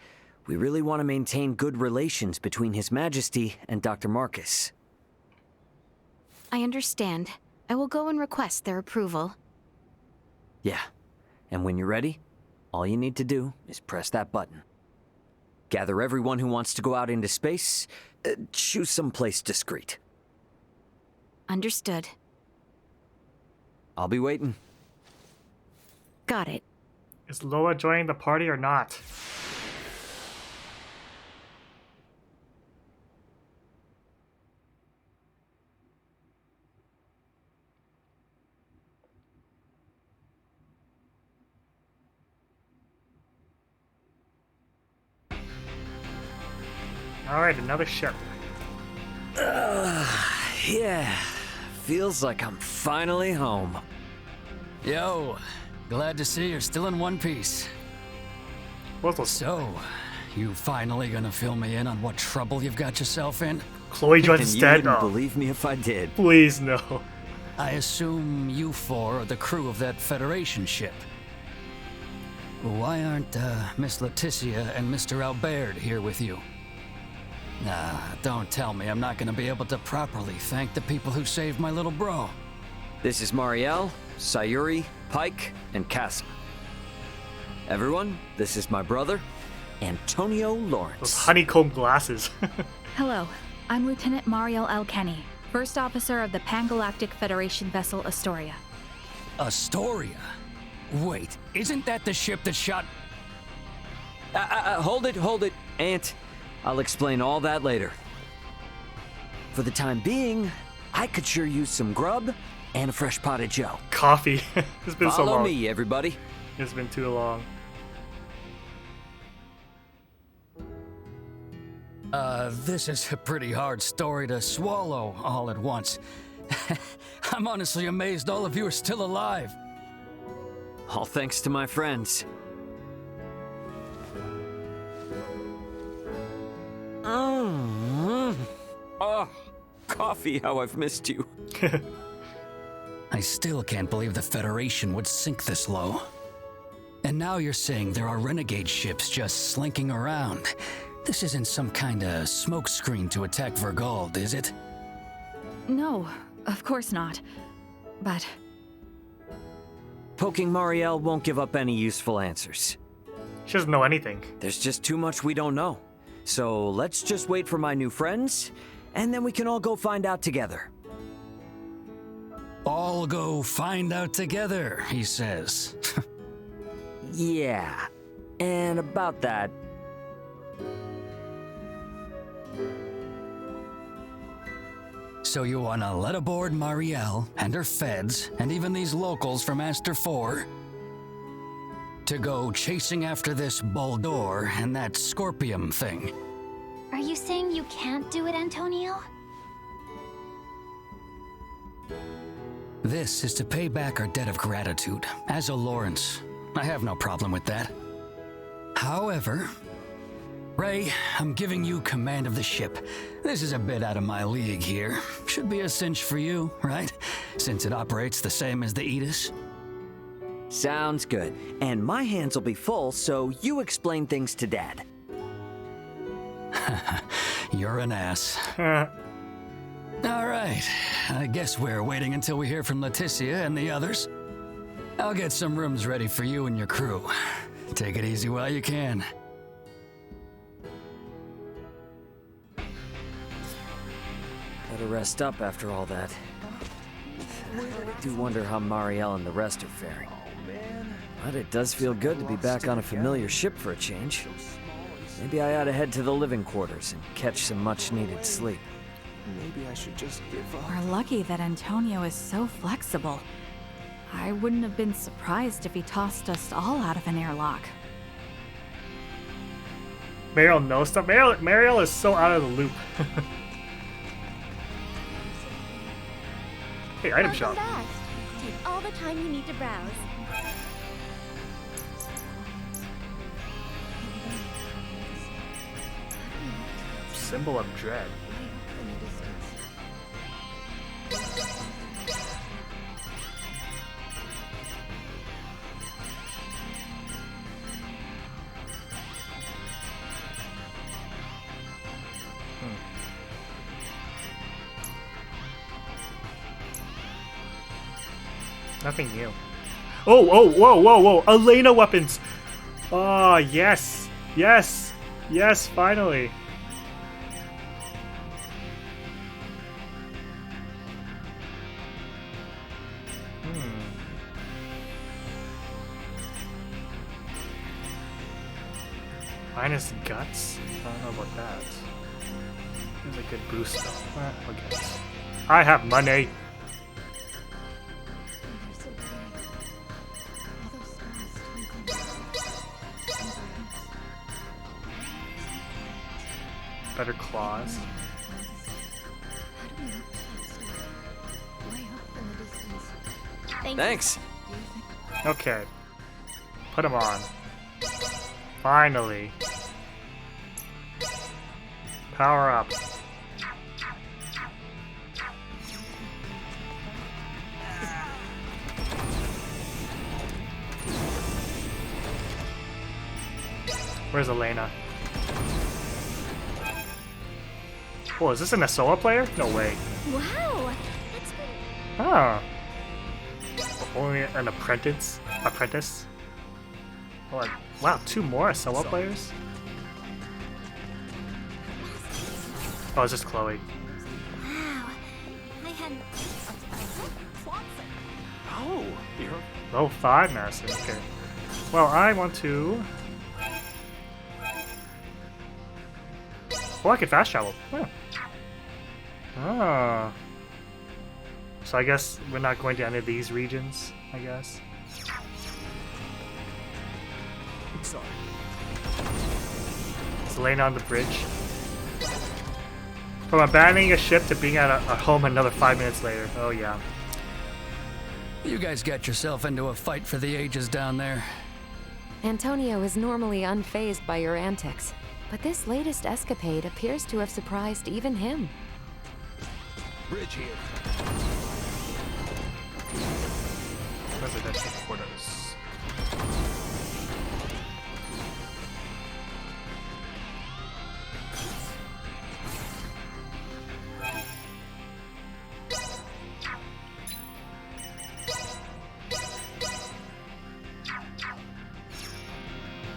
I: We really want to maintain good relations between His Majesty and Dr. Marcus.
B: I understand. I will go and request their approval.
I: Yeah. And when you're ready, all you need to do is press that button. Gather everyone who wants to go out into space. Choose some place discreet.
B: Understood.
I: I'll be waiting.
B: Got it.
A: Is Lola joining the party or not? Alright, another ship.
I: Yeah. Feels like I'm finally home.
M: Yo, glad to see you're still in one piece. So, you finally gonna fill me in on what trouble you've got yourself in?
A: Chloe joined instead.
I: You wouldn't believe me if I did.
A: Please, no.
M: I assume you four are the crew of that Federation ship. Why aren't Miss Leticia and Mr. Albert here with you? Nah, don't tell me I'm not gonna be able to properly thank the people who saved my little bro.
I: This is Marielle, Sayuri, Pike, and Cassim. Everyone, this is my brother, Antonio Lawrence.
A: Those honeycomb glasses.
D: Hello, I'm Lieutenant Mariel Alkenny, First Officer of the Pan-Galactic Federation vessel Astoria.
M: Astoria? Wait, isn't that the ship that shot...
I: Hold it, Ant. I'll explain all that later. For the time being, I could sure use some grub and a fresh pot of joe.
A: Coffee. It's been so long.
I: Follow me, everybody.
A: It's been too long.
M: This is a pretty hard story to swallow all at once. I'm honestly amazed all of you are still alive.
I: All thanks to my friends. Oh, coffee, how I've missed you.
M: I still can't believe the Federation would sink this low. And now you're saying there are renegade ships just slinking around. This isn't some kind of smokescreen to attack Vergald, is it?
D: No, of course not. But...
I: Poking Marielle won't give up any useful answers.
A: She doesn't know anything.
I: There's just too much we don't know. So let's just wait for my new friends, and then we can all go find out together.
M: All go find out together, he says.
I: Yeah, and about that...
M: So you wanna let aboard Marielle and her feds, and even these locals from Aster 4, to go chasing after this Boldor and that Scorpium thing?
H: Are you saying you can't do it, Antonio?
M: This is to pay back our debt of gratitude, as a Lawrence. I have no problem with that. However, Ray, I'm giving you command of the ship. This is a bit out of my league here. Should be a cinch for you, right? Since it operates the same as the Aegis.
I: Sounds good. And my hands will be full, so you explain things to Dad.
M: You're an ass. All right. I guess we're waiting until we hear from Leticia and the others. I'll get some rooms ready for you and your crew. Take it easy while you can.
I: Better rest up after all that. I do wonder how Marielle and the rest are faring. But it does feel good to be back on a familiar ship for a change. Maybe I ought to head to the living quarters and catch some much-needed sleep.
J: Maybe I should just give up.
D: We're lucky that Antonio is so flexible. I wouldn't have been surprised if he tossed us all out of an airlock.
A: Mariel knows stuff. Mariel is so out of the loop. Hey, item shop.
P: Back. Take all the time you need to browse.
A: Symbol of dread. Nothing new. Oh, whoa. Elena weapons. Oh, yes. Yes, finally. Minus guts? I don't know about that. Here's a good boost though. Okay. I have money. Better claws.
N: Thanks.
A: Okay. Put them on. Finally. Power up. Where's Elena? Oh, is this an Asoa player? No way.
H: Wow, that's good.
A: Oh. Only an apprentice? Oh, wow, 2 more Asoa players? Oh, it's just Chloe.
H: Wow, I hadn't...
J: Oh, you're...
A: Level 5 Master, okay. Well, I want to... Oh, I can fast travel. Huh. Oh. So I guess we're not going to any of these regions, I guess.
J: Sorry.
A: Is Elena on the bridge? From abandoning a ship to being at a home another 5 minutes later. Oh yeah.
M: You guys got yourself into a fight for the ages down there.
C: Antonio is normally unfazed by your antics, but this latest escapade appears to have surprised even him.
J: Bridge here.
A: Residential quarters.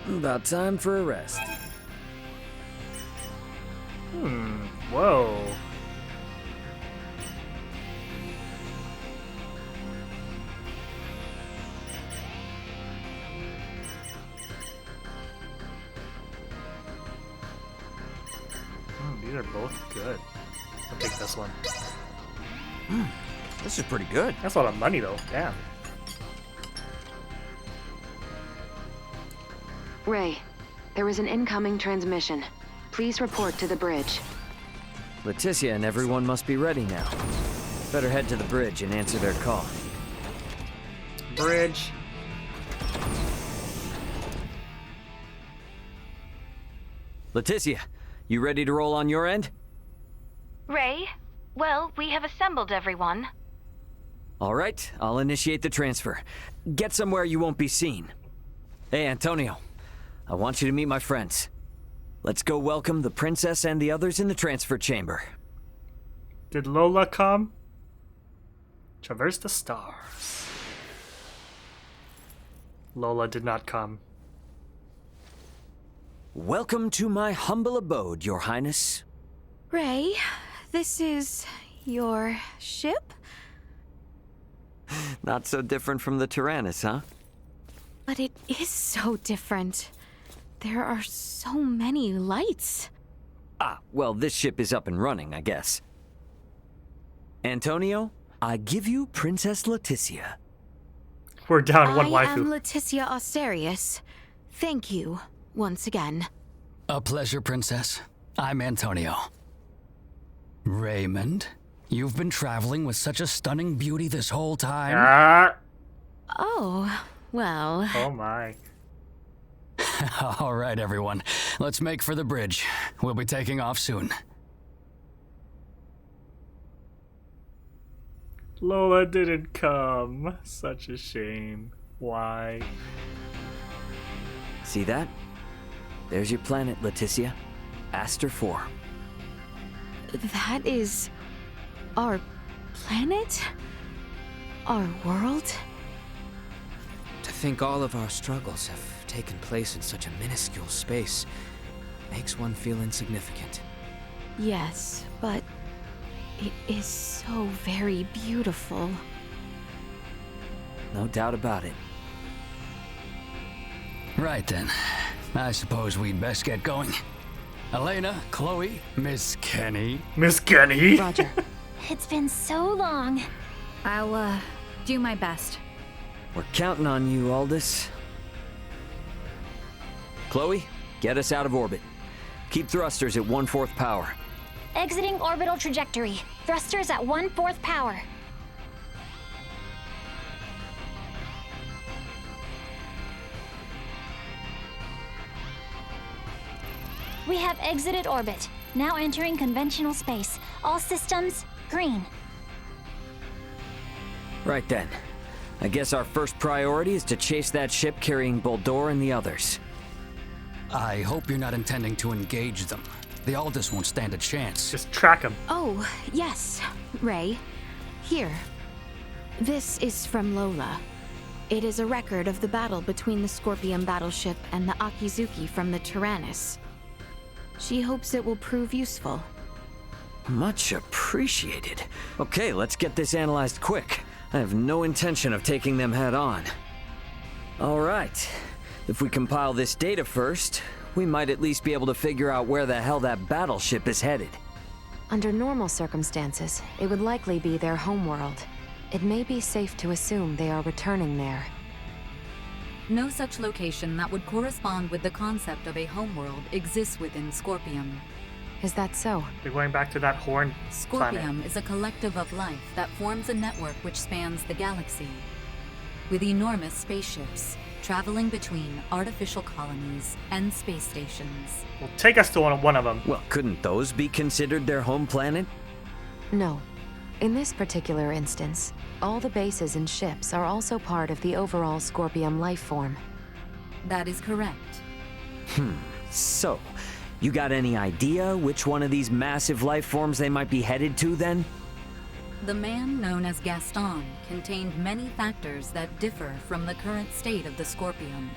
I: About time for a rest.
A: Whoa. These are both good. I'll take this one.
J: This is pretty good.
A: That's a lot of money though. Damn.
C: Ray, there is an incoming transmission. Please report to the bridge.
N: Leticia and everyone must be ready now. Better head to the bridge and answer their call.
A: Bridge.
N: Leticia, you ready to roll on your end?
B: Ray? Well, we have assembled everyone.
N: All right, I'll initiate the transfer. Get somewhere you won't be seen. Hey, Antonio. I want you to meet my friends. Let's go welcome the princess and the others in the transfer chamber.
A: Did Lola come? Traverse the stars. Lola did not come.
N: Welcome to my humble abode, Your Highness.
B: Ray, this is your ship?
N: Not so different from the Tyrannus, huh?
B: But it is so different. There are so many lights.
N: Ah, well, this ship is up and running, I guess. Antonio, I give you Princess Leticia.
A: We're down one
B: I
A: waifu.
B: am Leticia Asterius. Thank you, once again.
M: A pleasure, Princess. I'm Antonio. Raymond, you've been traveling with such a stunning beauty this whole time.
B: Oh, well.
A: Oh my.
M: All right, everyone. Let's make for the bridge. We'll be taking off soon.
A: Lola didn't come. Such a shame. Why?
N: See that? There's your planet, Leticia. Aster 4.
B: That is our planet? Our world?
R: think all of our struggles have taken place in such a minuscule space makes one feel insignificant.
B: Yes, but it is so very beautiful.
I: No doubt about it.
M: Right then. I suppose we'd best get going. Elena, Chloe, Miss Kenny.
A: Miss Kenny?
B: Roger.
H: It's been so long.
D: I'll, do my best.
I: We're counting on you, Aldous. Chloe, get us out of orbit. Keep thrusters at 1/4 power.
H: Exiting orbital trajectory. Thrusters at 1/4 power. We have exited orbit. Now entering conventional space. All systems green.
I: Right then. I guess our first priority is to chase that ship carrying Boldor and the others.
M: I hope you're not intending to engage them. The Aldous won't stand a chance.
A: Just track them.
B: Oh, yes. Ray. Here. This is from Lola. It is a record of the battle between the Scorpion battleship and the Akizuki from the Tyrannus. She hopes it will prove useful.
I: Much appreciated. Okay, let's get this analyzed quick. I have no intention of taking them head on. All right. If we compile this data first, we might at least be able to figure out where the hell that battleship is headed.
C: Under normal circumstances, it would likely be their homeworld. It may be safe to assume they are returning there.
W: No such location that would correspond with the concept of a homeworld exists within Scorpium.
C: Is that so?
A: They're going back to that horn planet.
W: Scorpium is a collective of life that forms a network which spans the galaxy, with enormous spaceships traveling between artificial colonies and space stations.
A: Well, take us to one of them.
I: Well, couldn't those be considered their home planet?
C: No. In this particular instance, all the bases and ships are also part of the overall Scorpium life form.
W: That is correct.
I: So, you got any idea which one of these massive life forms they might be headed to then?
W: The man known as Gaston contained many factors that differ from the current state of the Scorpium.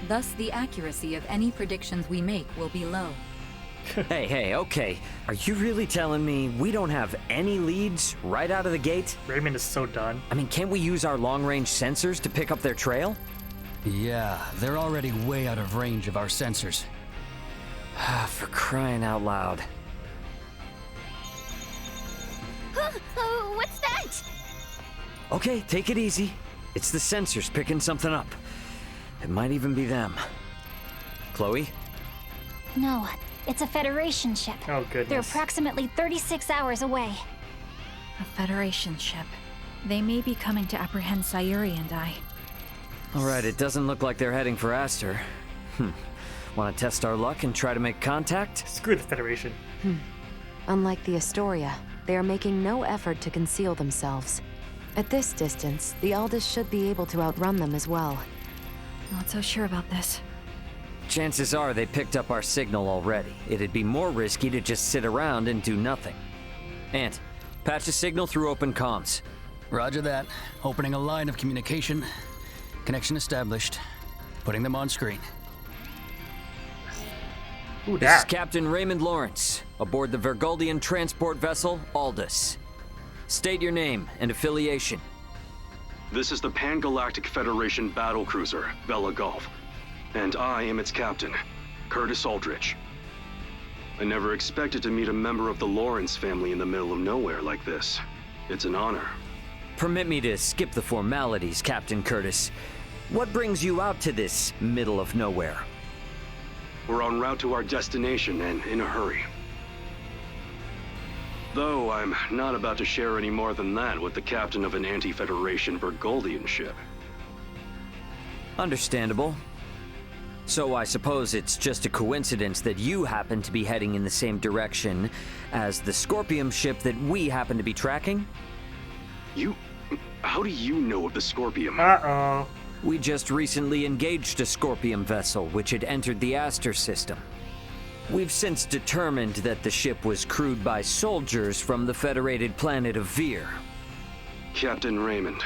W: Thus, the accuracy of any predictions we make will be low.
I: Hey, okay. Are you really telling me we don't have any leads right out of the gate?
A: Raymond is so done.
I: I mean, can't we use our long-range sensors to pick up their trail?
M: Yeah, they're already way out of range of our sensors.
I: For crying out loud.
H: What's that?
I: Okay, take it easy. It's the sensors picking something up. It might even be them. Chloe?
H: No, it's a Federation ship.
A: Oh, goodness.
H: They're approximately 36 hours away.
D: A Federation ship. They may be coming to apprehend Sayuri and I.
I: Alright, it doesn't look like they're heading for Aster. Want to test our luck and try to make contact?
A: Screw the Federation.
C: Unlike the Astoria, they are making no effort to conceal themselves. At this distance, the Aldous should be able to outrun them as well.
D: Not so sure about this.
I: Chances are they picked up our signal already. It'd be more risky to just sit around and do nothing. Ant, patch a signal through open comms.
M: Roger that. Opening a line of communication. Connection established. Putting them on screen.
A: Who
I: This is
A: dat?
I: Captain Raymond Lawrence, aboard the Vergoldian transport vessel Aldous. State your name and affiliation.
O: This is the Pan-Galactic Federation battlecruiser, Bella Gulf, and I am its captain, Curtis Aldrich. I never expected to meet a member of the Lawrence family in the middle of nowhere like this. It's an honor.
I: Permit me to skip the formalities, Captain Curtis. What brings you out to this middle of nowhere?
O: We're en route to our destination and in a hurry. Though I'm not about to share any more than that with the captain of an anti-Federation Vergoldian ship.
I: Understandable. So I suppose it's just a coincidence that you happen to be heading in the same direction as the Scorpium ship that we happen to be tracking?
O: How do you know of the Scorpium?
A: Uh-oh.
I: We just recently engaged a Scorpium vessel which had entered the Aster system. We've since determined that the ship was crewed by soldiers from the federated planet of Vir.
O: Captain Raymond,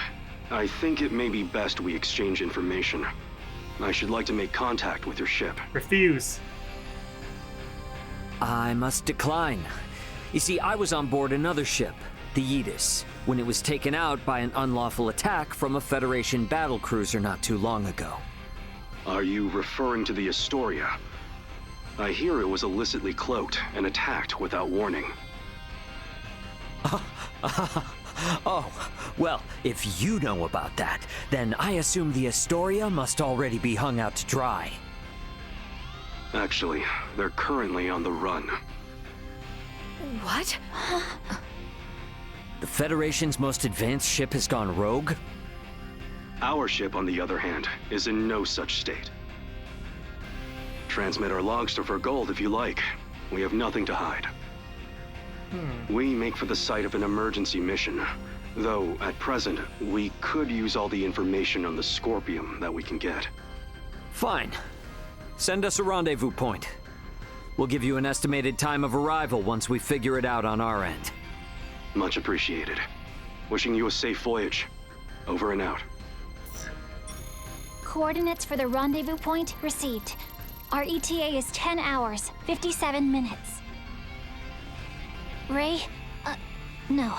O: I think it may be best we exchange information. I should like to make contact with your ship.
A: Refuse.
N: I must decline. You see, I was on board another ship, the Aegis, when it was taken out by an unlawful attack from a Federation battlecruiser not too long ago.
O: Are you referring to the Astoria? I hear it was illicitly cloaked and attacked without warning.
N: Oh, well, if you know about that, then I assume the Astoria must already be hung out to dry.
O: Actually, they're currently on the run.
B: What?
N: The Federation's most advanced ship has gone rogue?
O: Our ship, on the other hand, is in no such state. Transmit our logs to Vergold if you like. We have nothing to hide. We make for the site of an emergency mission, though at present, we could use all the information on the Scorpium that we can get.
N: Fine. Send us a rendezvous point. We'll give you an estimated time of arrival once we figure it out on our end.
O: Much appreciated. Wishing you a safe voyage. Over and out.
H: Coordinates for the rendezvous point received. Our ETA is 10 hours, 57 minutes. Ray? No.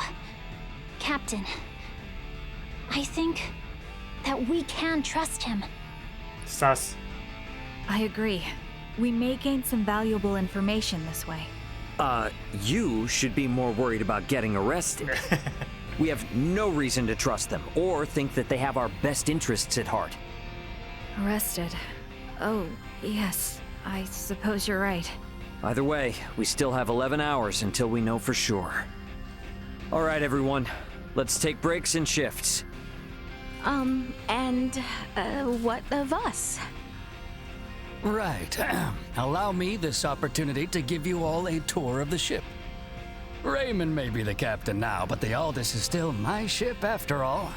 H: Captain. I think that we can trust him.
A: Sus.
D: I agree. We may gain some valuable information this way.
N: You should be more worried about getting arrested. We have no reason to trust them, or think that they have our best interests at heart.
D: Arrested. Oh, yes. I suppose you're right.
N: Either way, we still have 11 hours until we know for sure. All right, everyone. Let's take breaks and shifts.
B: What of us?
M: Right. Allow me this opportunity to give you all a tour of the ship. Raymond may be the captain now, but the Aldous is still my ship after all.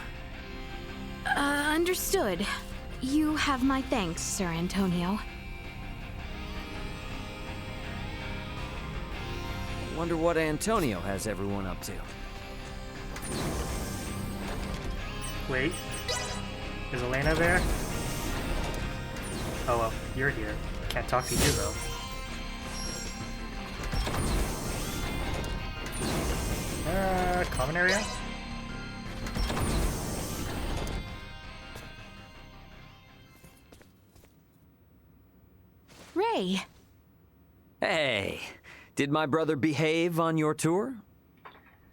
B: Understood. You have my thanks, Sir Antonio.
N: Wonder what Antonio has everyone up to.
A: Wait. Is Elena there? Oh well, you're here. Can't talk to you though. Common area?
B: Ray.
N: Hey, did my brother behave on your tour?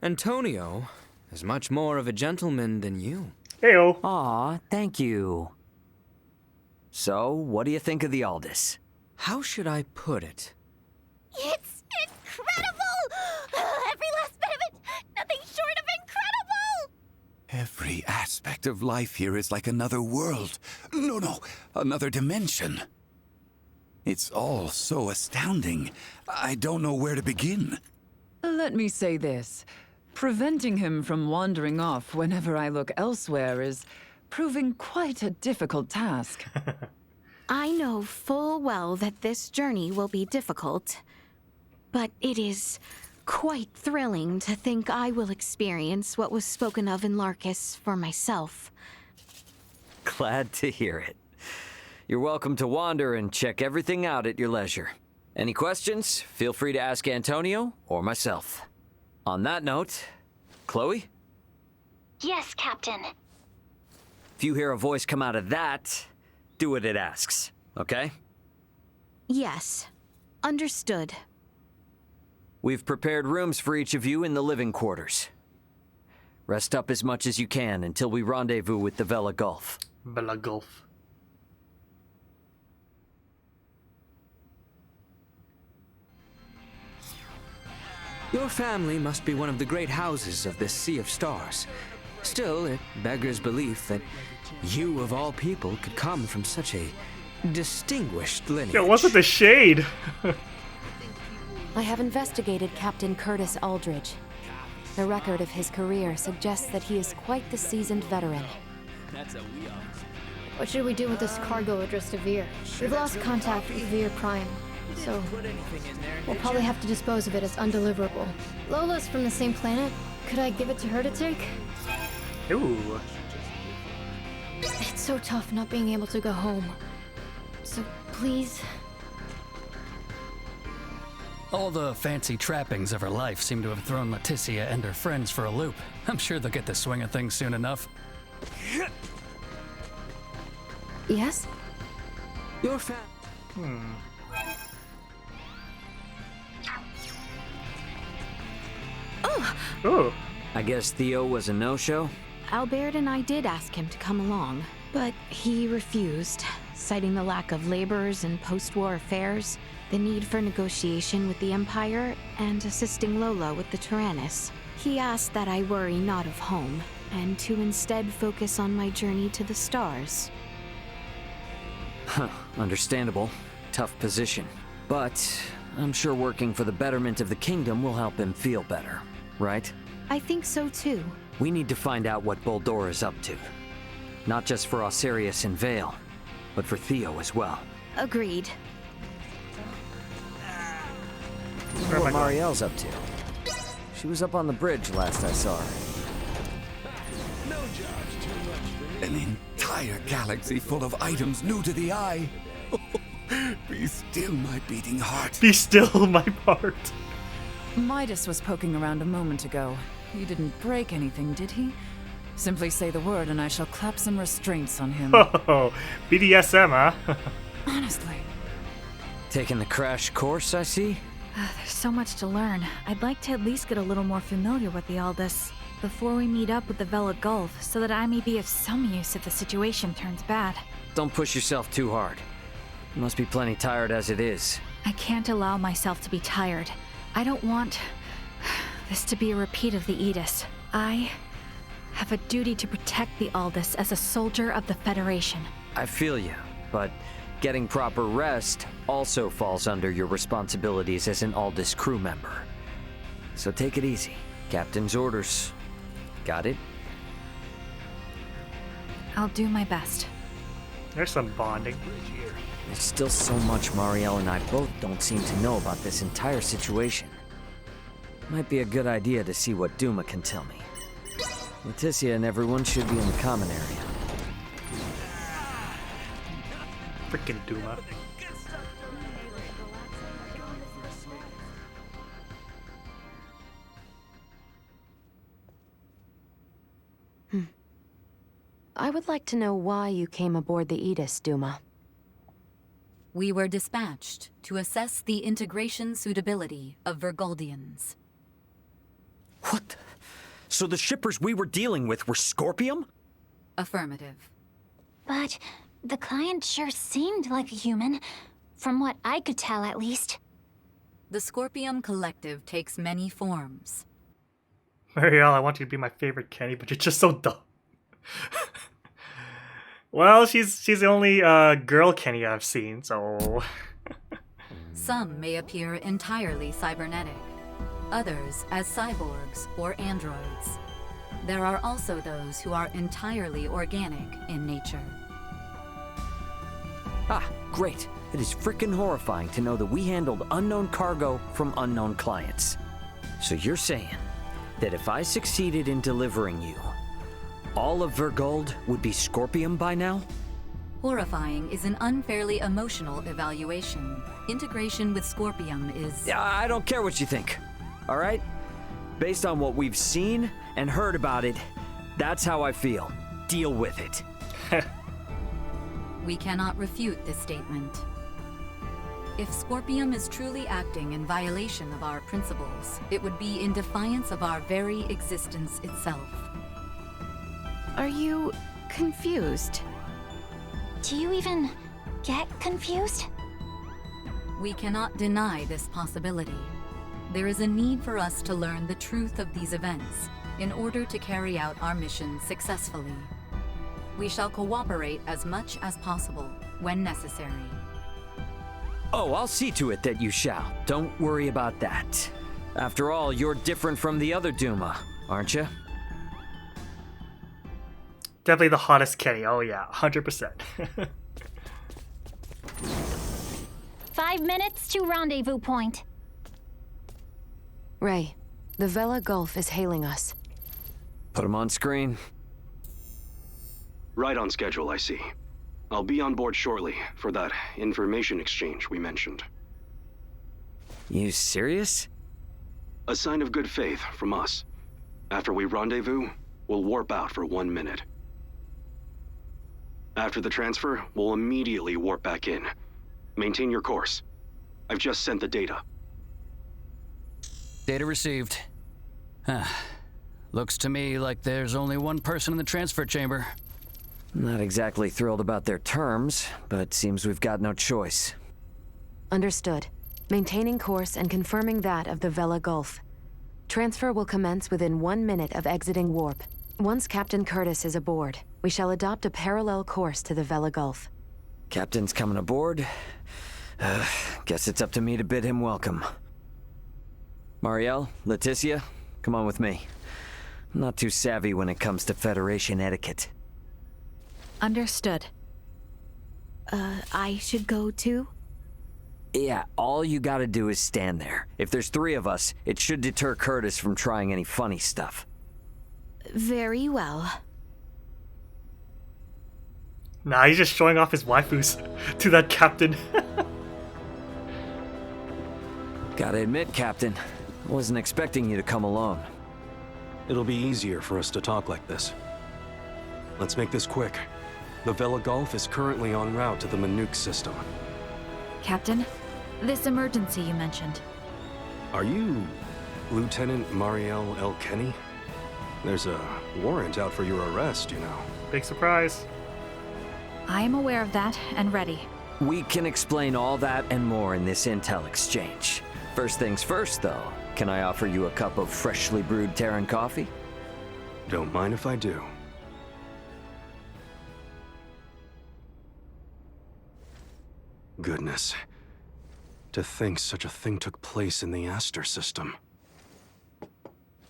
R: Antonio is much more of a gentleman than you.
A: Heyo.
N: Aw, thank you. So, what do you think of the Aldous?
R: How should I put it?
H: It's incredible! Every last bit of it! Nothing short of incredible!
F: Every aspect of life here is like another world. No, another dimension. It's all so astounding. I don't know where to begin.
G: Let me say this. Preventing him from wandering off whenever I look elsewhere is proving quite a difficult task.
B: I know full well that this journey will be difficult, but it is quite thrilling to think I will experience what was spoken of in Larkus for myself.
N: Glad to hear it. You're welcome to wander and check everything out at your leisure. Any questions? Feel free to ask Antonio or myself. On that note, Chloe?
H: Yes, Captain.
N: If you hear a voice come out of that, do what it asks, okay?
B: Yes. Understood.
N: We've prepared rooms for each of you in the living quarters. Rest up as much as you can until we rendezvous with the Vela Gulf.
A: Vela Gulf.
R: Your family must be one of the great houses of this Sea of Stars. Still, it beggars belief that you, of all people, could come from such a distinguished lineage.
A: Yo, what's with the shade?
C: I have investigated Captain Curtis Aldridge. The record of his career suggests that he is quite the seasoned veteran.
P: What should we do with this cargo addressed to Veer? We've lost contact with Veer Prime, so we'll probably have to dispose of it as undeliverable. Lola's from the same planet. Could I give it to her to take?
A: Ooh.
P: so tough not being able to go home. So please...
M: All the fancy trappings of her life seem to have thrown Leticia and her friends for a loop. I'm sure they'll get the swing of things soon enough.
C: Yes?
R: Your fan.
A: Ooh.
N: I guess Theo was a no-show?
B: Albert and I did ask him to come along, but he refused, citing the lack of laborers in post-war affairs, the need for negotiation with the Empire, and assisting Lola with the Tyrannus. He asked that I worry not of home, and to instead focus on my journey to the stars.
N: Huh, understandable. Tough position. But I'm sure working for the betterment of the kingdom will help him feel better, right?
B: I think so too.
N: We need to find out what Boldor is up to. Not just for Osirius and Vale, but for Theo as well.
B: Agreed.
N: What Marielle's up to. She was up on the bridge last I saw her.
F: An entire galaxy full of items new to the eye. Be still, my beating heart.
A: Be still, my heart.
G: Midas was poking around a moment ago. He didn't break anything, did he? Simply say the word and I shall clap some restraints on him.
A: Oh, BDSM, huh?
G: Honestly.
N: Taking the crash course, I see?
D: There's so much to learn. I'd like to at least get a little more familiar with the Aldous before we meet up with the Vela Gulf, so that I may be of some use if the situation turns bad.
N: Don't push yourself too hard. You must be plenty tired as it is.
D: I can't allow myself to be tired. I don't want this to be a repeat of the Aegis. I have a duty to protect the Aldous as a soldier of the Federation.
N: I feel you, but getting proper rest also falls under your responsibilities as an Aldous crew member. So take it easy. Captain's orders. Got it?
D: I'll do my best.
A: There's some bonding.
N: There's still so much Marielle and I both don't seem to know about this entire situation. Might be a good idea to see what Duma can tell me. Leticia and everyone should be in the common area.
A: Frickin' Duma.
C: I would like to know why you came aboard the Aegis, Duma.
W: We were dispatched to assess the integration suitability of Vergoldians.
N: What? So the shippers we were dealing with were Scorpium?
W: Affirmative.
H: But the client sure seemed like a human, from what I could tell at least.
W: The Scorpium Collective takes many forms.
A: Marielle, I want you to be my favorite Kenny, but you're just so dumb. Well, she's the only girl Kenny I've seen, so...
W: Some may appear entirely cybernetic, others as cyborgs or androids. There are also those who are entirely organic in nature.
N: Ah, great. It is frickin' horrifying to know that we handled unknown cargo from unknown clients. So you're saying that if I succeeded in delivering you, all of Vergold would be Scorpium by now?
W: Horrifying is an unfairly emotional evaluation. Integration with Scorpium is...
N: I don't care what you think, all right? Based on what we've seen and heard about it, that's how I feel. Deal with it.
W: We cannot refute this statement. If Scorpium is truly acting in violation of our principles, it would be in defiance of our very existence itself.
B: Are you confused?
H: Do you even get confused?
W: We cannot deny this possibility. There is a need for us to learn the truth of these events in order to carry out our mission successfully. We shall cooperate as much as possible when necessary.
N: Oh, I'll see to it that you shall. Don't worry about that. After all, you're different from the other Duma, aren't you?
A: Definitely the hottest Kenny. Oh yeah, 100%.
H: 5 minutes to rendezvous point.
C: Ray, the Vela Gulf is hailing us.
N: Put him on screen.
O: Right on schedule, I see. I'll be on board shortly for that information exchange we mentioned.
N: You serious?
O: A sign of good faith from us. After we rendezvous, we'll warp out for 1 minute. After the transfer, we'll immediately warp back in. Maintain your course. I've just sent the data.
M: Data received. Looks to me like there's only one person in the transfer chamber.
I: Not exactly thrilled about their terms, but seems we've got no choice.
C: Understood. Maintaining course and confirming that of the Vela Gulf. Transfer will commence within 1 minute of exiting warp. Once Captain Curtis is aboard, we shall adopt a parallel course to the Vela Gulf.
I: Captain's coming aboard. Guess it's up to me to bid him welcome. Marielle, Leticia, come on with me. I'm not too savvy when it comes to Federation etiquette.
D: Understood.
B: I should go too?
I: Yeah, all you gotta do is stand there. If there's 3 of us, it should deter Curtis from trying any funny stuff.
B: Very well.
A: Nah, he's just showing off his waifus to that captain.
I: Gotta admit, Captain, I wasn't expecting you to come alone.
O: It'll be easier for us to talk like this. Let's make this quick. The Vela Gulf is currently en route to the Manuk system.
D: Captain, this emergency you mentioned.
O: Are you Lieutenant Marielle L. Kenny? There's a warrant out for your arrest, you know.
A: Big surprise.
D: I am aware of that and ready.
I: We can explain all that and more in this intel exchange. First things first, though. Can I offer you a cup of freshly brewed Terran coffee?
O: Don't mind if I do. Goodness. To think such a thing took place in the Aster system.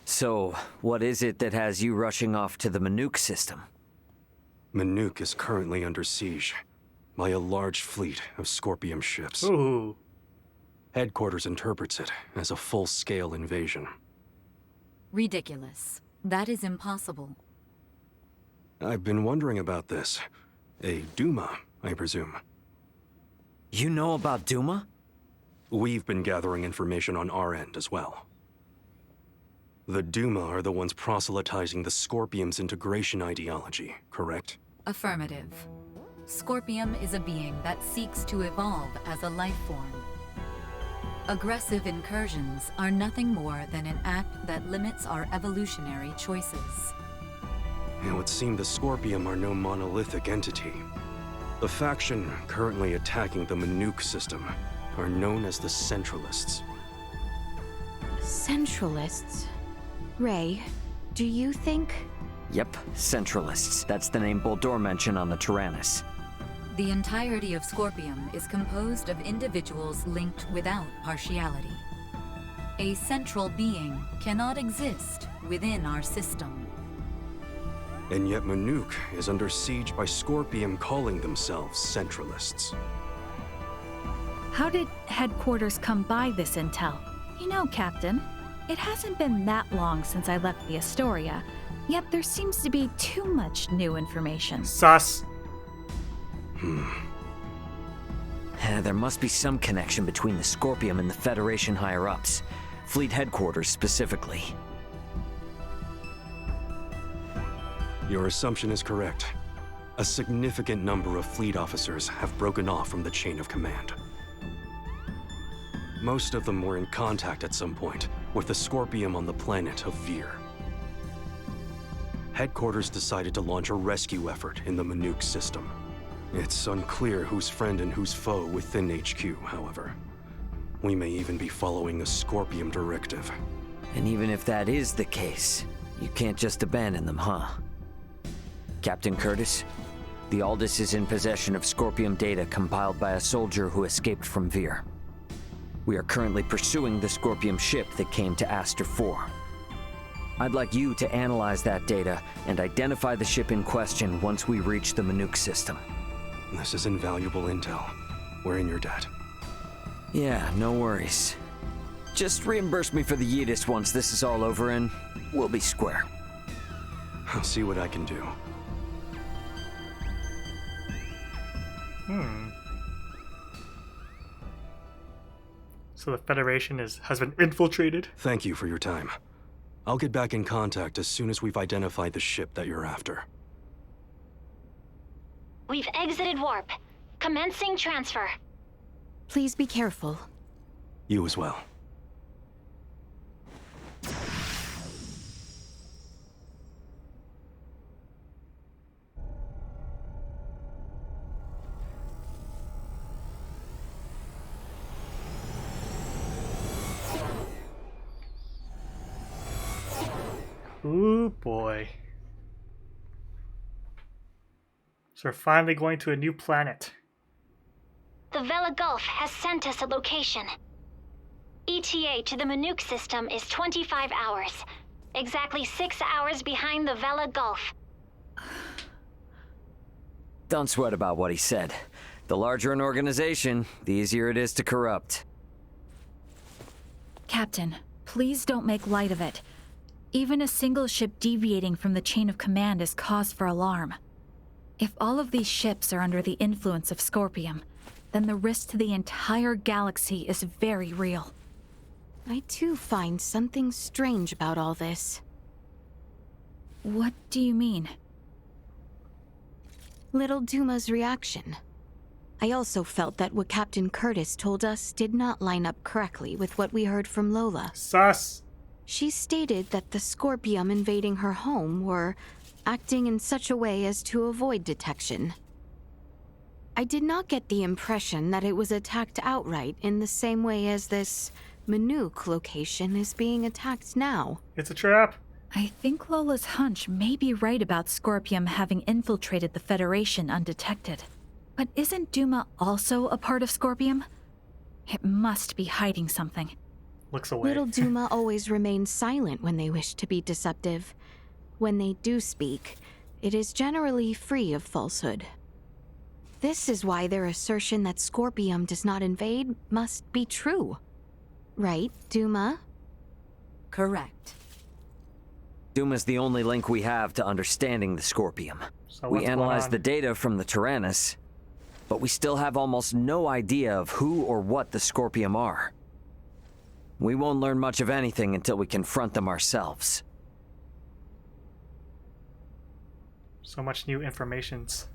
I: So, what is it that has you rushing off to the Manuk system?
O: Manuk is currently under siege by a large fleet of Scorpium ships.
A: Ooh.
O: Headquarters interprets it as a full-scale invasion.
W: Ridiculous. That is impossible.
O: I've been wondering about this. A Duma, I presume.
I: You know about Duma?
O: We've been gathering information on our end as well. The Duma are the ones proselytizing the Scorpium's integration ideology, correct?
W: Affirmative. Scorpium is a being that seeks to evolve as a life form. Aggressive incursions are nothing more than an act that limits our evolutionary choices.
O: It would seem the Scorpium are no monolithic entity. The faction currently attacking the Manuk system are known as the Centralists.
B: Centralists? Ray, do you think...
I: Yep, Centralists. That's the name Boldor mentioned on the Tyrannus.
W: The entirety of Scorpium is composed of individuals linked without partiality. A central being cannot exist within our system.
O: And yet Manuk is under siege by Scorpium calling themselves Centralists.
D: How did headquarters come by this intel? You know, Captain, it hasn't been that long since I left the Astoria, yet there seems to be too much new information.
A: Sus.
I: There must be some connection between the Scorpium and the Federation higher-ups. Fleet headquarters specifically.
O: Your assumption is correct. A significant number of fleet officers have broken off from the chain of command. Most of them were in contact at some point with the Scorpium on the planet of Vir. Headquarters decided to launch a rescue effort in the Manuk system. It's unclear who's friend and who's foe within HQ, however. We may even be following a Scorpium directive.
I: And even if that is the case, you can't just abandon them, huh? Captain Curtis, the Aldous is in possession of Scorpium data compiled by a soldier who escaped from Vir. We are currently pursuing the Scorpium ship that came to Aster 4. I'd like you to analyze that data and identify the ship in question once we reach the Manuk system.
O: This is invaluable intel. We're in your debt.
I: Yeah, no worries. Just reimburse me for the Yidis once this is all over and we'll be square.
O: I'll see what I can do.
A: So the Federation has been infiltrated?
Q: Thank you for your time. I'll get back in contact as soon as we've identified the ship that you're after.
H: We've exited warp. Commencing transfer.
B: Please be careful.
Q: You as well.
A: Ooh boy. So we're finally going to a new planet.
H: The Vela Gulf has sent us a location. ETA to the Manuk system is 25 hours. Exactly 6 hours behind the Vela Gulf.
N: Don't sweat about what he said. The larger an organization, the easier it is to corrupt.
D: Captain, please don't make light of it. Even a single ship deviating from the chain of command is cause for alarm. If all of these ships are under the influence of Scorpium, then the risk to the entire galaxy is very real.
B: I too find something strange about all this.
D: What do you mean?
B: Little Duma's reaction. I also felt that what Captain Curtis told us did not line up correctly with what we heard from Lola.
A: Sus.
B: She stated that the Scorpium invading her home were acting in such a way as to avoid detection. I did not get the impression that it was attacked outright in the same way as this Manuk location is being attacked now.
A: It's a trap.
D: I think Lola's hunch may be right about Scorpium having infiltrated the Federation undetected. But isn't Duma also a part of Scorpium? It must be hiding something.
A: Looks away.
B: Little Duma always remains silent when they wish to be deceptive. When they do speak, it is generally free of falsehood. This is why their assertion that Scorpium does not invade must be true. Right, Duma?
S: Correct.
N: Duma's the only link we have to understanding the Scorpium.
A: So
N: We
A: what's
N: analyzed the
A: going on?
N: data from the Tyrannus, but we still have almost no idea of who or what the Scorpium are. We won't learn much of anything until we confront them ourselves.
A: So much new informations.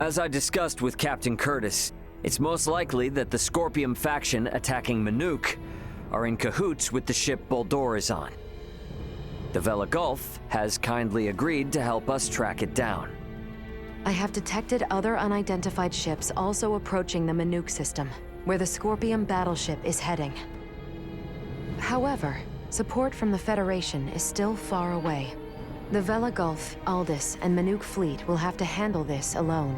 N: As I discussed with Captain Curtis, it's most likely that the Scorpium faction attacking Manuk are in cahoots with the ship Boldor is on. The Vela Gulf has kindly agreed to help us track it down.
C: I have detected other unidentified ships also approaching the Manuk system, where the Scorpium battleship is heading. However, support from the Federation is still far away. The Vela Gulf, Aldous, and Manuk fleet will have to handle this alone.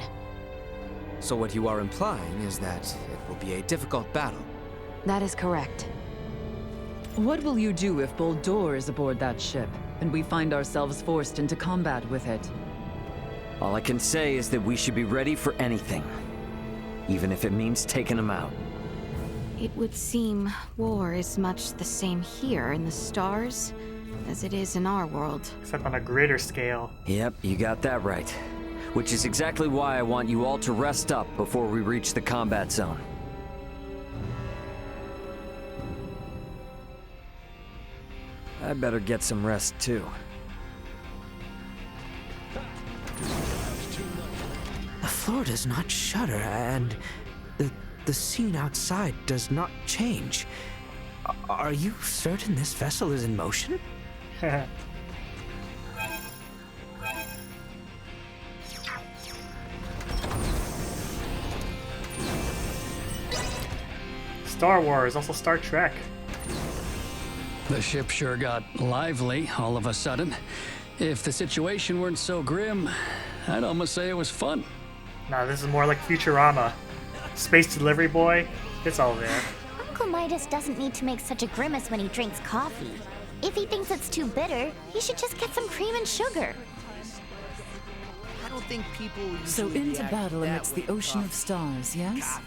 R: So what you are implying is that it will be a difficult battle.
C: That is correct.
G: What will you do if Boldor is aboard that ship, and we find ourselves forced into combat with it?
N: All I can say is that we should be ready for anything, even if it means taking them out.
B: It would seem war is much the same here in the stars as it is in our world.
A: Except on a greater scale.
N: Yep, you got that right. Which is exactly why I want you all to rest up before we reach the combat zone. I better get some rest too.
R: The floor does not shudder, and the scene outside does not change. Are you certain this vessel is in motion?
A: Star Wars, also Star Trek.
M: The ship sure got lively all of a sudden. If the situation weren't so grim, I'd almost say it was fun.
A: Nah, this is more like Futurama. Space delivery boy, it's all there.
H: Uncle Midas doesn't need to make such a grimace when he drinks coffee. If he thinks it's too bitter, he should just get some cream and sugar.
T: I don't think people
G: So into battle amidst the ocean of stars, yes?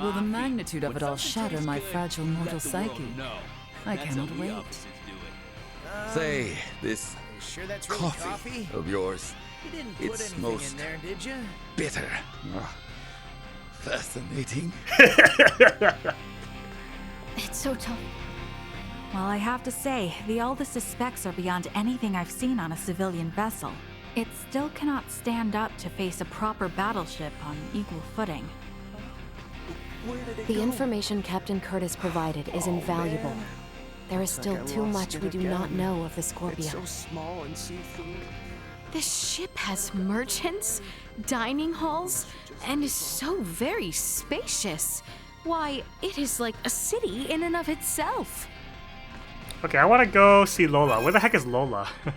G: Will the magnitude of it all shatter my fragile mortal psyche? I cannot wait.
J: Say, this
T: sure that's really
E: coffee of yours.
T: You didn't put
E: It's
T: anything
E: most
T: in there, did you?
E: bitter. Ah, fascinating.
P: It's so tough.
D: Well, I have to say, the Aldous' specs are beyond anything I've seen on a civilian vessel. It still cannot stand up to face a proper battleship on equal footing.
C: The information Captain Curtis provided is invaluable. There is still too much we do not know of the Scorpion.
J: It's so small and see-through.
B: This ship has merchants, dining halls, and is so very spacious. Why, it is like a city in and of itself.
A: Okay, I want to go see Lola. Where the heck is Lola? I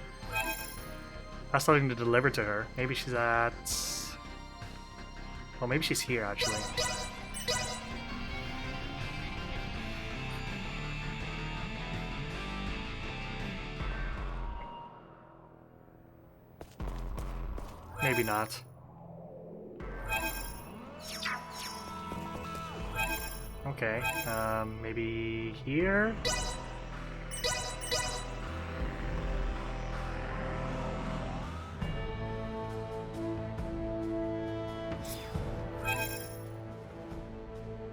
A: have something to deliver to her. Maybe she's at... Well, maybe she's here, actually. Maybe not. Okay, maybe here?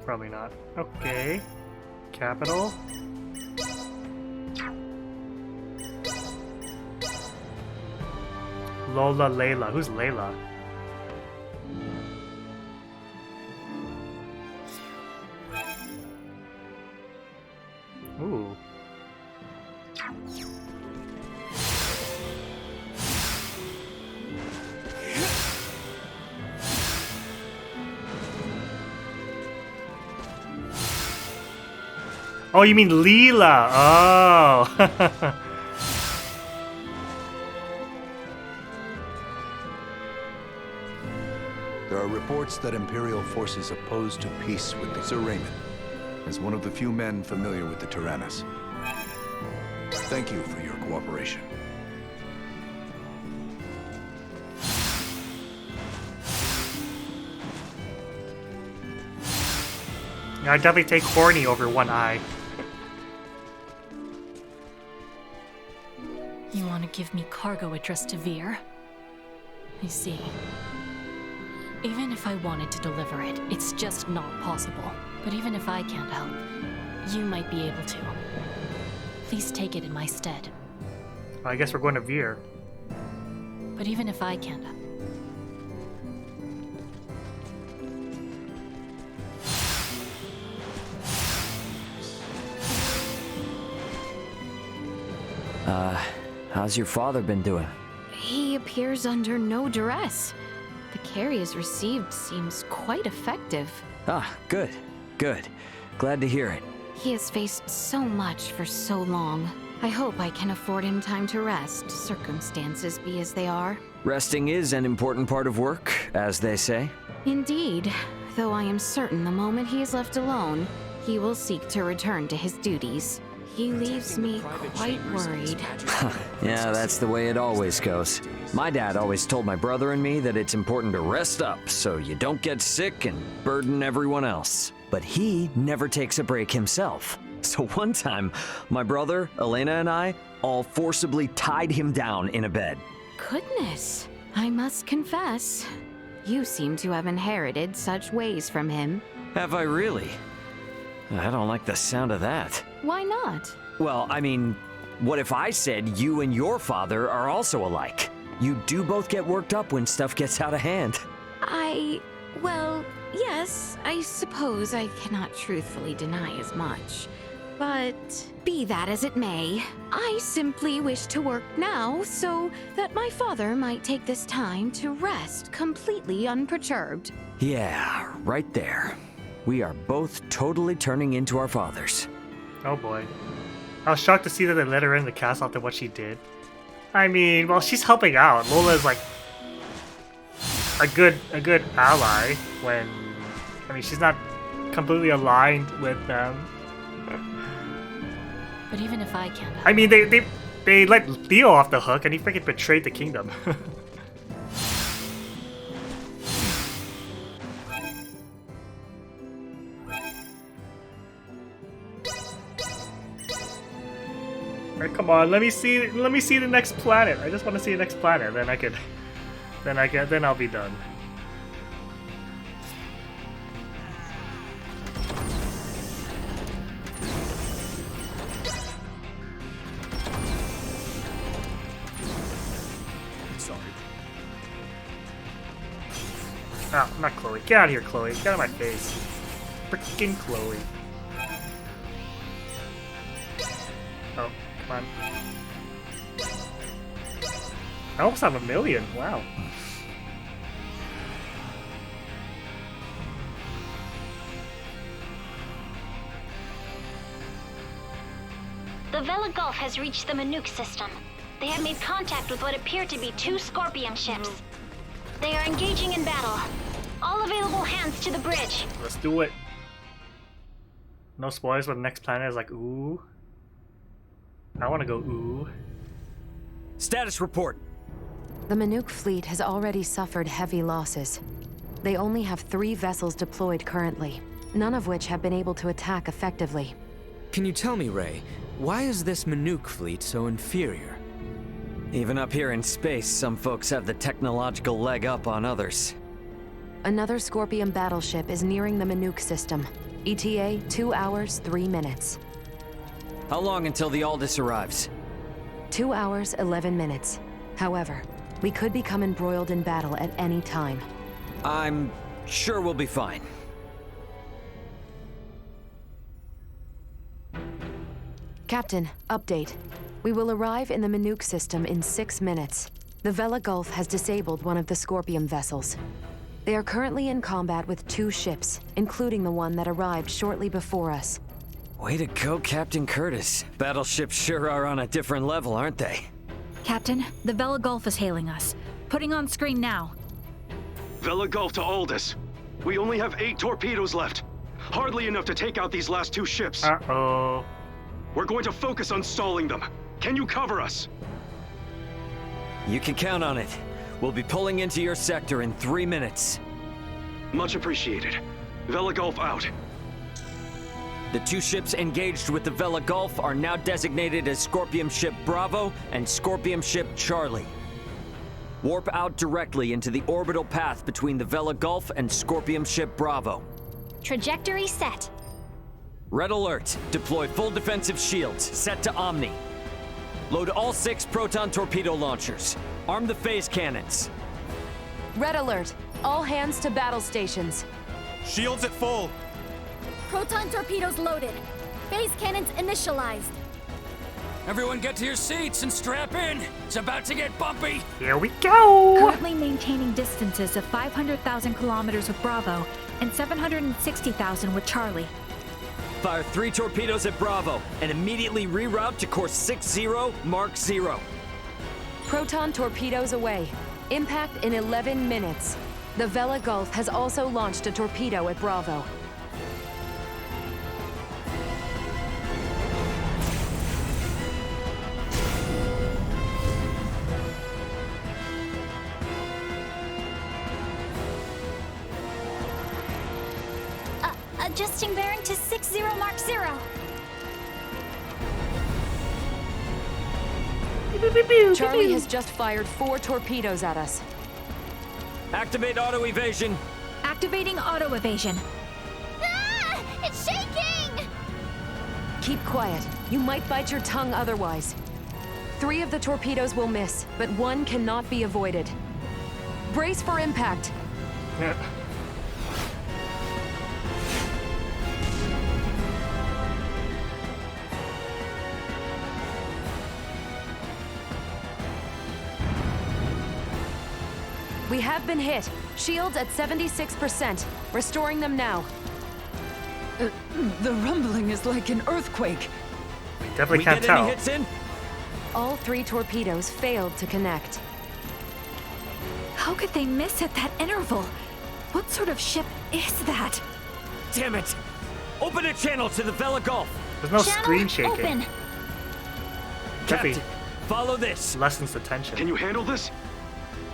A: Probably not. Okay. Capital. Lola Layla. Who's Layla? Ooh. Oh, you mean Leela? Oh.
U: There are reports that Imperial forces oppose to peace with the Sir Raymond, as one of the few men familiar with the Tyrannus. Thank you for your cooperation.
A: Yeah, I'd definitely take horny over one eye.
S: You want to give me cargo addressed to Veer? I see. Even if I wanted to deliver it, it's just not possible. But even if I can't help, you might be able to. Please take it in my stead.
A: I guess we're going to Veer.
S: But even if I can't...
I: How's your father been doing?
B: He appears under no duress. The care he has received seems quite effective.
I: Ah, good. Good. Glad to hear it.
B: He has faced so much for so long. I hope I can afford him time to rest, circumstances be as they are.
I: Resting is an important part of work, as they say.
B: Indeed, though I am certain the moment he is left alone, he will seek to return to his duties. He leaves me quite worried.
I: Yeah, that's the way it always goes. My dad always told my brother and me that it's important to rest up so you don't get sick and burden everyone else. But he never takes a break himself. So one time, my brother, Elena, and I all forcibly tied him down in a bed.
B: Goodness, I must confess, you seem to have inherited such ways from him.
I: Have I really? I don't like the sound of that.
B: Why not?
I: Well, I mean, what if I said you and your father are also alike? You do both get worked up when stuff gets out of hand.
B: Well, yes, I suppose I cannot truthfully deny as much. But be that as it may, I simply wish to work now so that my father might take this time to rest completely unperturbed.
I: Yeah, right there. We are both totally turning into our fathers.
A: Oh boy. I was shocked to see that they let her in the castle after what she did. I mean, well, she's helping out. Lola is like a good ally when, I mean, she's not completely aligned with them.
S: But even if I can't...
A: I mean, they let Leo off the hook and he freaking betrayed the kingdom. Come on, let me see the next planet. I just want to see the next planet. Then I'll be done.
J: Sorry.
A: Oh, not Chloe. Get out of here, Chloe. Get out of my face. Freaking Chloe. Oh, come on. I almost have 1 million. Wow.
H: The Vela Gulf has reached the Manuk system. They have made contact with what appear to be 2 Scorpion ships. They are engaging in battle. All available hands to the bridge.
A: Let's do it. No spoilers, but the next planet is like, ooh. I want to go ooh.
N: Status report.
C: The Manuk fleet has already suffered heavy losses. They only have 3 vessels deployed currently, none of which have been able to attack effectively.
R: Can you tell me, Ray, why is this Manuk fleet so inferior?
N: Even up here in space, some folks have the technological leg up on others.
C: Another Scorpion battleship is nearing the Manuk system. ETA 2 hours, 3 minutes.
N: How long until the Aldous arrives?
C: 2 hours, 11 minutes. However, we could become embroiled in battle at any time.
N: I'm sure we'll be fine.
C: Captain, update. We will arrive in the Manuk system in 6 minutes. The Vela Gulf has disabled one of the Scorpion vessels. They are currently in combat with 2 ships, including the one that arrived shortly before us.
N: Way to go, Captain Curtis. Battleships sure are on a different level, aren't they?
D: Captain, the Vela Gulf is hailing us. Putting on screen now.
O: Vela Gulf to Aldous. We only have 8 torpedoes left. Hardly enough to take out these last 2 ships.
A: Uh-oh.
O: We're going to focus on stalling them. Can you cover us?
N: You can count on it. We'll be pulling into your sector in 3 minutes.
O: Much appreciated. Vela Gulf out.
N: The 2 ships engaged with the Vela Gulf are now designated as Scorpion Ship Bravo and Scorpion Ship Charlie. Warp out directly into the orbital path between the Vela Gulf and Scorpion Ship Bravo.
H: Trajectory set.
N: Red alert. Deploy full defensive shields. Set to Omni. Load all 6 proton torpedo launchers. Arm the phase cannons.
C: Red alert. All hands to battle stations.
J: Shields at full.
P: Proton torpedoes loaded. Phase cannons initialized.
M: Everyone get to your seats and strap in. It's about to get bumpy.
A: Here we go.
D: Currently maintaining distances of 500,000 kilometers with Bravo and 760,000 with Charlie.
N: Fire 3 torpedoes at Bravo and immediately reroute to course 60 Mark 0.
C: Proton torpedoes away. Impact in 11 minutes. The Vela Gulf has also launched a torpedo at Bravo.
H: Adjusting bearing to 60 Mark 0.
C: Charlie has just fired 4 torpedoes at us.
N: Activate auto evasion.
D: Activating auto evasion.
H: Ah! It's shaking!
C: Keep quiet. You might bite your tongue otherwise. 3 of the torpedoes will miss, but 1 cannot be avoided. Brace for impact. We have been hit. Shields at 76%. Restoring them now.
G: The rumbling is like an earthquake.
A: Definitely
N: We
A: can't
N: get
A: tell.
N: any hits in?
C: All 3 torpedoes failed to connect.
D: How could they miss at that interval? What sort of ship is that?
N: Damn it! Open a channel to the Vela Gulf.
A: There's no
H: Channel
A: screen shaking.
H: open.
N: Captain, follow this.
A: Lessens the tension.
O: Can you handle this?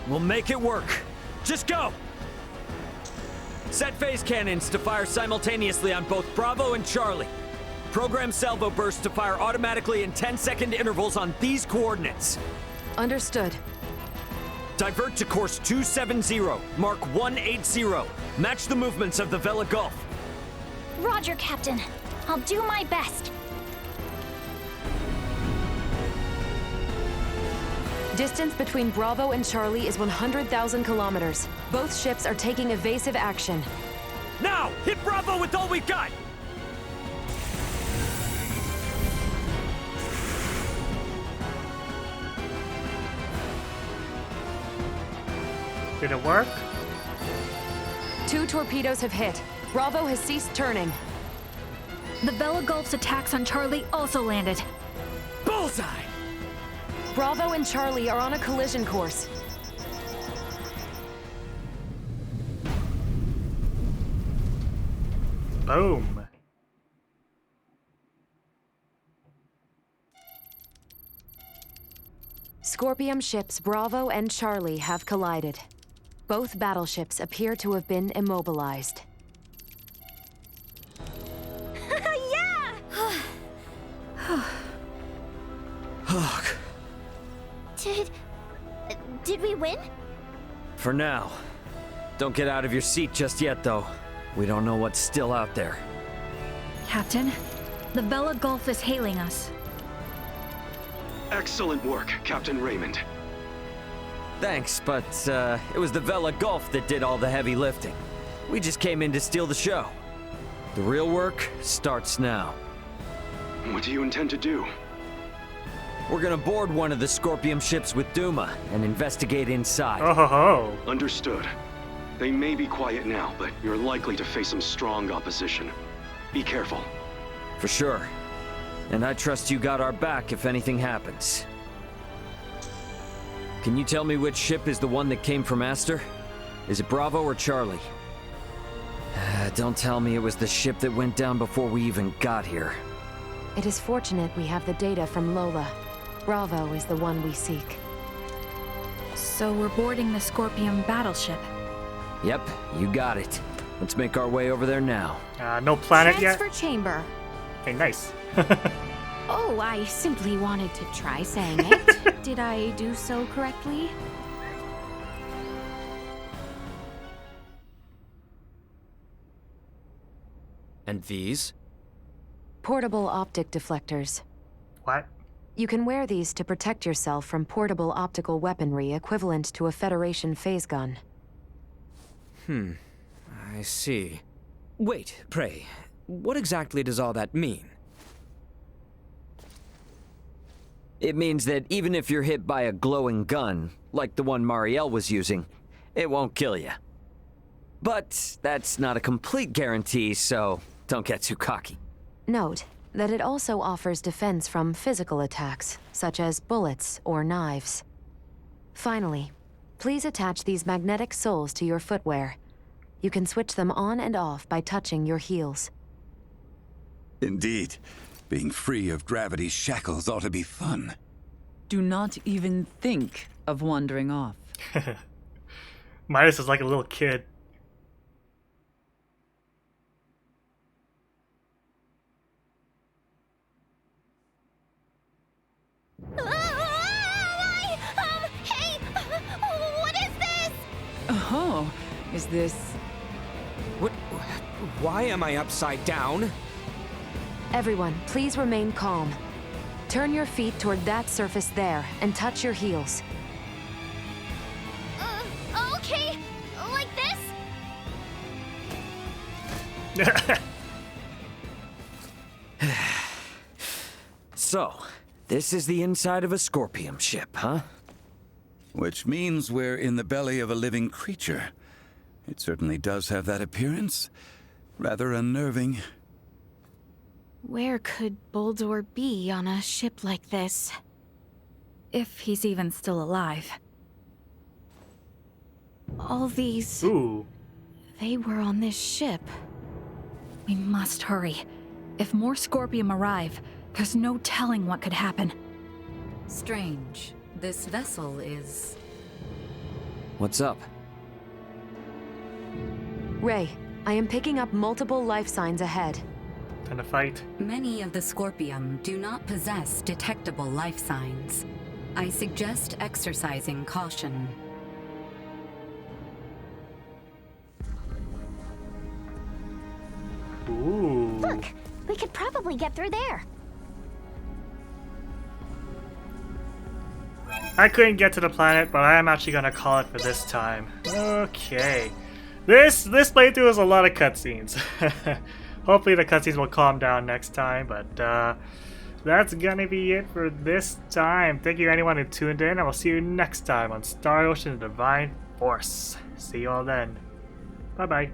N: We'll make it work. Just go! Set phase cannons to fire simultaneously on both Bravo and Charlie. Program salvo bursts to fire automatically in 10-second intervals on these coordinates.
C: Understood.
N: Divert to course 270, mark 180. Match the movements of the Vela Gulf.
H: Roger, Captain. I'll do my best.
C: Distance between Bravo and Charlie is 100,000 kilometers. Both ships are taking evasive action.
N: Now, hit Bravo with all we've got!
A: Did it work?
C: 2 torpedoes have hit. Bravo has ceased turning.
D: The Vela Gulf's attacks on Charlie also landed.
R: Bullseye!
C: Bravo and Charlie are on a collision course.
A: Boom.
C: Scorpium ships Bravo and Charlie have collided. Both battleships appear to have been immobilized.
H: Yeah! Did we win?
N: For now. Don't get out of your seat just yet, though. We don't know what's still out there.
D: Captain, the Vela Gulf is hailing us.
O: Excellent work, Captain Raymond.
N: Thanks, but it was the Vela Gulf that did all the heavy lifting. We just came in to steal the show. The real work starts now.
O: What do you intend to do?
N: We're gonna board one of the Scorpium ships with Duma and investigate inside.
A: Oh ho ho.
O: Understood. They may be quiet now, but you're likely to face some strong opposition. Be careful.
N: For sure. And I trust you got our back if anything happens. Can you tell me which ship is the one that came from Aster? Is it Bravo or Charlie? Don't tell me it was the ship that went down before we even got here.
C: It is fortunate we have the data from Lola. Bravo is the one we seek.
D: So we're boarding the Scorpium battleship.
N: Yep, you got it. Let's make our way over there now.
A: No planet yet?
B: Transfer chamber.
A: Okay, nice.
B: Oh, I simply wanted to try saying it. Did I do so correctly?
R: And these?
C: Portable optic deflectors.
A: What?
C: You can wear these to protect yourself from portable optical weaponry equivalent to a Federation phase gun.
R: I see. Wait, pray, what exactly does all that mean?
N: It means that even if you're hit by a glowing gun, like the one Marielle was using, it won't kill you. But that's not a complete guarantee, so don't get too cocky.
C: Note that it also offers defense from physical attacks, such as bullets or knives. Finally, please attach these magnetic soles to your footwear. You can switch them on and off by touching your heels.
F: Indeed. Being free of gravity's shackles ought to be fun.
G: Do not even think of wandering off.
A: Midas is like a little kid.
H: Hey! What is this?
G: Oh, is this...
R: What? Why am I upside down?
C: Everyone, please remain calm. Turn your feet toward that surface there and touch your heels.
H: Okay. Like this?
N: So, this is the inside of a Scorpium ship, huh?
F: Which means we're in the belly of a living creature. It certainly does have that appearance. Rather unnerving.
B: Where could Boldor be on a ship like this?
D: If he's even still alive.
B: All these...
A: Ooh.
B: They were on this ship.
D: We must hurry. If more Scorpium arrive, there's no telling what could happen.
W: Strange. This vessel is...
N: What's up?
C: Ray, I am picking up multiple life signs ahead.
A: Time to fight.
W: Many of the Scorpium do not possess detectable life signs. I suggest exercising caution.
A: Ooh.
H: Look, we could probably get through there.
A: I couldn't get to the planet, but I am actually gonna call it for this time. Okay. This playthrough is a lot of cutscenes. Hopefully the cutscenes will calm down next time, but that's gonna be it for this time. Thank you anyone who tuned in, and we'll see you next time on Star Ocean: The Divine Force. See you all then. Bye bye.